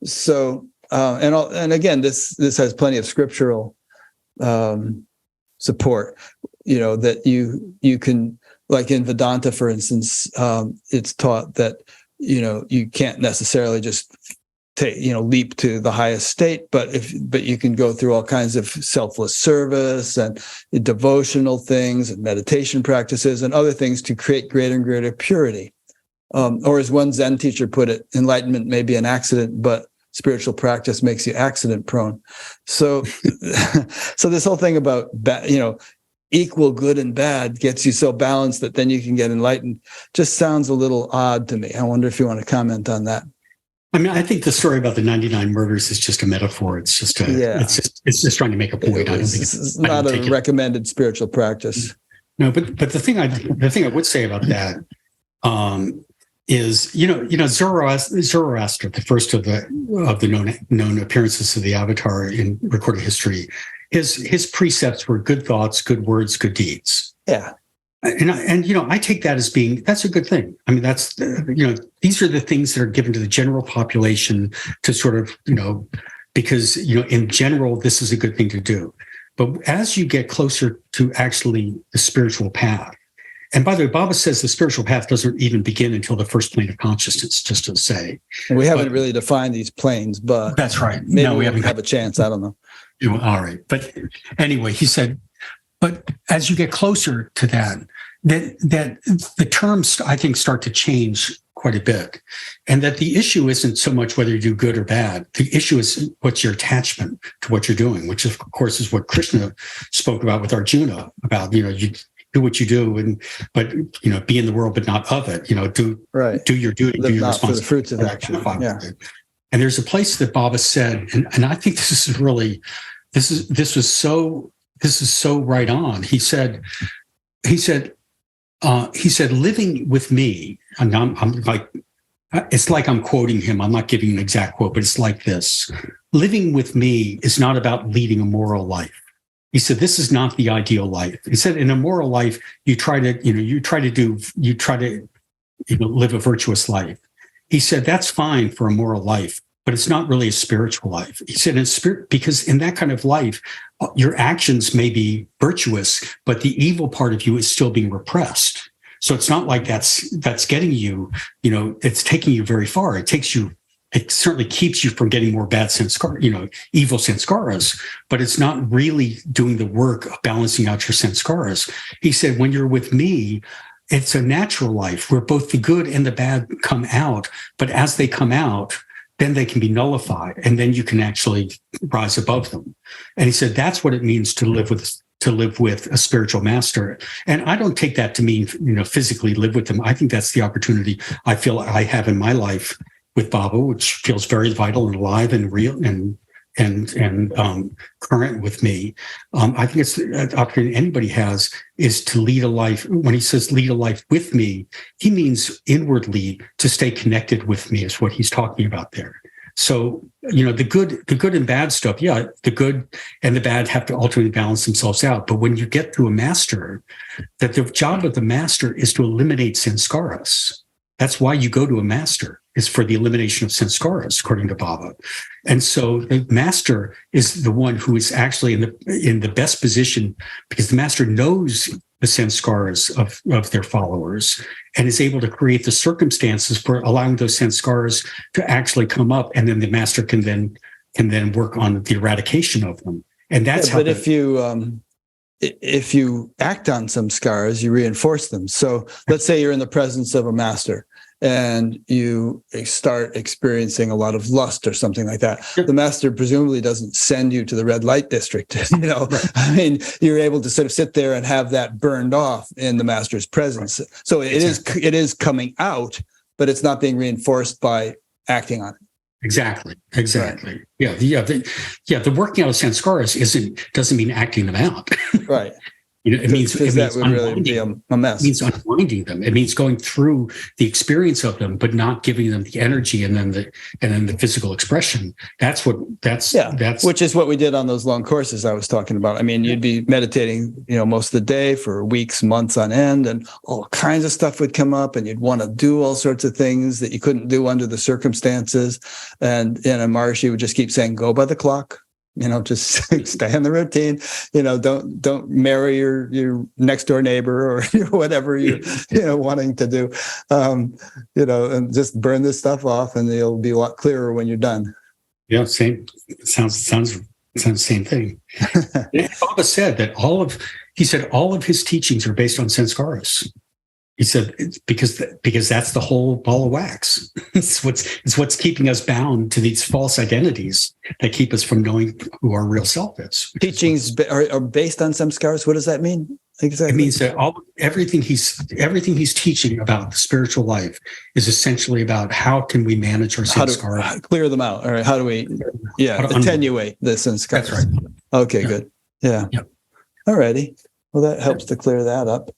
So, and again, this has plenty of scriptural support, that you can, like in Vedanta, for instance, it's taught that, you can't necessarily just leap to the highest state, but you can go through all kinds of selfless service and devotional things and meditation practices and other things to create greater and greater purity. Or as one Zen teacher put it, enlightenment may be an accident, but spiritual practice makes you accident prone. So, so this whole thing about, equal good and bad gets you so balanced that then you can get enlightened just sounds a little odd to me. I wonder if you want to comment on that. I think the story about the 99 murders is just a metaphor. It's just it's just trying to make a point. It's not a recommended spiritual practice. No, but the thing I would say about that is, Zoroaster, the first of the known appearances of the Avatar in recorded history, his precepts were good thoughts, good words, good deeds. Yeah. And I take that as being, that's a good thing. That's, these are the things that are given to the general population to sort of, because, in general, this is a good thing to do. But as you get closer to actually the spiritual path, and by the way, Baba says the spiritual path doesn't even begin until the first plane of consciousness, just to say. And we haven't really defined these planes, but that's right. Maybe we haven't have a chance. I don't know. All right. But anyway, he said, but as you get closer to that the terms, I think, start to change quite a bit. And that the issue isn't so much whether you do good or bad. The issue is what's your attachment to what you're doing, which of course is what Krishna spoke about with Arjuna, about, you do what you do, but be in the world, but not of it. Do your duty, do your responsibility. The fruits of action. Yeah. And there's a place that Baba said, and I think this is really, this is so right on. He said, living with me, and I'm like, it's like I'm quoting him. I'm not giving an exact quote, but it's like this: living with me is not about leading a moral life. He said, this is not the ideal life. He said, in a moral life, you try to live a virtuous life. He said, that's fine for a moral life, but it's not really a spiritual life. He said, because in that kind of life, your actions may be virtuous, but the evil part of you is still being repressed. So it's not like that's getting you, it's taking you very far. It certainly keeps you from getting more bad evil sanskaras, but it's not really doing the work of balancing out your sanskaras. He said, when you're with me, it's a natural life where both the good and the bad come out, but as they come out, then they can be nullified, and then you can actually rise above them. And he said, that's what it means to live with a spiritual master. And I don't take that to mean, physically live with them. I think that's the opportunity I feel I have in my life with Baba, which feels very vital and alive and real and current with me. I think it's the opportunity anybody has is to lead a life. When he says lead a life with me, he means inwardly to stay connected with me, is what he's talking about there. So, the good and bad stuff, yeah, the good and the bad have to ultimately balance themselves out. But when you get to a master, that the job of the master is to eliminate sanskaras. That's why you go to a master, is for the elimination of sanskaras, according to Baba. And so the master is the one who is actually in the best position, because the master knows the sanskaras of their followers and is able to create the circumstances for allowing those sanskaras to actually come up, and then the master can then work on the eradication of them. And that's how. But if you act on some scars, you reinforce them. So let's say you're in the presence of a master and you start experiencing a lot of lust or something like that. Yep. The master presumably doesn't send you to the red light district. Right. I mean, you're able to sort of sit there and have that burned off in the master's presence. Right. So it is coming out, but it's not being reinforced by acting on it. Exactly. Right. Yeah. The working out of sanskaras doesn't mean acting them out. Right. It means that would really be a mess. It means unwinding them. It means going through the experience of them, but not giving them the energy and then the physical expression. That's which is what we did on those long courses I was talking about. I mean, you'd be meditating, most of the day for weeks, months on end, and all kinds of stuff would come up, and you'd want to do all sorts of things that you couldn't do under the circumstances. And a Maharishi would just keep saying, "Go by the clock." Just stay in the routine. Don't marry your next door neighbor or whatever you're wanting to do. And just burn this stuff off, and it'll be a lot clearer when you're done. Yeah, same. Sounds the same thing. Baba said that all of his teachings are based on sanskaras. He said because that's the whole ball of wax. It's what's keeping us bound to these false identities that keep us from knowing who our real self is. Teachings are based on samskaras. What does that mean exactly? It means that everything he's teaching about the spiritual life is essentially about how can we manage our samskaras, how to clear them out. All right, how do we attenuate the samskaras? That's right. Okay, yeah. Good. Yeah. Yep. All righty. Well, that helps to clear that up.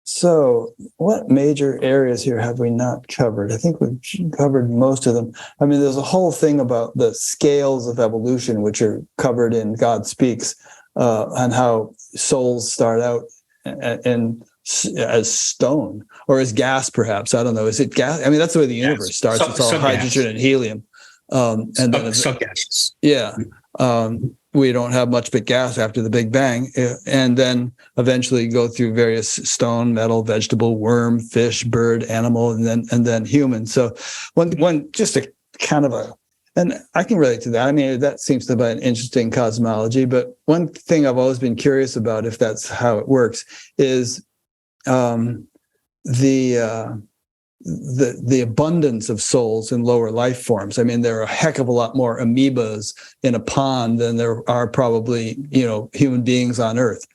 So what major areas here have we not covered? I think we've covered most of them. I mean, there's a whole thing about the scales of evolution, which are covered in God Speaks, on how souls start out as stone or as gas, perhaps. I don't know. Is it gas? I mean, that's the way the universe starts. It's all hydrogen and helium. And then sub-gases. Yeah. We don't have much but gas after the Big Bang, and then eventually go through various stone, metal, vegetable, worm, fish, bird, animal, and then human. So one just a kind of and I can relate to that. I mean, that seems to be an interesting cosmology. But one thing I've always been curious about, if that's how it works, is the abundance of souls in lower life forms. I mean, there are a heck of a lot more amoebas in a pond than there are probably, human beings on Earth.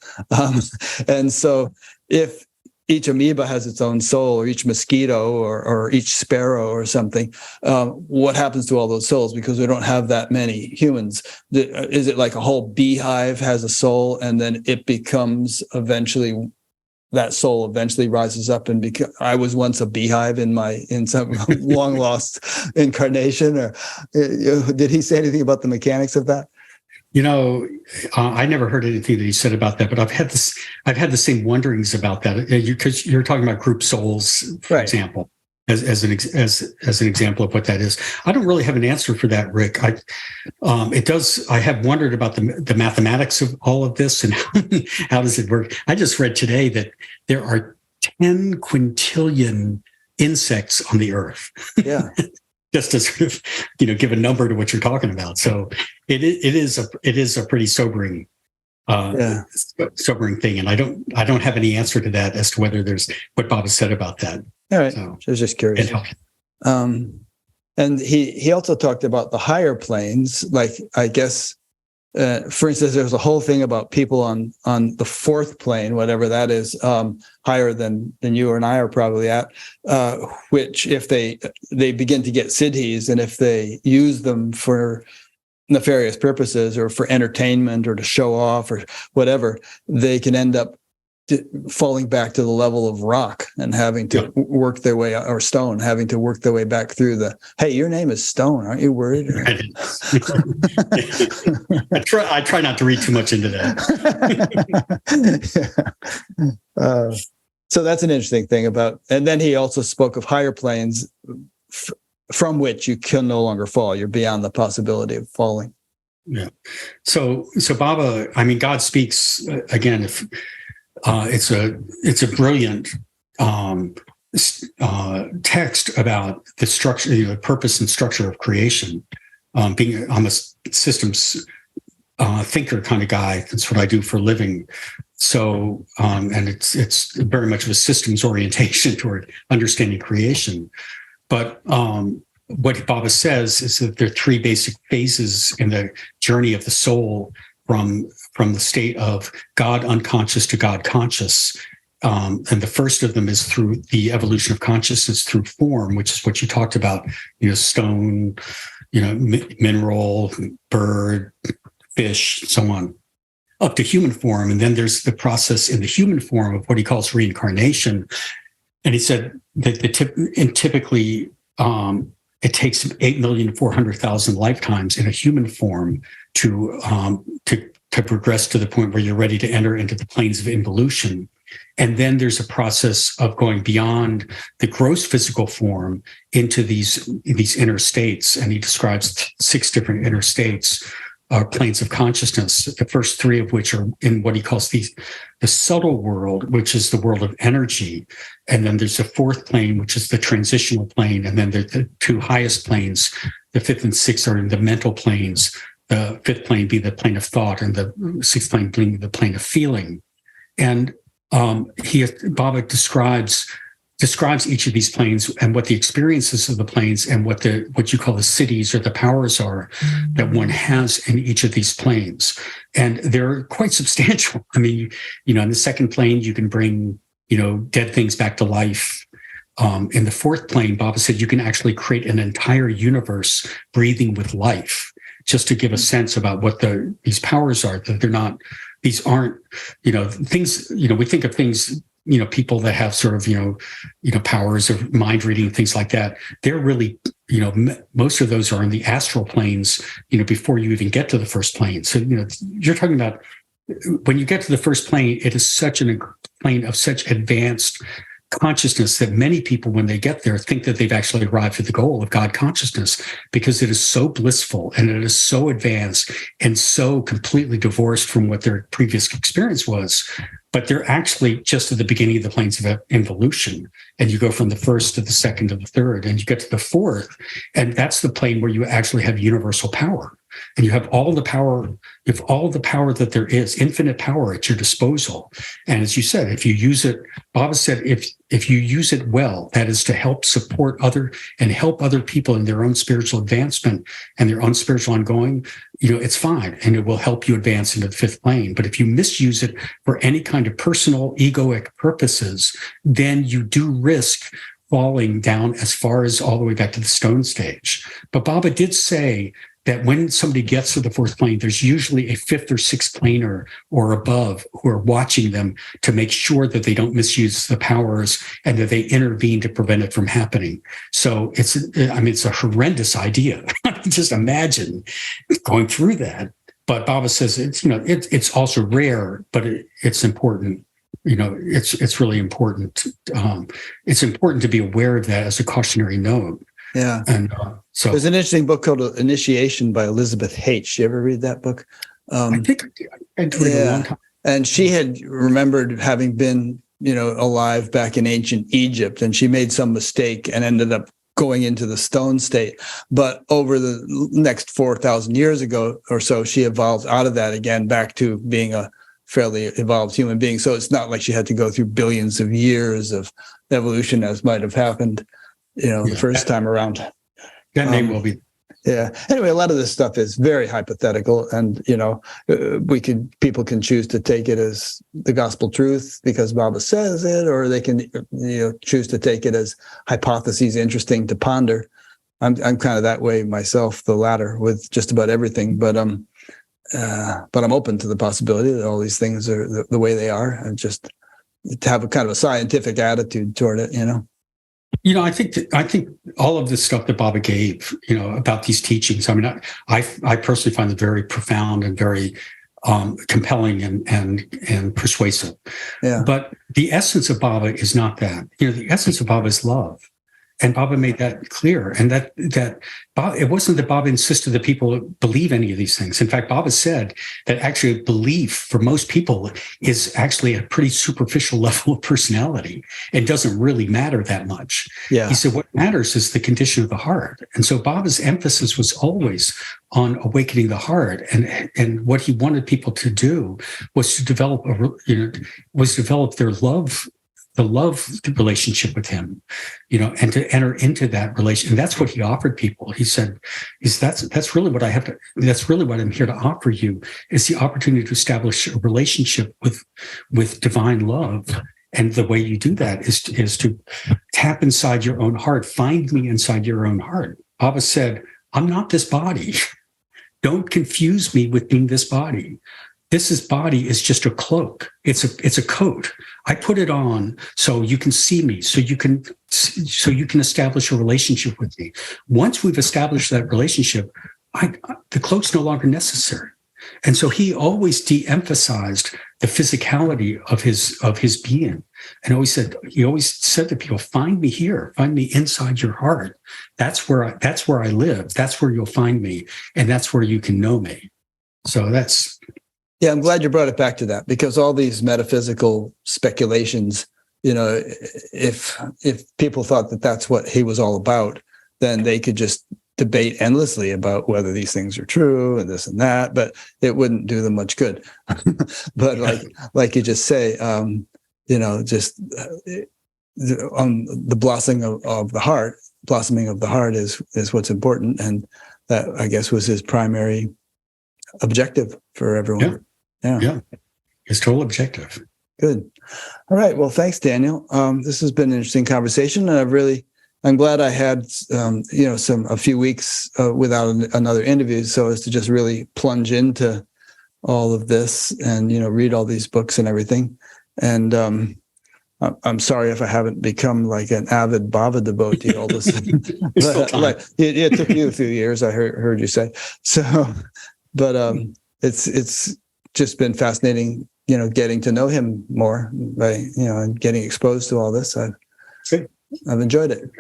And so if each amoeba has its own soul, or each mosquito or each sparrow or something, what happens to all those souls? Because we don't have that many humans. Is it like a whole beehive has a soul, and then it becomes eventually, that soul eventually rises up and I was once a beehive in some long lost incarnation? Or did he say anything about the mechanics of that? I never heard anything that he said about that, but I've had the same wonderings about that, because you're talking about group souls, for example, as an example of what that is. I don't really have an answer for that, Rick. I have wondered about the mathematics of all of this and how does it work. I just read today that there are 10 quintillion insects on the earth. Yeah. Just to sort of, give a number to what you're talking about. So it is a pretty sobering thing. And I don't have any answer to that as to whether there's what Bob has said about that. All right. So, I was just curious. And he also talked about the higher planes, like, I guess, for instance, there's a whole thing about people on the fourth plane, whatever that is, higher than you and I are probably at, which if they begin to get siddhis, and if they use them for nefarious purposes or for entertainment or to show off or whatever, they can end up falling back to the level of rock and having to work their way, or stone, having to work their way back through hey, your name is Stone, aren't you worried? I try not to read too much into that. So that's an interesting thing and then he also spoke of higher planes from which you can no longer fall. You're beyond the possibility of falling. Yeah. So Baba, I mean, God speaks again. If it's a brilliant text about the structure, the purpose and structure of creation. I'm a systems thinker kind of guy. That's what I do for a living. So, and it's very much of a systems orientation toward understanding creation. But what Baba says is that there are three basic phases in the journey of the soul from the state of God unconscious to God conscious. And the first of them is through the evolution of consciousness through form, which is what you talked about, stone, mineral, bird, fish, so on, up to human form. And then there's the process in the human form of what he calls reincarnation. And he said that typically it takes 8,400,000 lifetimes in a human form to progress to the point where you're ready to enter into the planes of involution. And then there's a process of going beyond the gross physical form into these inner states. And he describes 6 different inner states, planes of consciousness, the first 3 of which are in what he calls the subtle world, which is the world of energy. And then there's a 4th plane, which is the transitional plane. And then the 2 highest planes, the 5th and 6th, are in the mental planes. The 5th plane being the plane of thought, and the 6th plane being the plane of feeling. And Baba describes each of these planes and what the experiences of the planes and what you call the cities or the powers are that one has in each of these planes. And they're quite substantial. I mean, in the 2nd plane, you can bring, dead things back to life. In the 4th plane, Baba said you can actually create an entire universe breathing with life, just to give a sense about what these powers are, that these aren't, things, we think of things, people that have sort of, powers of mind reading, things like that. They're really, most of those are in the astral planes, before you even get to the 1st plane. So, you're talking about when you get to the 1st plane, it is such a plane of such advanced consciousness that many people, when they get there, think that they've actually arrived at the goal of God consciousness, because it is so blissful and it is so advanced and so completely divorced from what their previous experience was. But they're actually just at the beginning of the planes of involution. And you go from the 1st to the 2nd to the 3rd, and you get to the 4th. And that's the plane where you actually have universal power. And you have all the power, that there is, infinite power at your disposal. And as you said, if you use it, Baba said, if you use it well, that is to help support help other people in their own spiritual advancement and their own spiritual ongoing, it's fine. And it will help you advance into the 5th plane. But if you misuse it for any kind of personal egoic purposes, then you do risk falling down as far as all the way back to the stone stage. But Baba did say that when somebody gets to the 4th plane, there's usually a 5th or 6th planer or above who are watching them to make sure that they don't misuse the powers and that they intervene to prevent it from happening. So it's a horrendous idea. Just imagine going through that. But Baba says it's also rare, but it's important. It's really important. It's important to be aware of that as a cautionary note. Yeah. And so there's an interesting book called Initiation by Elizabeth H. You ever read that book? I think I'd read it a long time. And she had remembered having been, alive back in ancient Egypt, and she made some mistake and ended up going into the stone state. But over the next 4,000 years ago or so, she evolved out of that again back to being a fairly evolved human being. So it's not like she had to go through billions of years of evolution as might have happened the first time around. That name will be. Yeah. Anyway, a lot of this stuff is very hypothetical, and people can choose to take it as the gospel truth because Baba says it, or they can choose to take it as hypotheses interesting to ponder. I'm kind of that way myself, the latter, with just about everything. But I'm open to the possibility that all these things are the way they are, and just to have a kind of a scientific attitude toward it, I think all of the stuff that Baba gave, about these teachings. I mean, I personally find them very profound and very compelling and persuasive. Yeah. But the essence of Baba is not that. The essence of Baba is love. And Baba made that clear. And that it wasn't that Baba insisted that people believe any of these things. In fact, Baba said that actually belief for most people is actually a pretty superficial level of personality. It doesn't really matter that much. Yeah. He said what matters is the condition of the heart. And so Baba's emphasis was always on awakening the heart. And what he wanted people to do was to develop their love, the love relationship with him, and to enter into that relation. And that's what he offered people. He said, that's really what I'm here to offer you, is the opportunity to establish a relationship with divine love. And the way you do that is to tap inside your own heart, find me inside your own heart. Baba said, I'm not this body. Don't confuse me with being this body. This body is just a cloak. It's a coat. I put it on so you can see me, so you can establish a relationship with me. Once we've established that relationship, the cloak's no longer necessary. And so he always de-emphasized the physicality of his being, and he always said to people, "Find me here. Find me inside your heart. That's where I live. That's where you'll find me, and that's where you can know me." So that's. Yeah, I'm glad you brought it back to that, because all these metaphysical speculations, if people thought that that's what he was all about, then they could just debate endlessly about whether these things are true and this and that, but it wouldn't do them much good. But like you just say, just on the blossoming of the heart is what's important, and that, I guess, was his primary objective for everyone. Yeah. His total objective. Good. All right. Well, thanks, Daniel. This has been an interesting conversation, and I'm glad I had a few weeks without another interview, so as to just really plunge into all of this and read all these books and everything. And I'm sorry if I haven't become like an avid Baba devotee all this. But, it took you a few years, I heard you say. So, but it's just been fascinating, getting to know him more by, and getting exposed to all this. I've enjoyed it.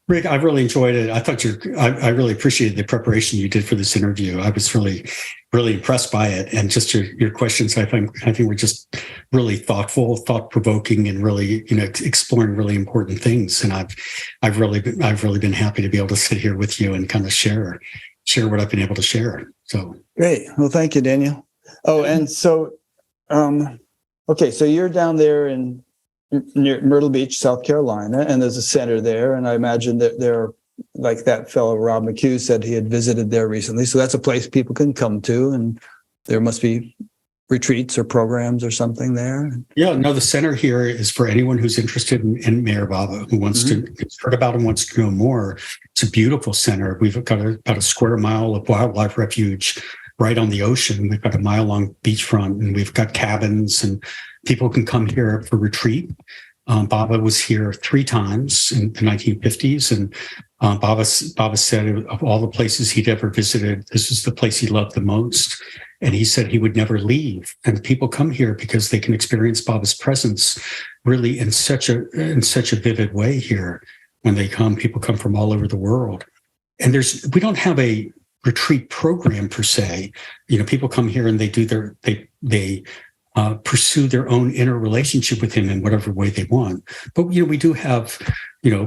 Rick, I've really enjoyed it. I thought I really appreciated the preparation you did for this interview. I was really, really impressed by it, and just your questions. I think were just really thoughtful, thought-provoking, and really, exploring really important things. And I've really been happy to be able to sit here with you and kind of share what I've been able to share. So great. Well, thank you, Daniel. Oh, and so, okay, so you're down there near Myrtle Beach, South Carolina, and there's a center there. And I imagine that there, like that fellow Rob McHugh said, he had visited there recently. So that's a place people can come to, and there must be retreats or programs or something there. Yeah, no, the center here is for anyone who's interested in Meher Baba, who wants to heard about him, wants to know more. It's a beautiful center. We've got about a square mile of wildlife refuge right on the ocean. We've got a mile-long beachfront, and we've got cabins, and people can come here for retreat. Baba was here 3 times in the 1950s, and Baba said of all the places he'd ever visited, this is the place he loved the most. And he said he would never leave. And people come here because they can experience Baba's presence really in such a vivid way here. When they come, people come from all over the world. And we don't have a retreat program per se. People come here and they pursue their own inner relationship with him in whatever way they want. But we do have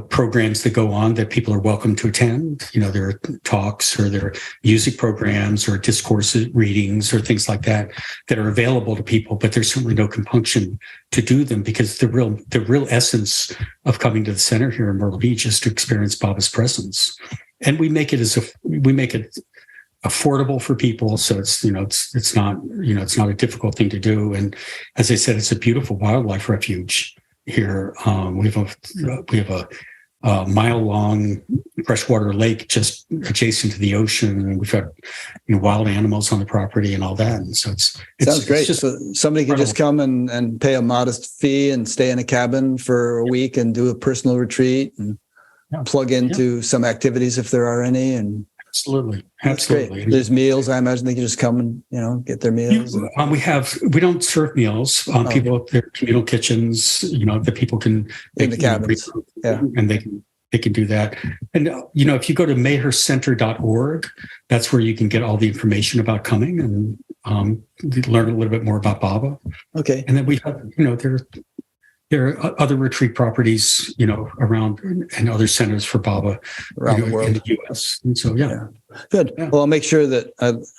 programs that go on that people are welcome to attend. There are talks, or there are music programs, or discourse readings, or things like that are available to people. But there's certainly no compunction to do them, because the real essence of coming to the center here in Myrtle Beach is to experience Baba's presence. And we make it affordable for people, so it's not a difficult thing to do. And as I said, it's a beautiful wildlife refuge here. We have mile-long freshwater lake just adjacent to the ocean, and we've got wild animals on the property and all that. And so it's Sounds great. It's just so somebody can just come and pay a modest fee and stay in a cabin for a week and do a personal retreat and plug into some activities if there are any. And absolutely. Great. There's meals. I imagine they can just come and get their meals. We don't serve meals. People, there are communal kitchens, that people can in the cabins. And they can do that. And if you go to mayhercenter.org, that's where you can get all the information about coming and learn a little bit more about Baba. Okay. And then we have, there are other retreat properties, around and other centers for Baba around the world in the U.S. And so, Good. Yeah. Well, I'll make sure that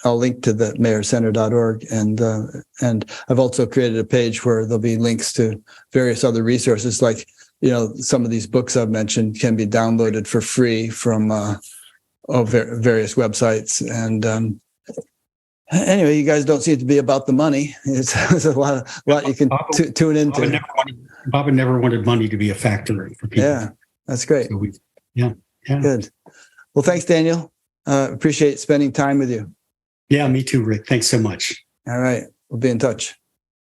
I'll link to the mayhercenter.org. And I've also created a page where there'll be links to various other resources. Like, some of these books I've mentioned can be downloaded for free from various websites. And anyway, you guys don't seem to be about the money. It's a lot you can tune into. Baba never wanted money to be a factor for people. Yeah, that's great. So Good. Well, thanks, Daniel. Appreciate spending time with you. Yeah, me too, Rick. Thanks so much. All right. We'll be in touch.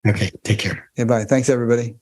Okay. Take care. Okay, bye. Thanks, everybody.